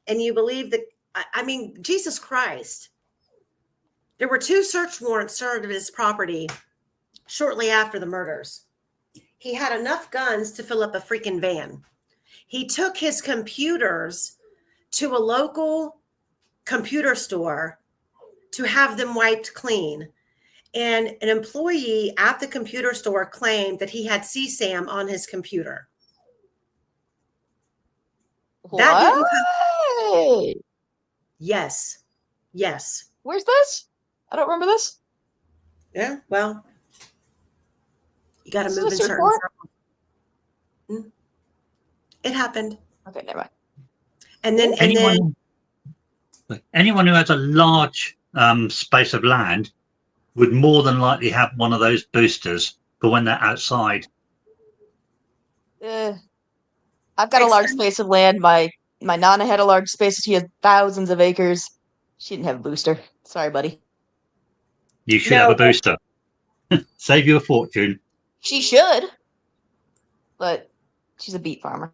and you believe I mean, Jesus Christ, there were 2 search warrants served at his property shortly after the murders. He had enough guns to fill up a freaking van. He took his computers to a local computer store to have them wiped clean. And an employee at the computer store claimed that he had CSAM on his computer. What? Yes. Where's this? I don't remember this. Yeah, well, you got to move in search certain warrant? circles. It happened. Okay, never mind. And then anyone who has a large space of land would more than likely have one of those boosters for when they're outside. I've got a large space of land. My nana had a large space. She had thousands of acres. She didn't have a booster. Sorry, buddy. You should have a booster. Save you a fortune. She should, but she's a beet farmer.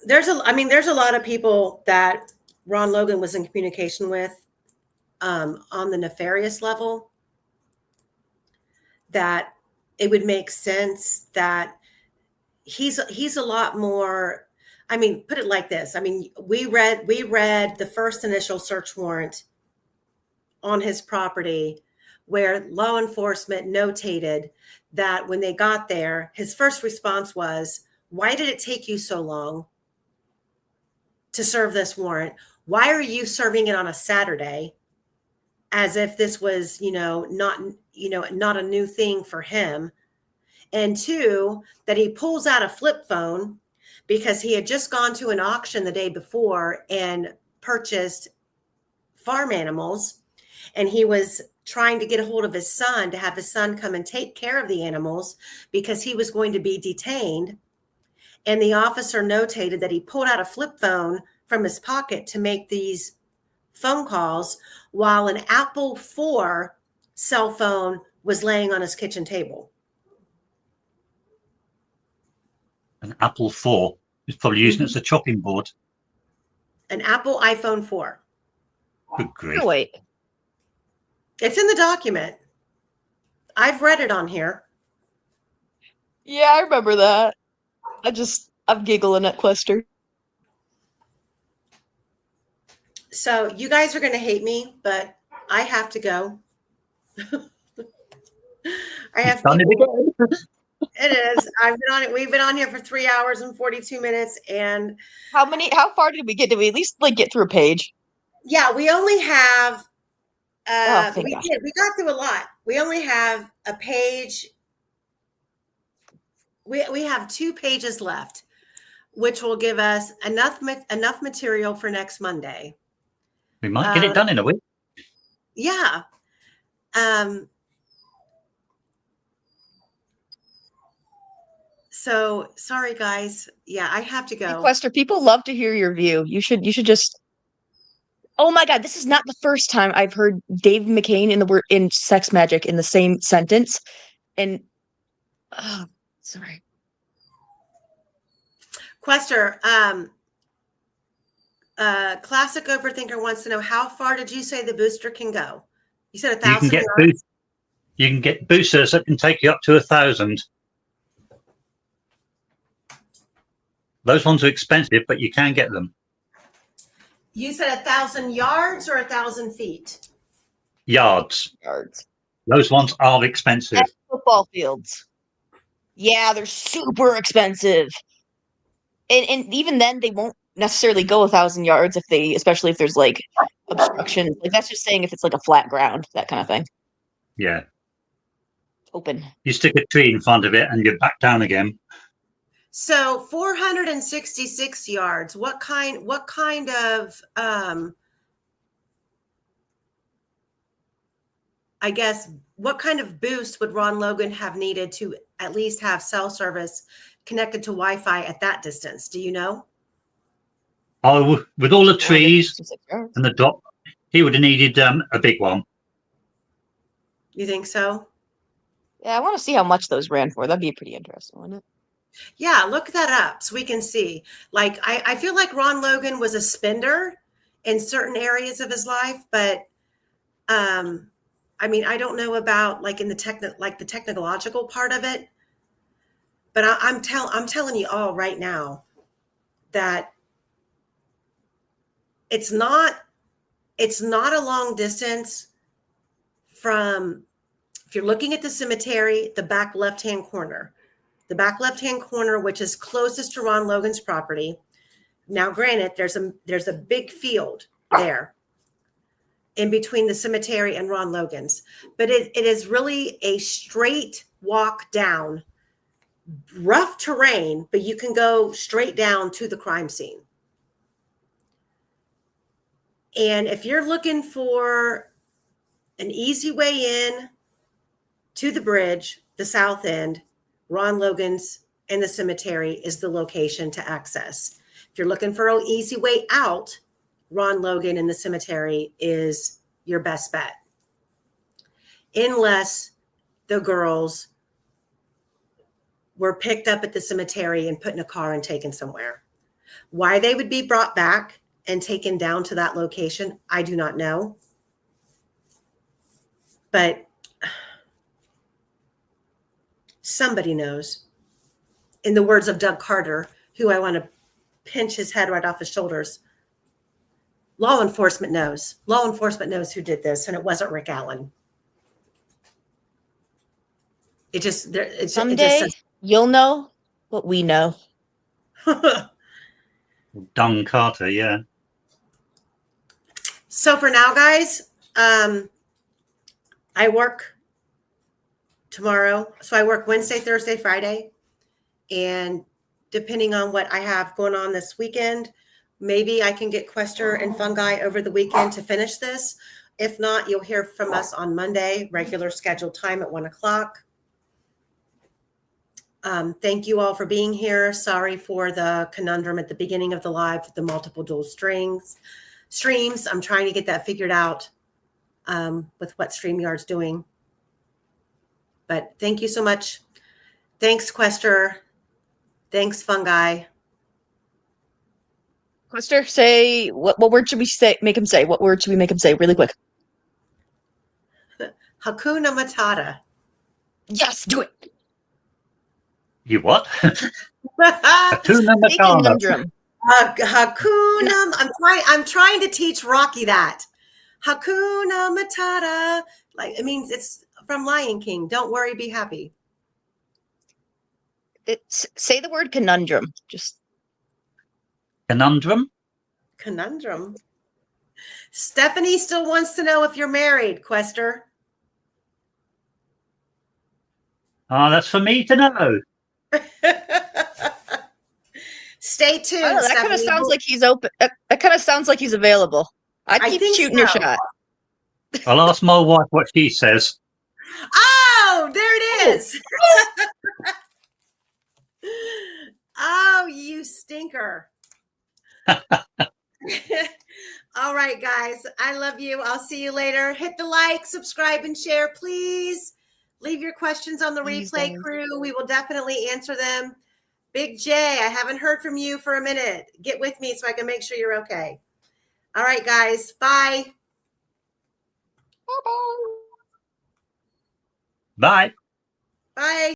there's a lot of people that Ron Logan was in communication with on the nefarious level, that it would make sense that he's a lot more. I mean, put it like this. I mean, we read the first initial search warrant on his property where law enforcement notated that when they got there, his first response was, "Why did it take you so long to serve this warrant? Why are you serving it on a Saturday?" As if this was, not a new thing for him. And 2, that he pulls out a flip phone because he had just gone to an auction the day before and purchased farm animals. And he was trying to get a hold of his son to have his son come and take care of the animals because he was going to be detained. And the officer notated that he pulled out a flip phone from his pocket to make these phone calls while an Apple IV cell phone was laying on his kitchen table. An Apple IV is probably using it as a chopping board. An Apple iPhone 4. Good grief. Oh, wait. It's in the document. I've read it on here. Yeah, I remember that. I'm giggling at Quester. So you guys are going to hate me, but I have to go. I have Done it people, again. It is. I've been on it. We've been on here for 3 hours and 42 minutes. And How far did we get? Did we at least get through a page? yeah, we only have, Thank we gosh. did. We got through a lot. We only have a page. We have 2 pages left, which will give us enough material for next Monday. We might get it done in a week. Yeah. So sorry, guys. Yeah, I have to go. Quester, people love to hear your view. You should just. Oh my God, this is not the first time I've heard Dave McCain in Sex Magic in the same sentence. And sorry. Quester, classic overthinker wants to know, how far did you say the booster can go? You said 1,000 You can get yards? You can get boosters that can take you up to 1,000. Those ones are expensive, but you can get them. You said 1,000 yards or 1,000 feet? Yards. Yards. Those ones are expensive. That's football fields. Yeah, they're super expensive. And even then, they won't necessarily go 1,000 yards especially if there's like obstruction. Like that's just saying if it's like a flat ground, that kind of thing. Yeah. Open. You stick a tree in front of it and you're back down again. So 466 yards. What kind of I guess what kind of boost would Ron Logan have needed to at least have cell service connected to Wi-Fi at that distance? Do you know? Oh, with all the trees 466 yards. and the drop, he would have needed a big one. You think so? Yeah, I want to see how much those ran for. That'd be pretty interesting, wouldn't it? Yeah, look that up so we can see. Like I feel like Ron Logan was a spender in certain areas of his life, but I mean, I don't know about like in the technological part of it, but I'm telling you all right now that it's not a long distance from, if you're looking at the cemetery, the back left-hand corner, which is closest to Ron Logan's property. Now, granted, there's a big field there in between the cemetery and Ron Logan's, but it is really a straight walk down, rough terrain, but you can go straight down to the crime scene. And if you're looking for an easy way in to the bridge, the south end, Ron Logan's and the cemetery is the location to access. If you're looking for an easy way out, Ron Logan and the cemetery is your best bet. Unless the girls were picked up at the cemetery and put in a car and taken somewhere. Why they would be brought back and taken down to that location, I do not know. But somebody knows. In the words of Doug Carter, who I want to pinch his head right off his shoulders, law enforcement knows. Law enforcement knows who did this, and it wasn't Rick Allen. Someday you'll know what we know. Dung Carter, yeah. So for now, guys, I work tomorrow. So I work Wednesday, Thursday, Friday. And depending on what I have going on this weekend, maybe I can get Quester and Fungi over the weekend to finish this. If not, you'll hear from us on Monday, regular scheduled time at 1 o'clock. Thank you all for being here. Sorry for the conundrum at the beginning of the live with the multiple dual streams. I'm trying to get that figured out with what StreamYard's doing. But thank you so much. Thanks, Quester. Thanks, Fungi. Quester, say what word should we say? Make him say. What word should we make him say? Really quick. Hakuna Matata. Yes, do it. You what? Hakuna Matata. Hakuna. I'm trying to teach Rocky that. Hakuna Matata. Like it means it's from Lion King. Don't worry, be happy. Say the word conundrum. Just conundrum. Conundrum. Stephanie still wants to know if you're married, Quester. Oh, that's for me to know. Stay tuned. Oh, that kind of sounds like he's open. That kind of sounds like he's available. I'd keep shooting your shot. I'll ask my wife what she says. Oh, there it is. Oh, you stinker. All right, guys. I love you. I'll see you later. Hit the like, subscribe, and share, please. Leave your questions on the replay crew. We will definitely answer them. Big J, I haven't heard from you for a minute. Get with me so I can make sure you're okay. All right, guys. Bye. Bye-bye. Bye. Bye.